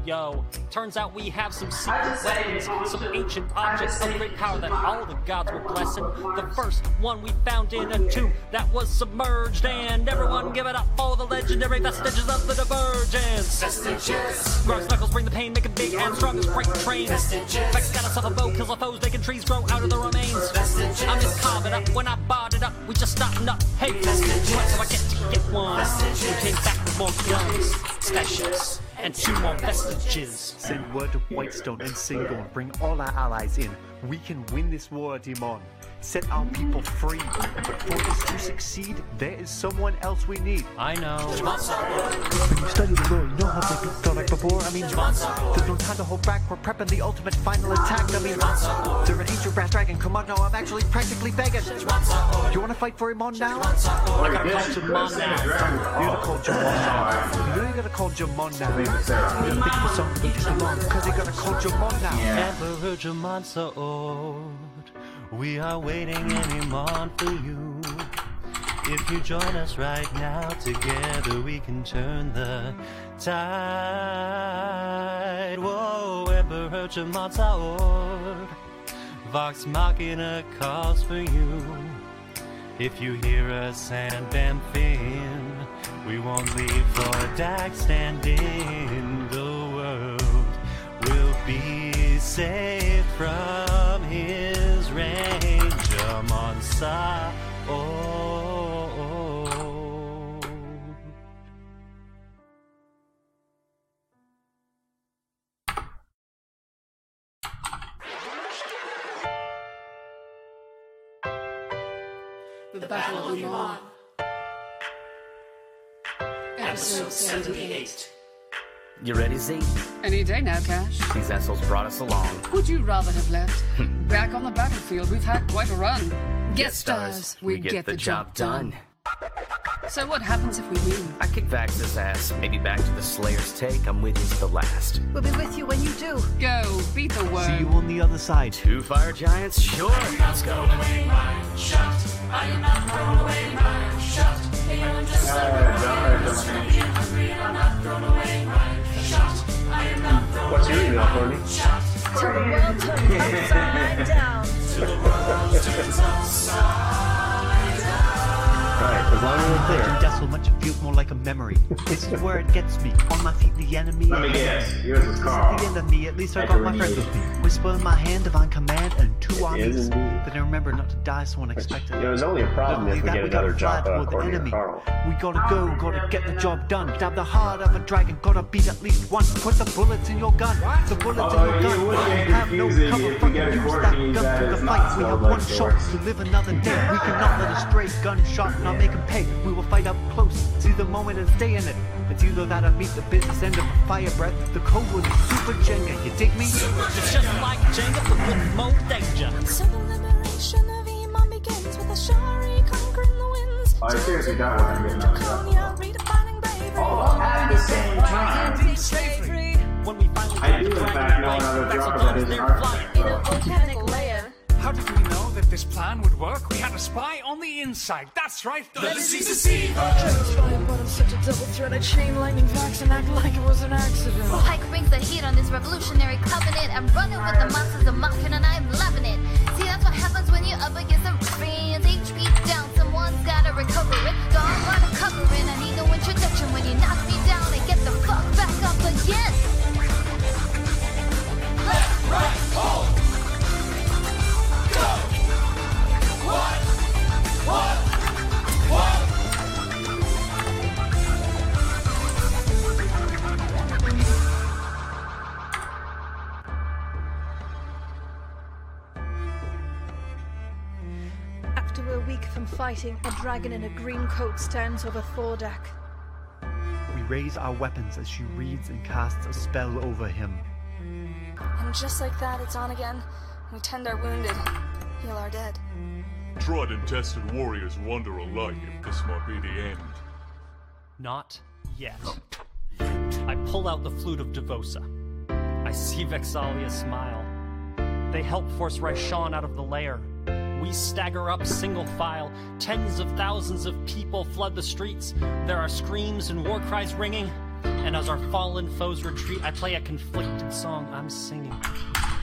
Yo, turns out we have some secret weapons, some ancient objects of great power that all the gods were blessing. The first one we found in a tomb that was submerged, and everyone give it up for the legendary vestiges of the Divergence. Vestiges. Gross knuckles bring the pain, make it big and strong as freight trains. Vestiges. Vex got himself a bow, kills our foes, making trees grow out of the remains. Vestiges. I miss carving up when I bought it up, we just starting up. Hey, Vestiges. What if I get one? Vestiges. We came back with more guns, specials, and 2 more vestiges. Send word to Whitestone and Singon. Bring all our allies in. We can win this war, Demon. Set our people free. But for this to succeed, there is someone else we need. I know. When you study the lore, you know how they felt like before. I mean, there's no time to hold back. We're prepping the ultimate final attack. I mean, they're an ancient brass dragon. Come on now, I'm actually practically begging. You want to fight for him on now? I gotta call Jamon now. You gotta call Jamon now. You know you gotta call Jamon now. You gotta think of a song to beat along, because you gotta call Jamon now. Emperor Jamon Saord, we are waiting anymore for you. If you join us right now, together we can turn the tide. Whoa, Emperor Jamon Saord, Vox Machina calls for you. If you hear us and Bamfin, we won't leave for Dag standing. The world will be safe from his range. Jamon Saord. The Battle of Uman. Episode 78. You ready, Z? Any day now, Cash. These assholes brought us along. Would you rather have left? Back on the battlefield, we've had quite a run. Guest stars, we get the job done. So what happens if we win? I kick Vax's ass. Maybe back to the Slayer's take. I'm with you to the last. We'll be with you when you do. Go, beat the worm. See you on the other side. 2 fire giants? Sure. Let's go. Away my shot. I am not thrown away my shot. Hey, I'm just hungry. I'm not thrown away my shot. I am not thrown What's your email, Courtney? Till the world turns upside down. Till the world turns upside. Alright, as long as we're clear. Decibel much feels more like a memory. This is where it gets me. On my feet, the enemy. Let me guess. Yours is Carl. The enemy. At least I got my friends with me. Whisper in my hand, divine command, and 2 armies. Then I remember not to die so unexpectedly. It was only a problem if we get another job according to Carl. We gotta go, gotta get the job done. Stab the heart of a dragon, gotta beat at least one. Put the bullets in your gun. The bullets in your gun. You would get Have no cover, fucking use that gun that for the is fight. not We have spelled one like shot to live another day. We cannot let a stray gunshot not make him pay. We will fight up close, see the moment and stay in it. It's either that or meet the business end of a fire breath. The code was Super Jenga, you dig me? It's just like Jenga, but with more danger. So the liberation of Iman begins with a Shari conquering the winds. I seriously got what I'm getting up Redefining bravery. All at the same time. Slavery. When we finally I do in fact know another job that is an architect. Volcanic layer. How did we know that this plan would work? We had a spy on the inside. That's right. The disease deceiver. Trying, but I'm such a double threat. I chain lightning Vax and act like it was an accident. Pike brings the heat on this revolutionary covenant. I'm running with the monsters of Machina and I'm loving it. See, that's what happens when you're up against a friend. HP down, someone's gotta recover it. Don't want to cover it. I need no introduction when you knock me down and get the fuck back up again. Left, right, hold. Go. What? fighting, a dragon in a green coat stands over foredeck. We raise our weapons as she reads and casts a spell over him. And just like that, it's on again. We tend our wounded, heal our dead. Tried and tested warriors wonder alike if this might be the end. Not yet. I pull out the flute of Devosa. I see Vexalia smile. They help force Raishan out of the lair. We stagger up single file. Tens of thousands of people flood the streets. There are screams and war cries ringing. And as our fallen foes retreat, I play a conflicted song I'm singing.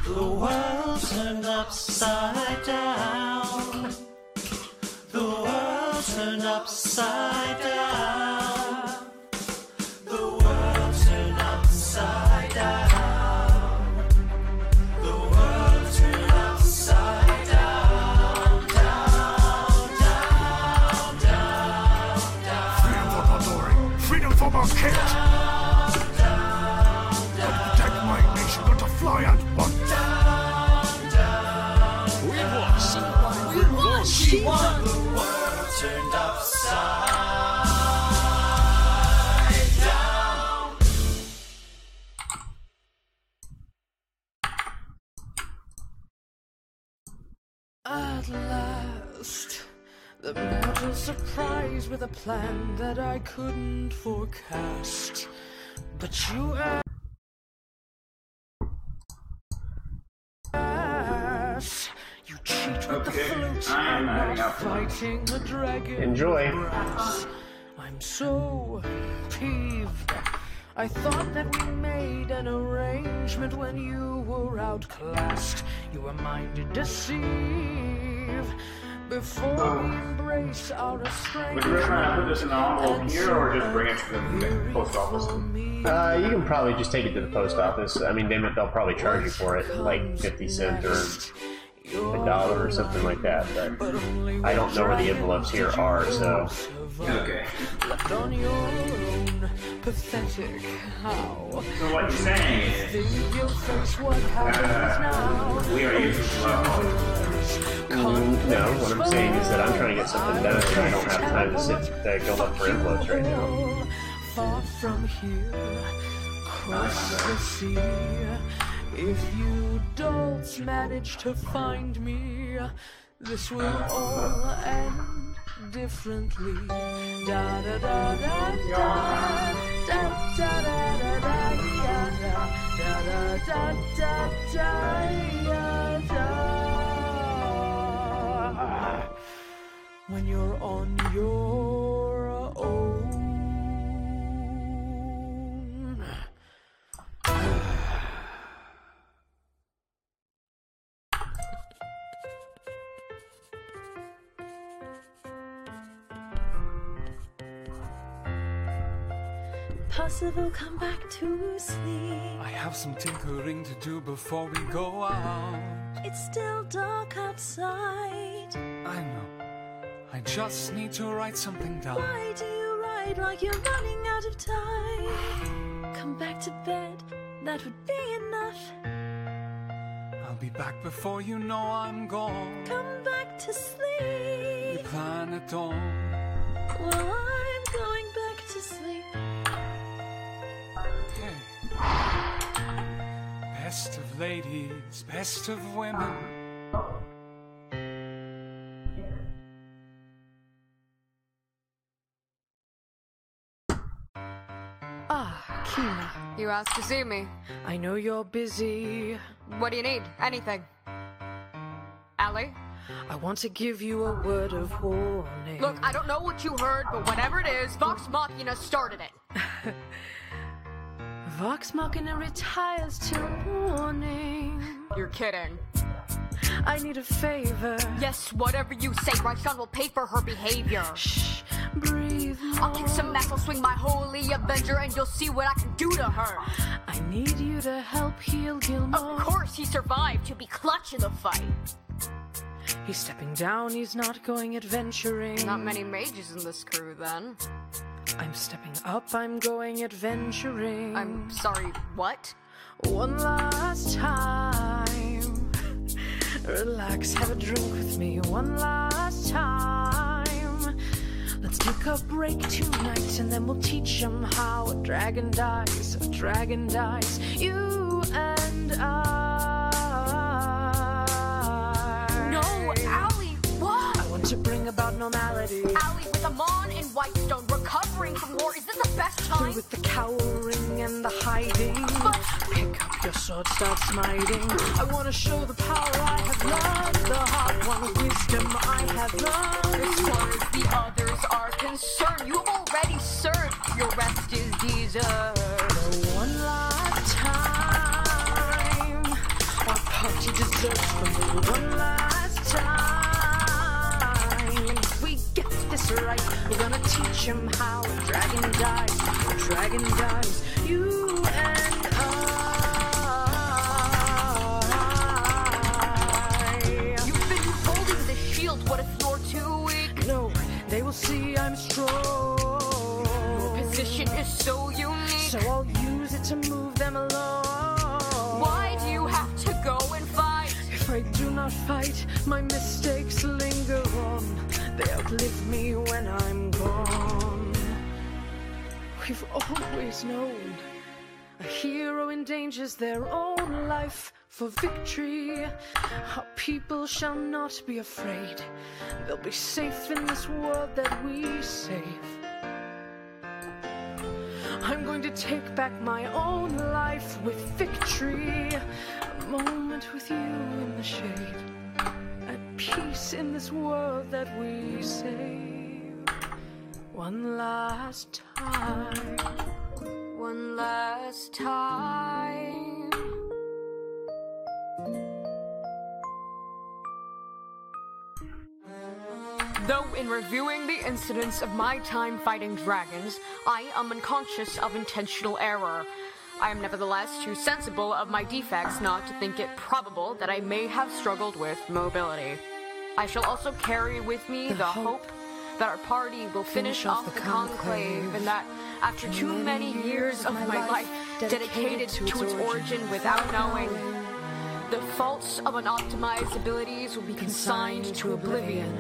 The world turned upside down. The world turned upside down. The world turned upside down. The world turned upside down. Down, down, down, down. Freedom for Pandori. Freedom for my kids. Gotta protect my nation. Gotta fly and one. She won. The world turned upside down. At last, the mortal surprised with a plan that I couldn't forecast. But you asked. You cheat with the flute, I'm adding up. fighting a dragon. Enjoy. Brass. I'm so peeved. I thought that we made an arrangement when you were outclassed. You were mine to deceive. Before we embrace our estrangement. Would you recommend I put this in the envelope here or just bring it to the post office? You can probably just take it to the post office. I mean, they'll probably charge you for it, like 50 cents or $1 or something like that, but I don't know where the envelopes here are, so... Okay. Left on your own, pathetic how. So what you're saying is... Think you'll face what happens now. We are using slow. No, what I'm saying is that I'm trying to get something done and I don't have time to sit go look for envelopes right now. Far from here, cross the sea. If you dolts manage to find me, this will all end differently. Da da da da da da da da da da da da da da. When you're on your own. Possible, come back to sleep. I have some tinkering to do before we go out. It's still dark outside. I know. I just need to write something down. Why do you write like you're running out of time? Come back to bed, that would be enough. I'll be back before you know I'm gone. Come back to sleep. We plan at dawn. Well, I'm going back to sleep. Best of ladies, best of women. Ah, Kina. You asked to see me. I know you're busy. What do you need? Anything. Allie? I want to give you a word of warning. Look, I don't know what you heard, but whatever it is, Vox Machina started it. Vox Machina retires till morning. You're kidding. I need a favor. Yes, whatever you say, Raishan will pay for her behavior. Shh, breathe more. I'll kick some ass, I'll swing my holy Avenger, and you'll see what I can do to her. I need you to help heal Gilmore. Of course he survived to be clutch in the fight. He's stepping down, he's not going adventuring. Not many mages in this crew, then. I'm stepping up, I'm going adventuring. I'm sorry, what? One last time. Relax, have a drink with me one last time. Let's take a break tonight and then we'll teach them how a dragon dies. A dragon dies. You and I. No, Allie, what? I want to bring about normality. Allie, with Amon and Whitestone recovering from war, is this the best time? Through with the cowering and the hiding. But pick up your sword, start smiting. I want to show the power I have learned, the hard-won wisdom I have learned. as far as the others are concerned, you have already served. Your rest is deserved. For one last time, our party deserves from me. One last time. If we get this right, we're gonna teach him how a dragon dies. A dragon dies. You and I. You've been holding the shield. What if you're too weak? No, they will see I'm strong. Your position is so unique. So I'll use it to move them along. Why do you have to go and fight? If I do not fight, my mistakes linger on. They outlive me when I'm gone. We've always known a hero endangers their own life for victory. Our people shall not be afraid. They'll be safe in this world that we save. I'm going to take back my own life with victory. A moment with you in the shade. At peace in this world that we save. One last time. One last time. Though in reviewing the incidents of my time fighting dragons, I am unconscious of intentional error. I am nevertheless too sensible of my defects not to think it probable that I may have struggled with mobility. I shall also carry with me the hope that our party will finish off the conclave, and that after too many years of my life dedicated to its origin without knowing, the faults of unoptimized abilities will be consigned to oblivion,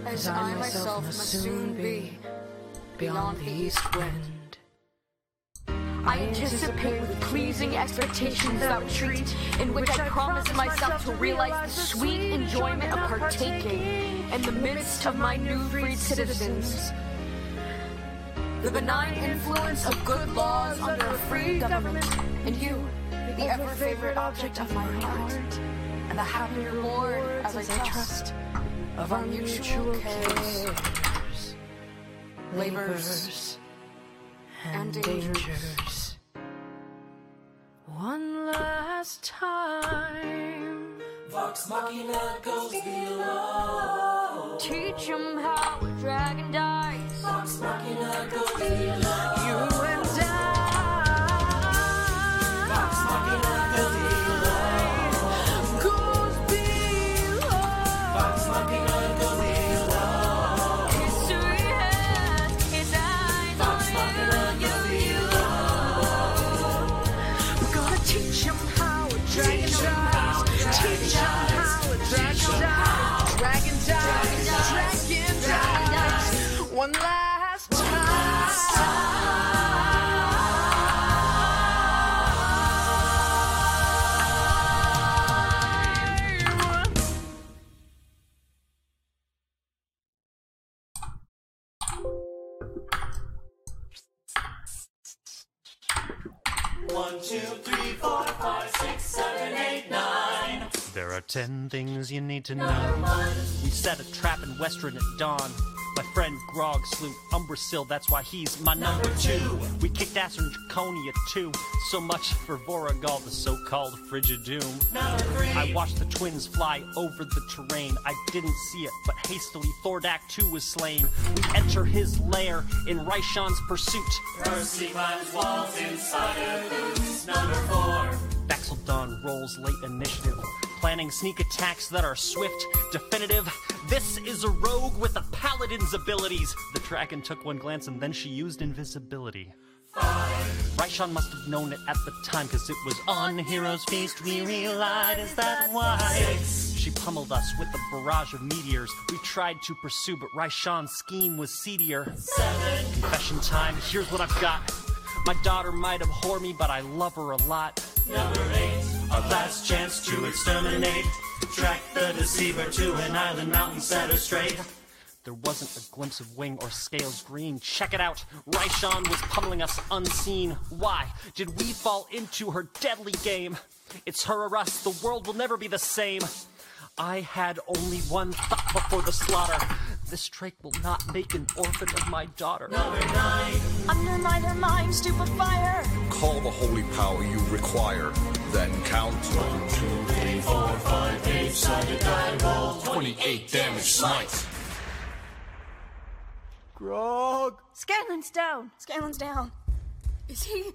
as I myself must soon be beyond the east wind. I anticipate with pleasing expectations that retreat, in which I promise myself to realize the sweet enjoyment of partaking in the midst of my new freed citizens. The benign influence of good laws under a free government, and you, the ever-favorite object of my heart, and the happy reward, as I trust, of our mutual cares, labors, and dangers. One last time. Vox Machina goes below. Teach 'em how a dragon dies. Vox Machina goes below. You and I. Vox Machina goes below. Goes below. Vox Machina goes below. History has its eyes Vox on Machina you. goes below. We're gonna teach 'em how a dragon dies. Teach 'em how a dragon dies. Dragon dies. Dragon dies. One last One, two, three, four, five, 6, 7, 8, 9. There are 10 things you need to know. We set a trap in Western at dawn. My friend Grog slew Umbrasil, that's why he's my number 2. We kicked ass in Draconia too. So much for Voragal, the so-called Frigid Doom. Number 3. I watched the twins fly over the terrain. I didn't see it, but hastily Thordak too was slain. We enter his lair in Raishan's pursuit. Percy climbs walls inside her boots. Number 4. Baxeldon rolls late initiative, planning sneak attacks that are swift, definitive. This is a rogue with a paladin's abilities. The dragon took one glance and then she used invisibility. 5. Raishon must have known it at the time, cause it was on Heroes Feast we relied. Is that why? She pummeled us with a barrage of meteors we tried to pursue, but Raishon's scheme was seedier. 7. Confession time, here's what I've got. My daughter might abhor me, but I love her a lot. Number 8. Our last chance to exterminate. Track the deceiver to an island mountain, set her straight. There wasn't a glimpse of wing or scales green. Check it out, Raishon was pummeling us unseen. Why did we fall into her deadly game? It's her or us, the world will never be the same. I had only one thought before the slaughter. This Drake will not make an orphan of my daughter. Number 9. Undermine her mind, stupefy her. Call the holy power you require, then count. 1, 2, 3, 4, 5, 8-sided die roll. 28 damage smite. Grog! Scanlan's down. Scanlan's down. Is he?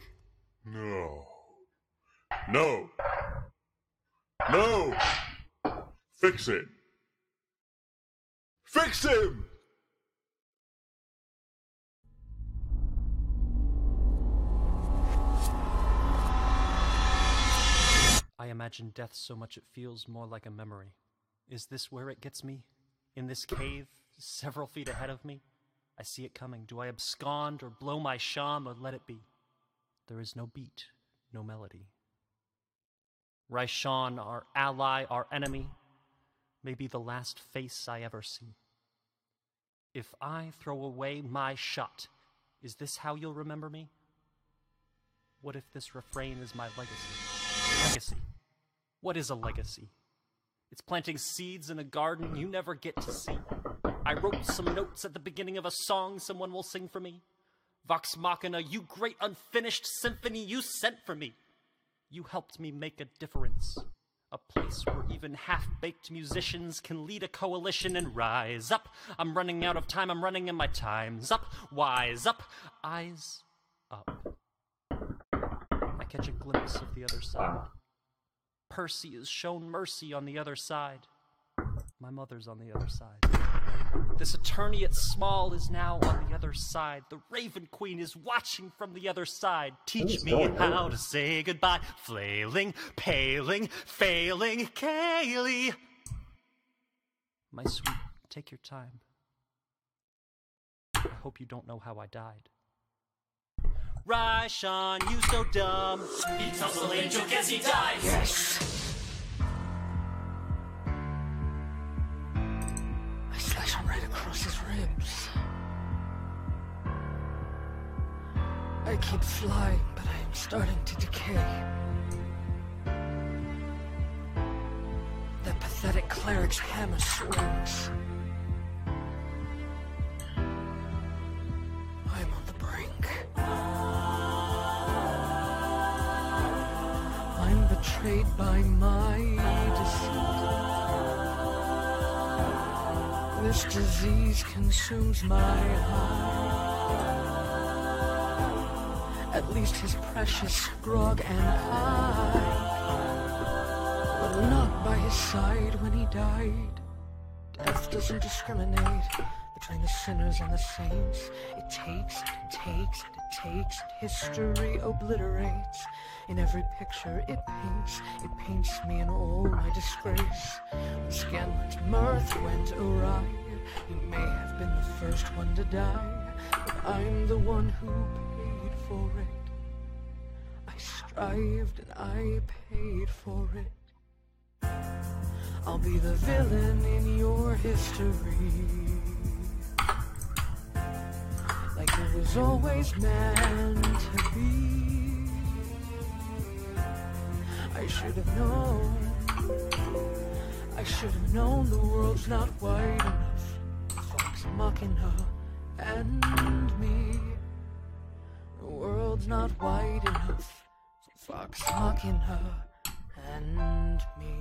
No. No. No! Fix it. Fix him! I imagine death so much it feels more like a memory. Is this where it gets me? In this cave, several feet ahead of me? I see it coming. Do I abscond or blow my sham or let it be? There is no beat, no melody. Raishon, our ally, our enemy, may be the last face I ever see. If I throw away my shot, is this how you'll remember me? What if this refrain is my legacy? Legacy. What is a legacy? It's planting seeds in a garden you never get to see. I wrote some notes at the beginning of a song someone will sing for me. Vox Machina, you great unfinished symphony you sent for me. You helped me make a difference. A place where even half-baked musicians can lead a coalition and rise up. I'm running out of time, I'm running and my time's up. Wise up, eyes up. I catch a glimpse of the other side. Percy is shown mercy on the other side. My mother's on the other side. This attorney at Small is now on the other side. The Raven Queen is watching from the other side. Teach me how to say goodbye. Flailing, paling, failing, Kaylee. My sweet, take your time. I hope you don't know how I died. Raishon, you so dumb. He tells the lame joke as he dies. Yes. I slash him right across his ribs. I keep flying, but I am starting to decay. That pathetic cleric's hammer swings. I'm on the brink. I'm betrayed by my deceit. This disease consumes my hide. At least his precious grog and I were not by his side when he died. Death doesn't discriminate between the sinners and the saints. It takes and it takes and it takes, and history obliterates. In every picture it paints me in all my disgrace. When Scanlan's mirth went awry, he may have been the first one to die, but I'm the one who paid for it. I strived and I paid for it. I'll be the villain in your history, like it was always meant to be. I should have known the world's not wide enough. Vox Machina and me. The world's not wide enough. Vox Machina and me.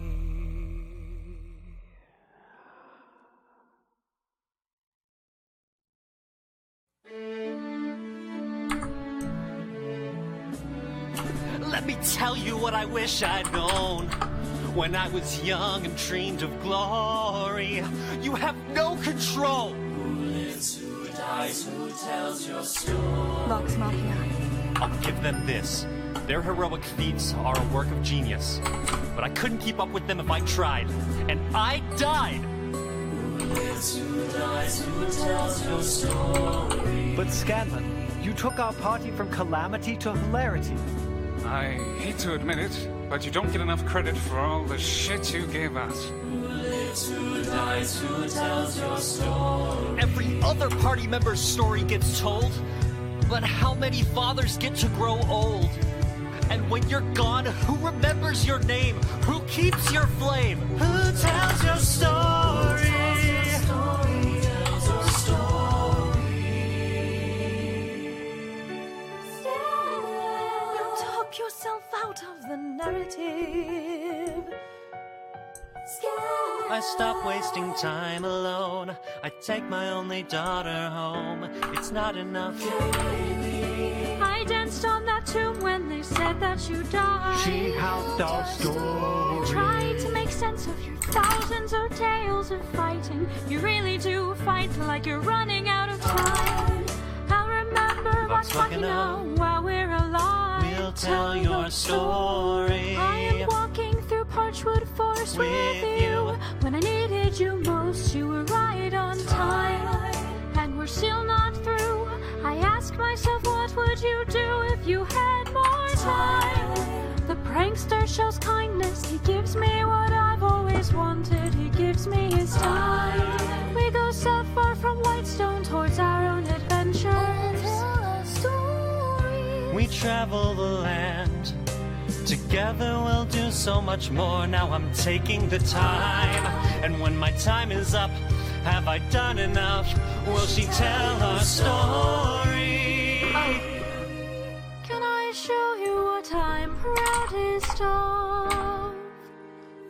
Let me tell you what I wish I'd known when I was young and dreamed of glory. You have no control. Who lives, who dies, who tells your story? Vox Machina. I'll give them this. Their heroic feats are a work of genius. But I couldn't keep up with them if I tried. And I died! But Scanlan, you took our party from calamity to hilarity. I hate to admit it, but you don't get enough credit for all the shit you gave us. Who dies, who tells your story? Every other party member's story gets told. But how many fathers get to grow old? And when you're gone, who remembers your name? Who keeps your flame? Who tells your story? You talk yourself out of the narrative. I stop wasting time alone. I take my only daughter home. It's not enough. I danced on that tomb when they said that you died. She housed our story. Tried to make sense of your thousands of tales of fighting. You really do fight like you're running out of time. I'll remember what's walking on while we're alive. We'll tell your story. I am walking through Parchwood Forest with you. When I needed you most, you were right on time. And we're still not through. I ask myself, what would you do if you had more time? The prankster shows kindness. He gives me what I've always wanted. He gives me his time. We go south far from Whitestone towards our own adventure. We travel the land. Together we'll do so much more. Now I'm taking the time. And when my time is up, have I done enough? Will she tell our story? Can I show you what I'm proudest of?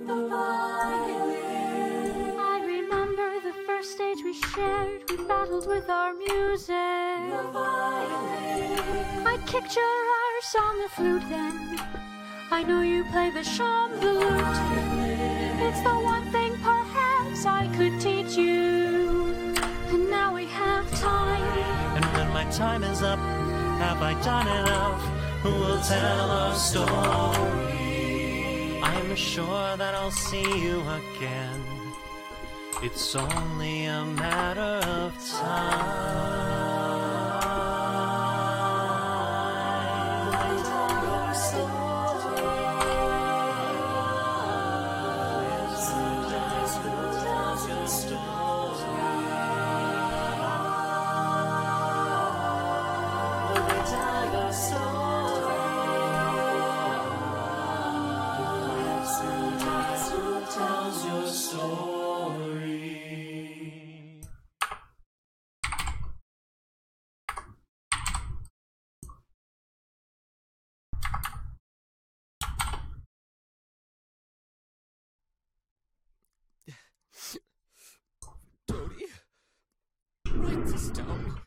The violin. I remember the first stage we shared. We battled with our music. The violin. I kicked your arse on the flute then. I know you play the chamblute. It's the one thing perhaps I could teach you. And now we have time. And when my time is up, have I done enough? Who will tell our story? I'm sure that I'll see you again. It's only a matter of time. Dodie, write this down.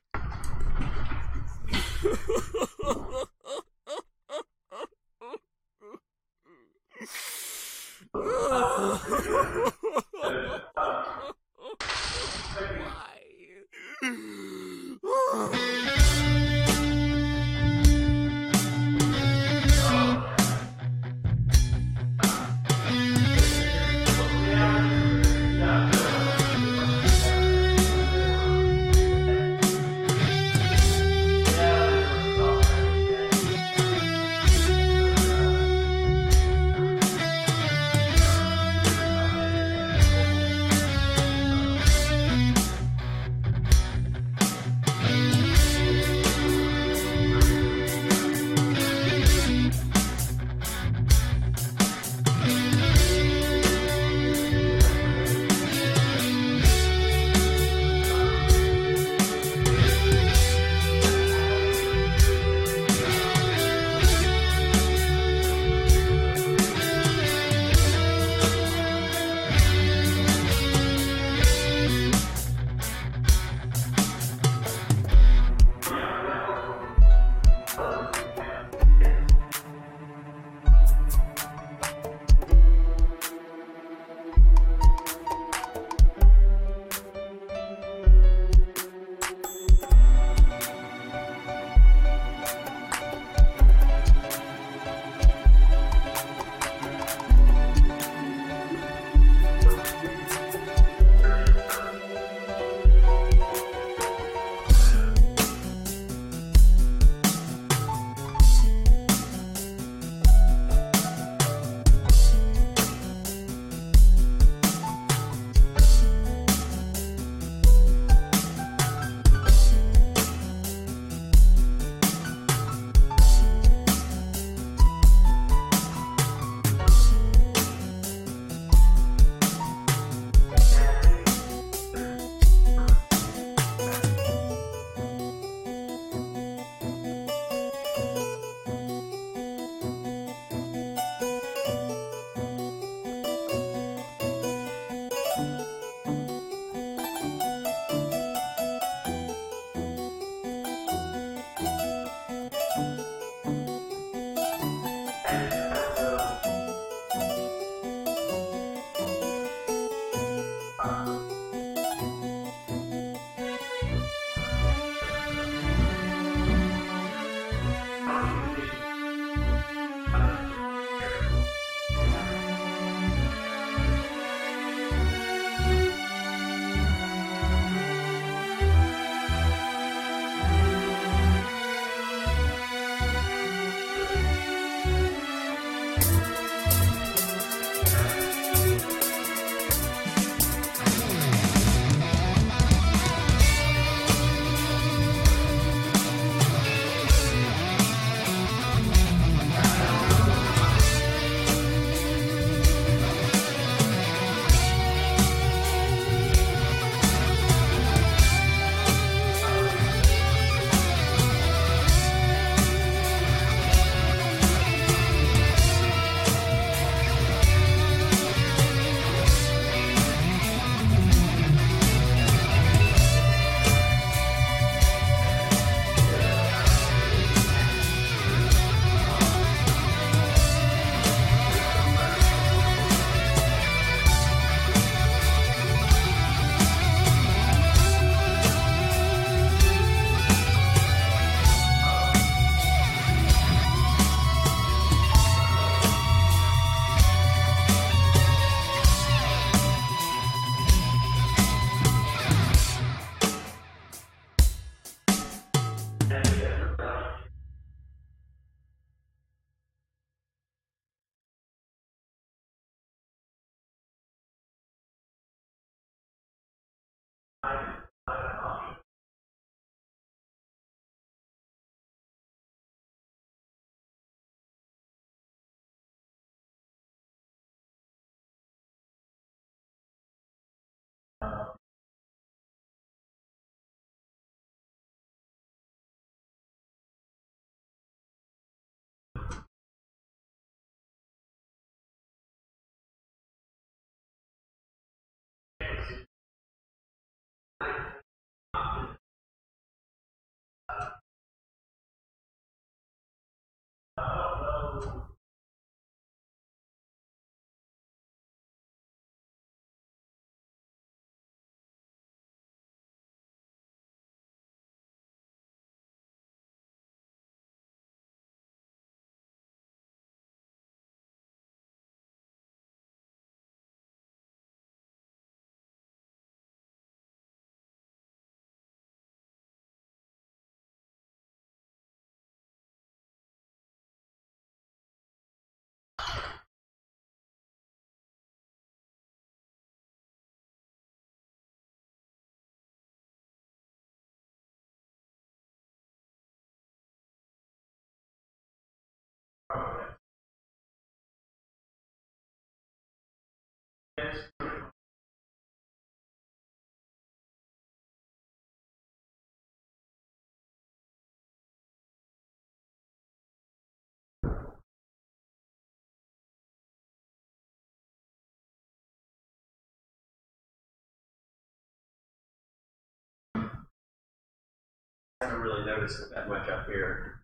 haven't really noticed it that much up here.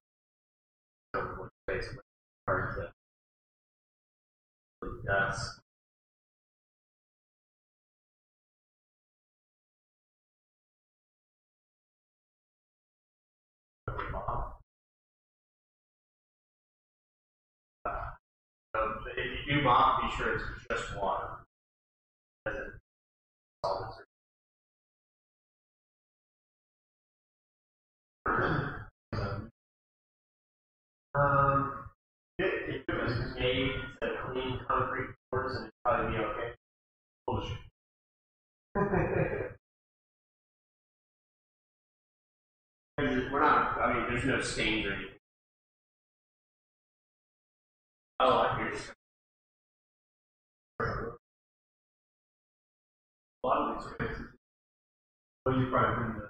So basically hard to really dust. But if you do mop, be sure it's just water. Solvents if it was made to clean concrete floors, then it'd probably be okay. Bullshit. We're not, I mean, there's no stains or anything. Oh, I hear you. A lot of these are fixes. Well, you probably bring the.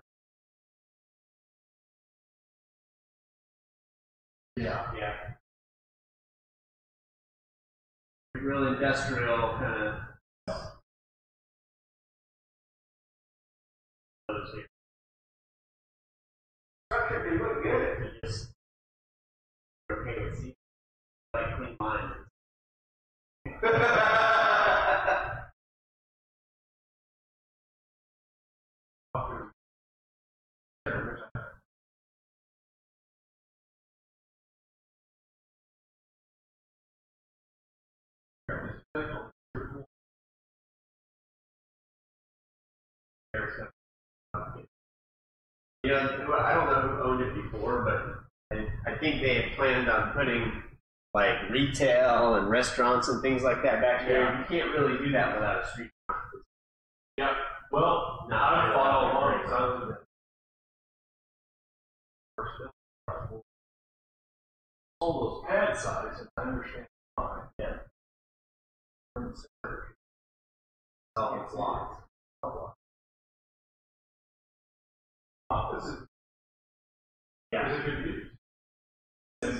Yeah. Real industrial kind of. Structure can look good if you just okay with see like clean lines. You know, I don't know who owned it before, but I think they had planned on putting like retail and restaurants and things like that back there. You can't really do that without a street front. Yep. Well, now I follow along. All those pad sizes, I understand why. Yeah. Oh, it's locked. Office is. Yeah. Is it good use?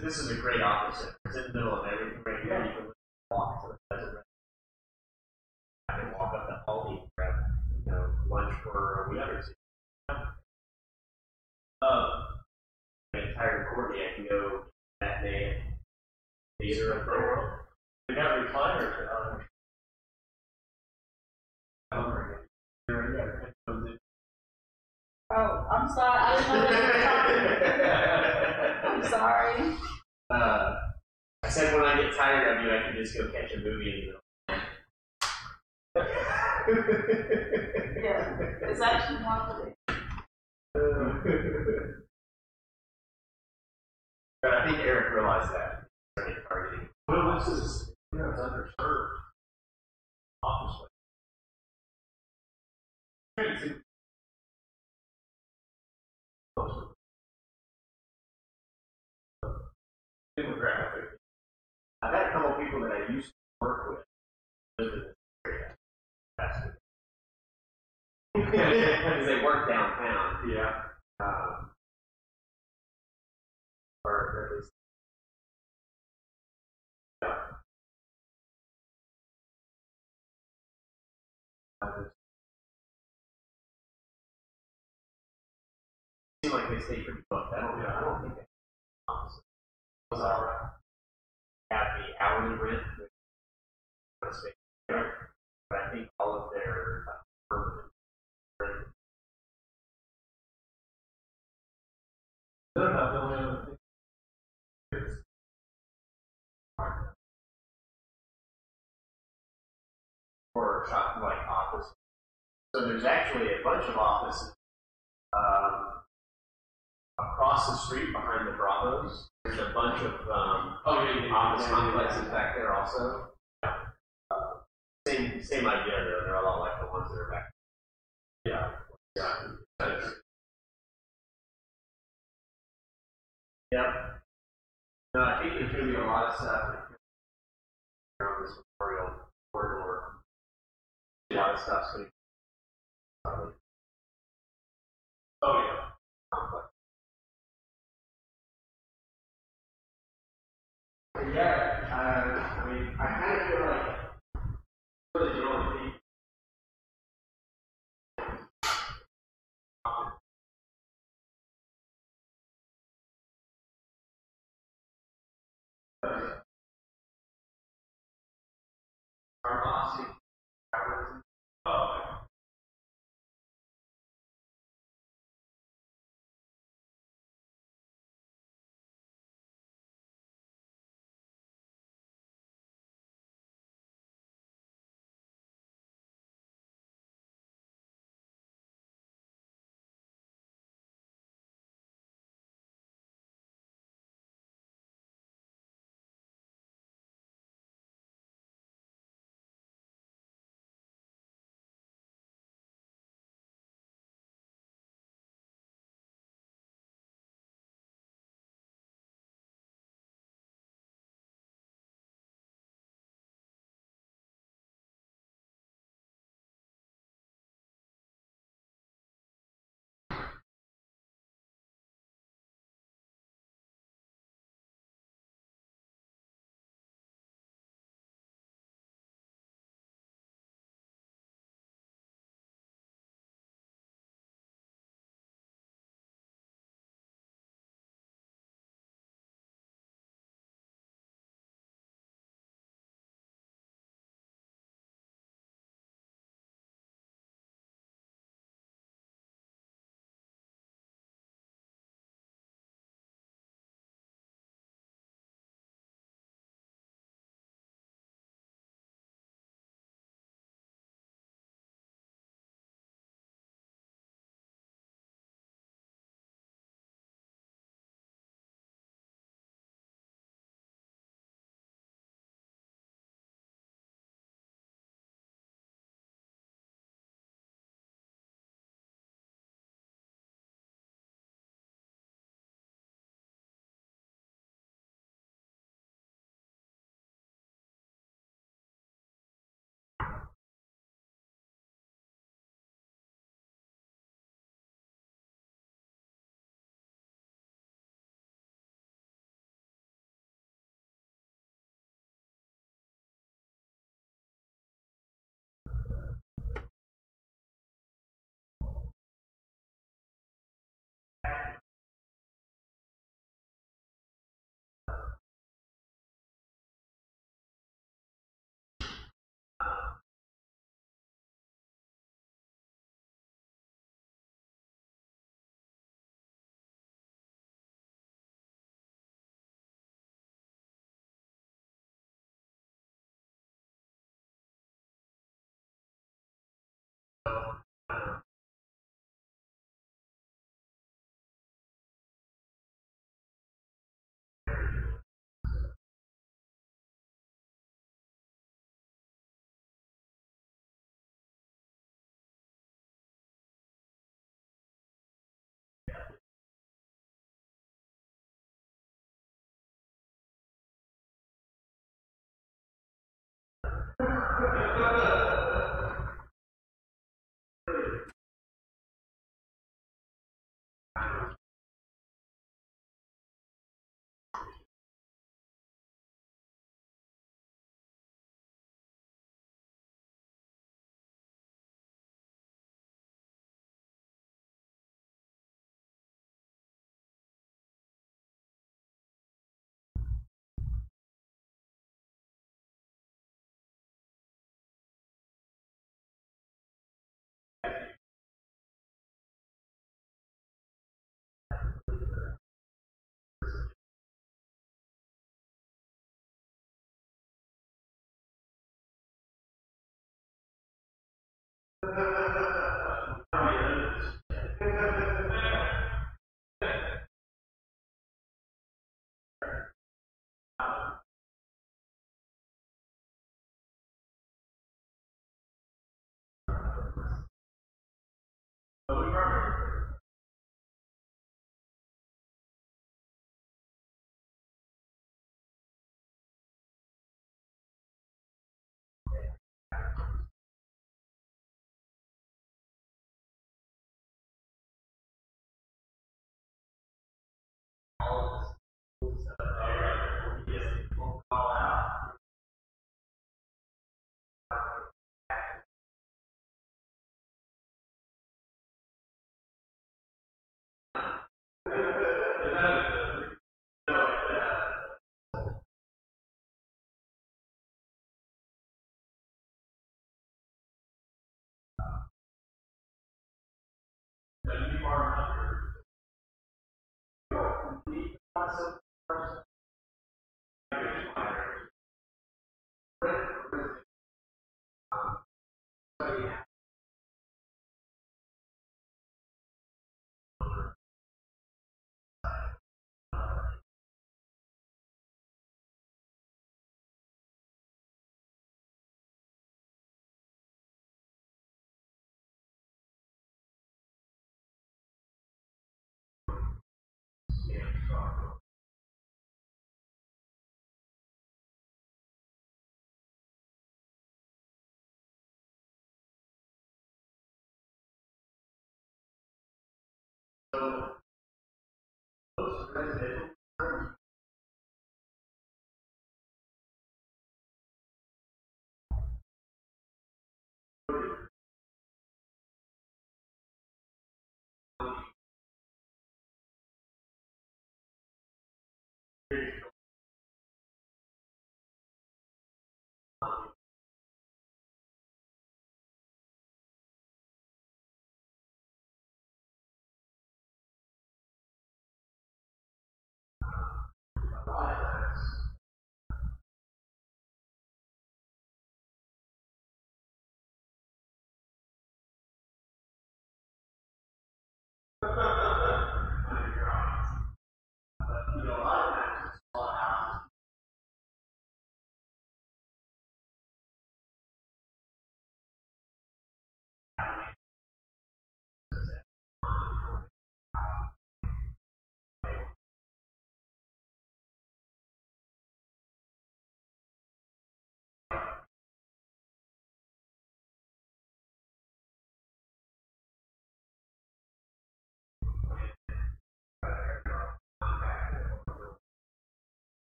This is a great office. It's in the middle of everything right here. You can walk to it. I can walk up the hall and grab, lunch for a week or two. I'm tired of Courtney. I can go that day. Theater and program. They got recliners. Oh, I'm sorry. I didn't know that you were talking. I'm sorry. I said when I get tired of you, I can just go catch a movie in the middle. Yeah, it's actually one of the. But I think Eric realized that. Well, this is, it's underserved. Office. Demographic. I've had a couple of people that I used to work with live in this area. Because they work downtown. Yeah. Or at least. Yeah. Seem like they stay pretty booked. I don't think they have the hourly rent, but I think all of their permanent rent. They're not the only other thing. Or shop like office. So there's actually a bunch of offices across the street behind the Bravos. There's a bunch of office complexes back there also. Same idea though. They're a lot like the ones that are back there. Yeah. No, I think there's going to be a lot of stuff around this memorial corridor. A lot of stuff's going to be complex. Yeah, I mean, I kind of feel like really the only thing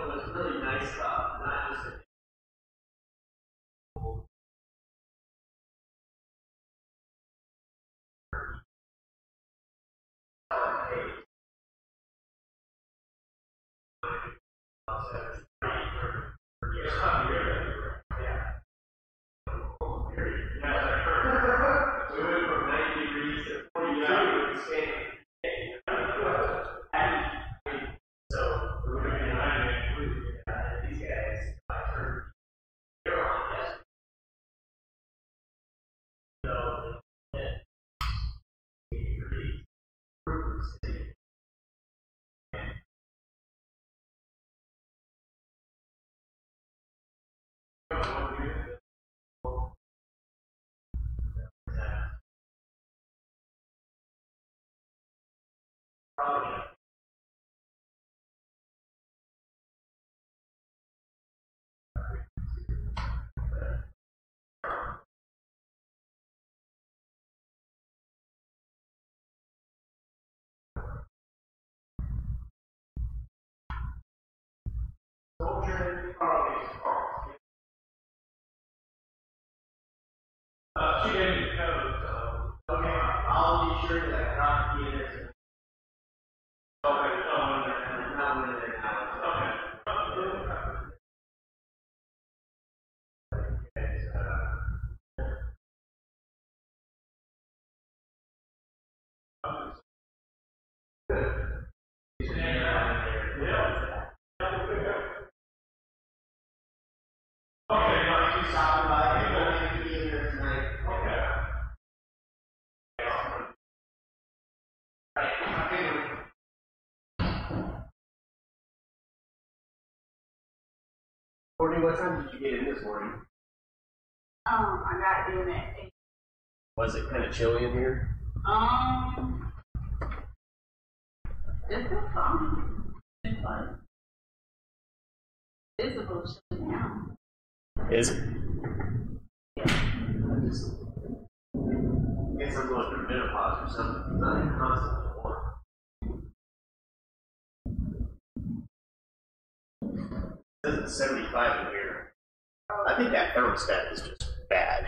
What's really nice about not just she didn't code, so okay, I'll be sure that not be in it. Okay, not when they're Okay, not too stopping by. I'm going to be in there tonight. Okay. Courtney, what time did you get in this morning? I got in at 8. Was it kind of chilly in here? It's been fun. It's fun. It's a little shit now. Is it? Yeah. I guess I'm going through menopause or something. It's not constantly warm. It says it's 75 in here. I think that thermostat is just bad.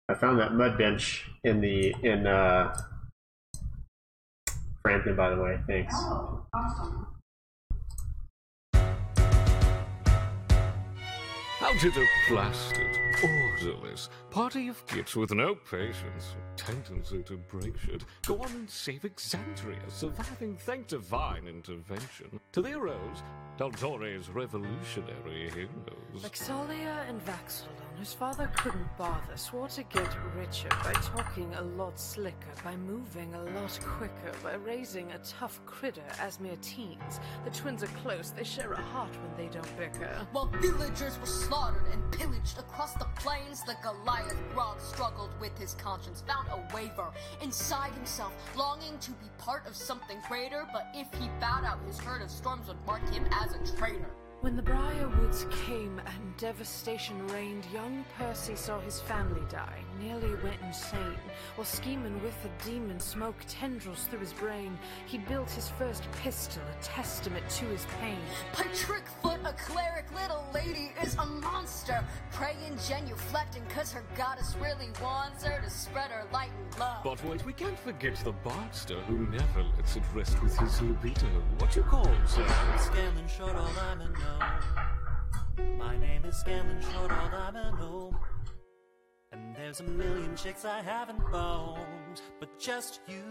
I found that mud bench in Frampton, by the way. Thanks. Oh, awesome. How did a placid, orderless party of kids with no patience, a tendency to break shit, go on and save Exandria, surviving thanks to divine intervention? To the heroes, Del Torre's revolutionary heroes. Vexalia and Vaxildon, whose father couldn't bother, swore to get richer by talking a lot slicker, by moving a lot quicker, by raising a tough critter as mere teens. The twins are close, they share a heart when they don't bicker. While villagers were slaughtered and pillaged across the plains, the Goliath Grog struggled with his conscience, found a waver inside himself, longing to be part of something greater, but if he bowed out, his herd of storms would mark him as a traitor. When the Briar Woods came and devastation reigned, young Percy saw his family die, nearly went insane. While scheming with a demon, smoke tendrils through his brain, he built his first pistol, a testament to his pain. By Trickfoot, a cleric little lady is a monster, praying genuflecting cause her goddess really wants her to spread her light and love. But wait, we can't forget the Bardster who never lets it rest with his libido. What you call, sir? Scanlan short all I'm a gnome. My name is Scanlan short all I'm a gnome. And there's a million chicks I haven't boned, but just you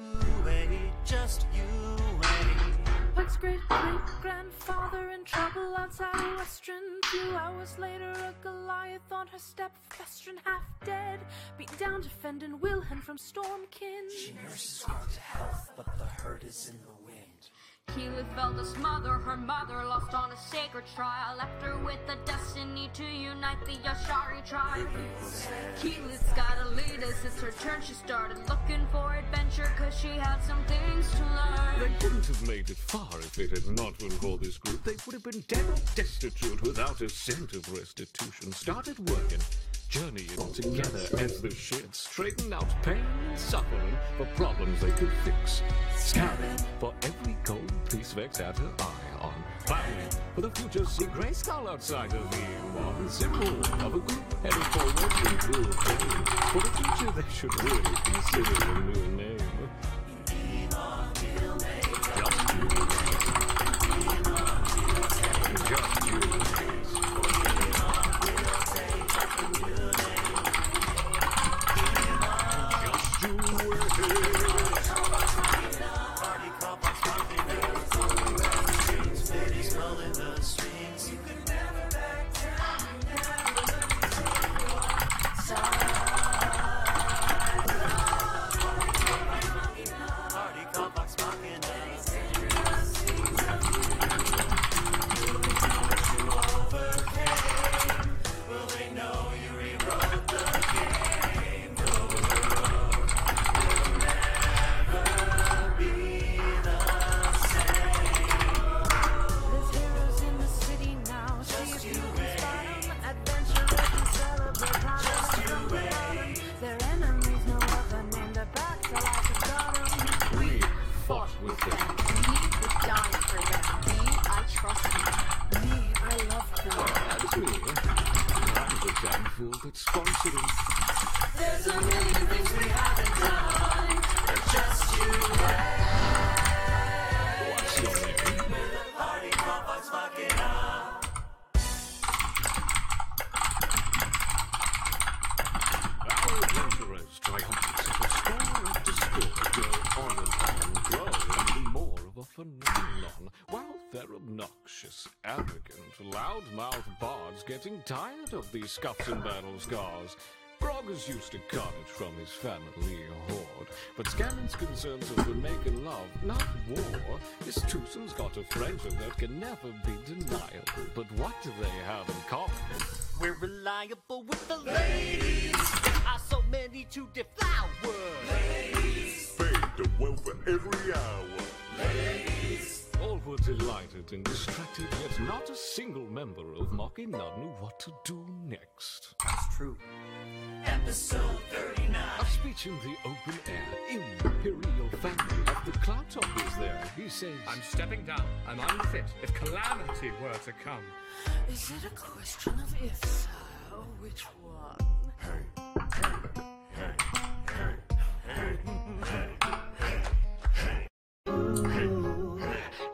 wait, just you wait. Pike's great-great-grandfather in trouble outside Western. Few hours later, a Goliath on her step, festering half dead, beat down defending Wilhelm from Stormkin. She nurses her to health, but the hurt is in the wind. Keylethvelda's mother, her mother, lost on a sacred trial, left her with the destiny to unite the Yashari tribe. Keyleth's gotta lead us, it's her turn, she started looking for adventure, cause she had some things to learn. They couldn't have made it far if it had not been for this group. They would have been dead or destitute without a cent of restitution. Started working, journeying together as the shit, straighten out pain and suffering for problems they could fix. Scouting for every gold piece Vex had her eye on. Planning for the future, see Grayskull outside of E1. Symbol of a group headed forward into a pain. For the future, they should really consider a new name. Just you. Just you. There's a million things we haven't done, but just you wait. What's your name? With a party complex fucking up. Our adventurers triumphant of score after score go on and on, growing even more of a phenomenon, while their obnoxious, arrogant, loud-mouthed bards getting tired of these scuffs and battle scars. Grog is used to carnage from his family horde, but Scanlan's concerns are for making love, not war. His twosome's got a friendship that can never be deniable, but what do they have in common? We're reliable with the ladies. Are so many to deflower. Ladies. Fade the well for every hour. Ladies. All were delighted and distracted, yet not a single member of Machina knew what to do next. That's true. Episode 39. A speech in the open air. Imperial family of the Cloud Top is there. He says, I'm stepping down. I'm unfit if calamity were to come. Is it a question of if, sir, or which one? Hey,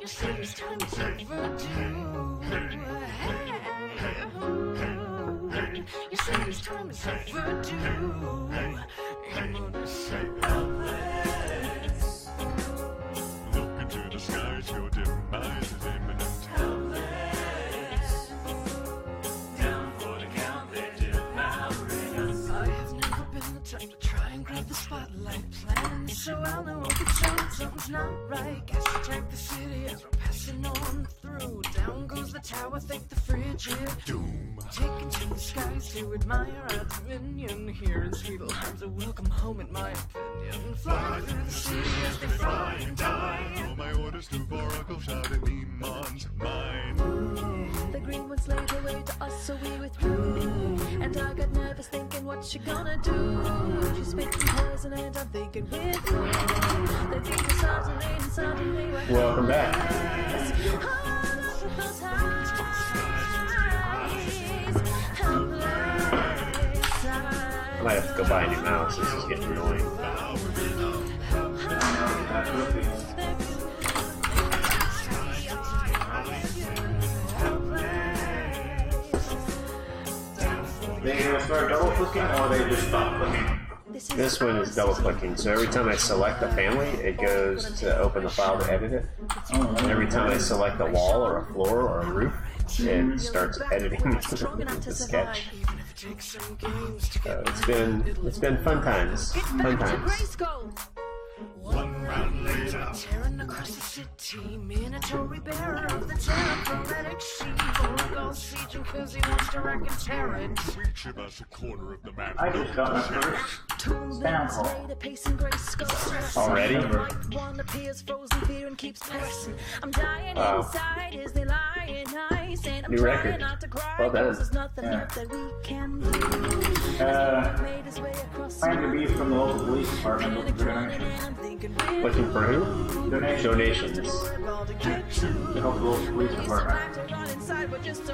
say this time is overdue. You say this time is overdue. I'm gonna say helpless. Look into the skies, your demise is imminent. Helpless. Down for the count, they're devouring us. I have never been the type to try and grab the spotlight. Planning this so I'll know what the chance something's not right. Gas attack the city as we're passing on through. Down goes the tower, thank the frigid doom. Taken to the skies to admire our dominion. Here in sweet lives, a welcome home in my opinion. Fly through the city as they fly and die. All my orders to Oracle shouting Iman's mine. The green ones laid away to us, so we withdrew. And I got nervous thinking, what you gonna do? She spit some poison and I'm thinking we're through. They beat us suddenly and suddenly we're Welcome back. I might have to go buy a new mouse. This is getting annoying. They gonna start double clicking or they just stop clicking? This one is double clicking, so every time I select a family, it goes to open the file to edit it. And every time I select a wall or a floor or a roof, it starts editing the sketch. So it's been fun times. Fun times. One round later, tearing across the city, Minotaur bearer of the terror-chromatic sea. Volagol sieging cause he wants to wreck and tear it. Reach about the corner of the map. I just got my first spam call. Already? One appears frozen fear and keeps pressing. I'm dying inside as they lie in ice. And I'm New trying record. not to cry Well done. there's nothing left that we can do. Find your beef from the local police department looking for donations. Looking for who? Donations. To help the local police department.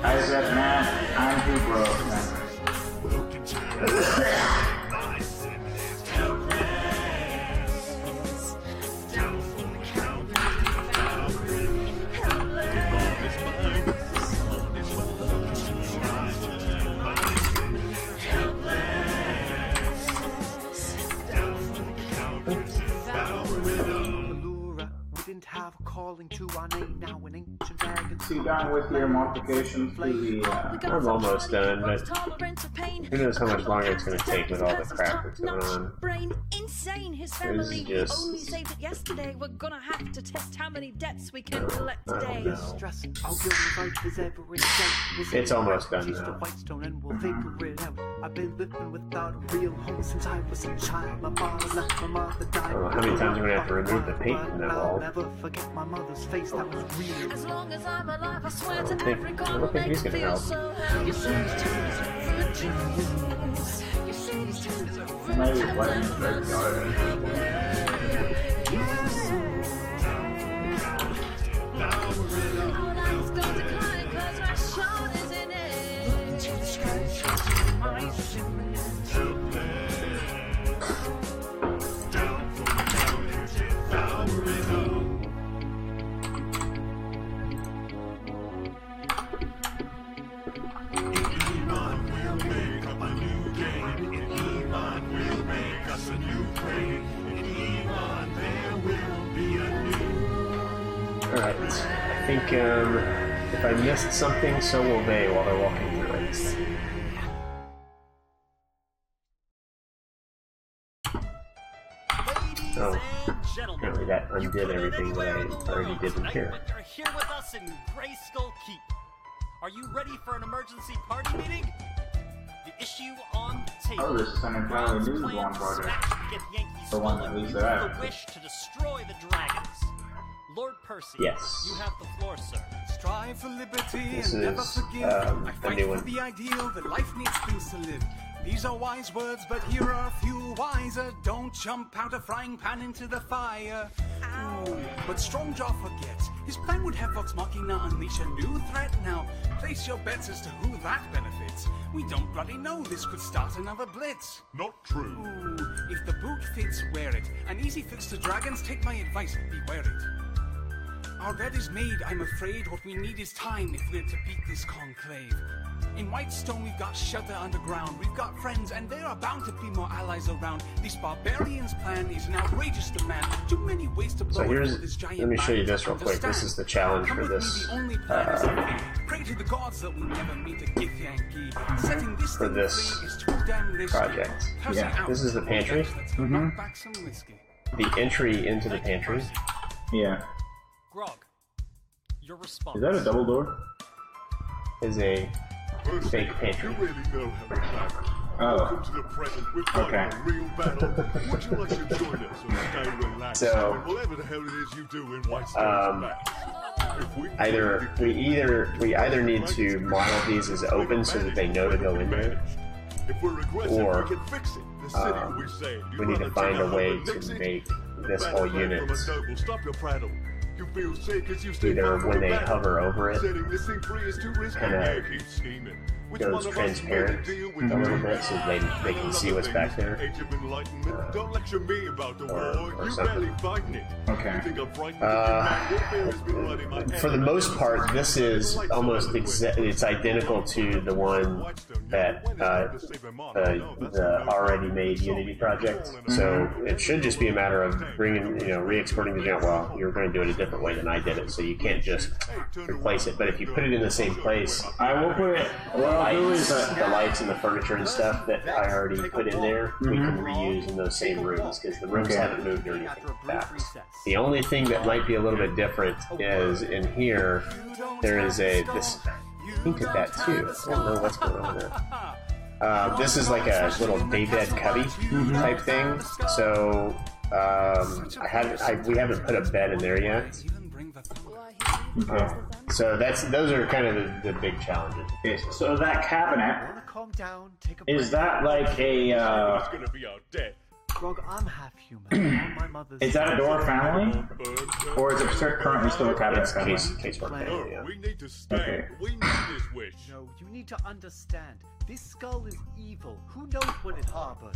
I said, man, I'm too broke. Have a calling to our name now an ancient dragon. So you done with your modifications to the I'm almost done, but who knows how much longer it's going to take with all the crap that's going on. Brain insane. His family only saved it yesterday. We're gonna have to test how many debts we can collect today. It's almost done now. Whitestone and we'll figure it out. I've been living without a real home since I was a child. My father left, my mother died. I don't know how many times we're going to have to remove the paint from that wall. Never forget my mother's face, that was real. As long as I'm alive, I swear to I every don't corner think he's make me going to feel help. so happy. You say this time is overdue. You say this time is overdue. maybe let him break the Alright, I think if I missed something, so will they while they're walking through it. Oh, apparently that undid everything that I already did in here. But you're here with us in Grayskull Keep. Are you ready for an emergency party meeting? The issue on the table. Oh, this is an entirely new one project. The one that leads to The that. wish to destroy the dragons. Lord Percy, Yes. you have the floor, sir. Strive for liberty This and never is, forgive. a I fight new for one. the ideal that life needs things to live. These are wise words, but here are a few wiser. Don't jump out a frying pan into the fire. Ooh, but Strongjaw forgets. His plan would have Vox Machina unleash a new threat. Now, place your bets as to who that benefits. We don't bloody know this could start another blitz. Not true. Ooh, if the boot fits, wear it. An easy fix to dragons, take my advice, beware it. Our bed is made, I'm afraid. What we need is time if we're to beat this conclave. In Whitestone, we've got shelter underground. We've got friends, and there are bound to be more allies around. This barbarian's plan is an outrageous demand. Too many ways to blow So here's, it for this giant let me show you man to this real quick. This understand. is the challenge Come for with me, this the only plan is defeat. Pray to the gods that we never meet a gift Yankee. Setting this for thing this free is too damn risky. project. Passing out. This is the pantry. Knock back some whiskey. The entry into the pantry. Yeah. Grog, your response. Is that a double door? Is a fake pantry. You really know how to battle. Oh. Welcome to the present. We're fighting Okay. a real battle. Would you like to join us or stay relaxed? So, and whatever the hell it is you do in Whitestone's back. We either need to model these as open so that they know to go in there, If we're aggressive, or we can fix it. The city we saved. You we need to run find a town way over to Nixie. make this Battle whole plan unit from a noble. Stop your prattle. You feel sick as you stay either far when from they battle. hover over it, Setting this thing free is too risky. kinda Yeah, keep scheming. Which goes one of us transparent made a deal a with little you? bit so they can see what's back there. Age of Enlightenment. Don't lecture me about the war. or You something. barely fighting it. Okay. You think I'm frightened of you, man? Warfare has been running my For the most part, this is almost it's identical to the one that the already made Unity project. So it should just be a matter of bringing, re-exporting the jump. Well, you're going to do it a different way than I did it, so you can't just replace it. But if you put it in the same place, I will put it. What I'll do is the lights and the furniture and stuff that I already put in there, we can reuse in those same rooms because the rooms haven't moved or anything like that. The only thing that might be a little bit different is in here there is this. Hint at that too. I don't know what's going on there. This is like a little daybed cubby type thing. So we haven't put a bed in there yet. So those are kind of the big challenges. Okay, so that cabinet, is that like a It's gonna be our dead. Grog, I'm half human. On my mother's is that a door family? Or is it currently still a cabinet family? Casework family, yeah. We need to stay. Okay. We need this wish. No, you need to understand. This skull is evil. Who knows what it harbors?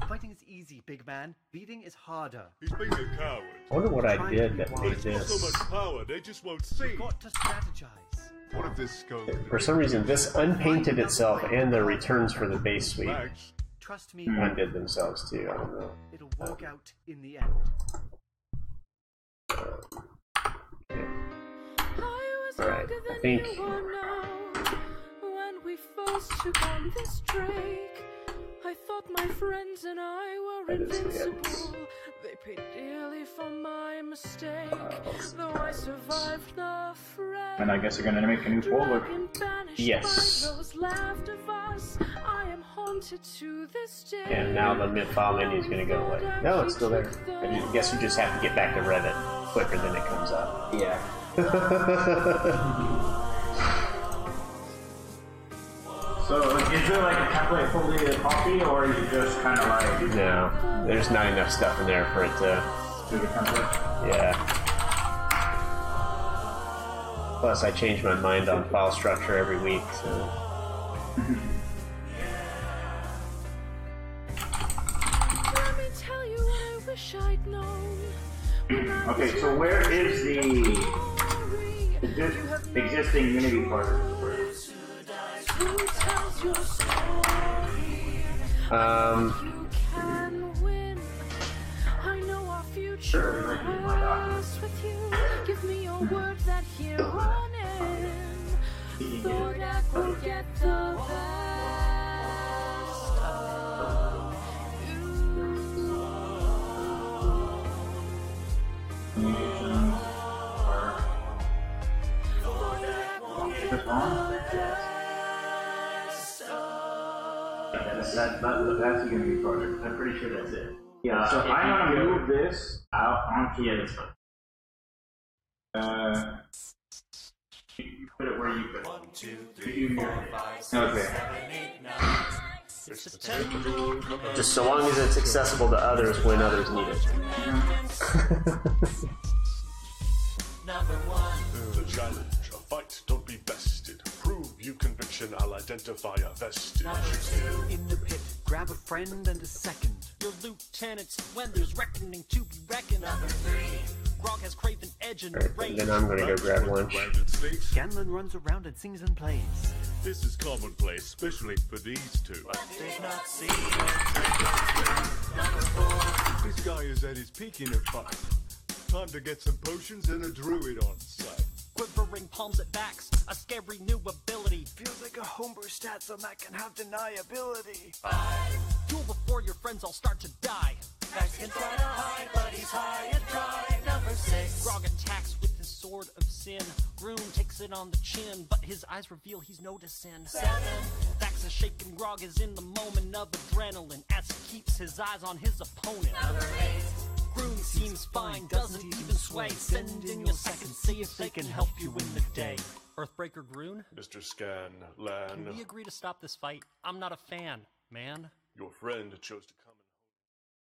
Fighting is easy, big man. Beating is harder. He's being a coward. I wonder what I did that made He's got so this. much power, they just won't see. You've got to strategize. What if this skull? For some reason, this unpainted itself and the returns for the base suite Trust me, undid themselves too. I don't know. it'll work out in the end. Alright, I think When we first took on this Drake, I thought my friends and I were invincible. They paid dearly for my mistake, though I survived the fray. And I guess you're gonna make a new folder. yes. Those laughed of us, I am haunted to this day. And now the file menu is going to go away. No, it's still there. I guess you just have to get back to Revit quicker than it comes up. Yeah. So, is there like a template fully a copy, or is it just kind of like... No, there's not enough stuff in there for it to... Do the template? Yeah. Plus, I change my mind on file structure every week, so... Let me tell you what I wish I'd known. Okay, so where is the existing Unity part? Who tells your story? You can win. I know our future rests with you. Give me your word that here on in, Thodak will get the best of That's the Unity project. I'm pretty sure that's it. Yeah, so I'm gonna move this out onto this one. You put it where you put it. 1, 2, 3, 4, 5, 6, Okay. 7, 8, 9. Just so long as it's accessible to others when others need it. Number 1. The challenge, a fight, don't be bested. Prove you conviction, I'll identify a vestige. In the pit, grab a friend and a second. Your lieutenants when there's reckoning to be reckoned. Number 3. Grog has craven edge and Alright, rage. then I'm gonna go grab lunch. Scanlan runs around and sings and plays. This is commonplace, especially for these two. Did not see This guy is at his peak in a fight. Time to get some potions and a druid on site. Quivering palms at backs, a scary new ability. Feels like a homebrew stat, so that can have deniability. Duel before your friends all start to die. Max can try to hide, but he's high and dry. Number 6. Grog attacks with his sword of sin. Groom takes it on the chin, but his eyes reveal he's noticing. 7. Vax a shaken Grog is in the moment of adrenaline as he keeps his eyes on his opponent. Number 8. Groom seems fine, doesn't even sway. Send in your seconds, see if they can help you win the day. Earthbreaker Groon? Mr. Scanlan. Can we agree to stop this fight? I'm not a fan, man. Your friend chose to come.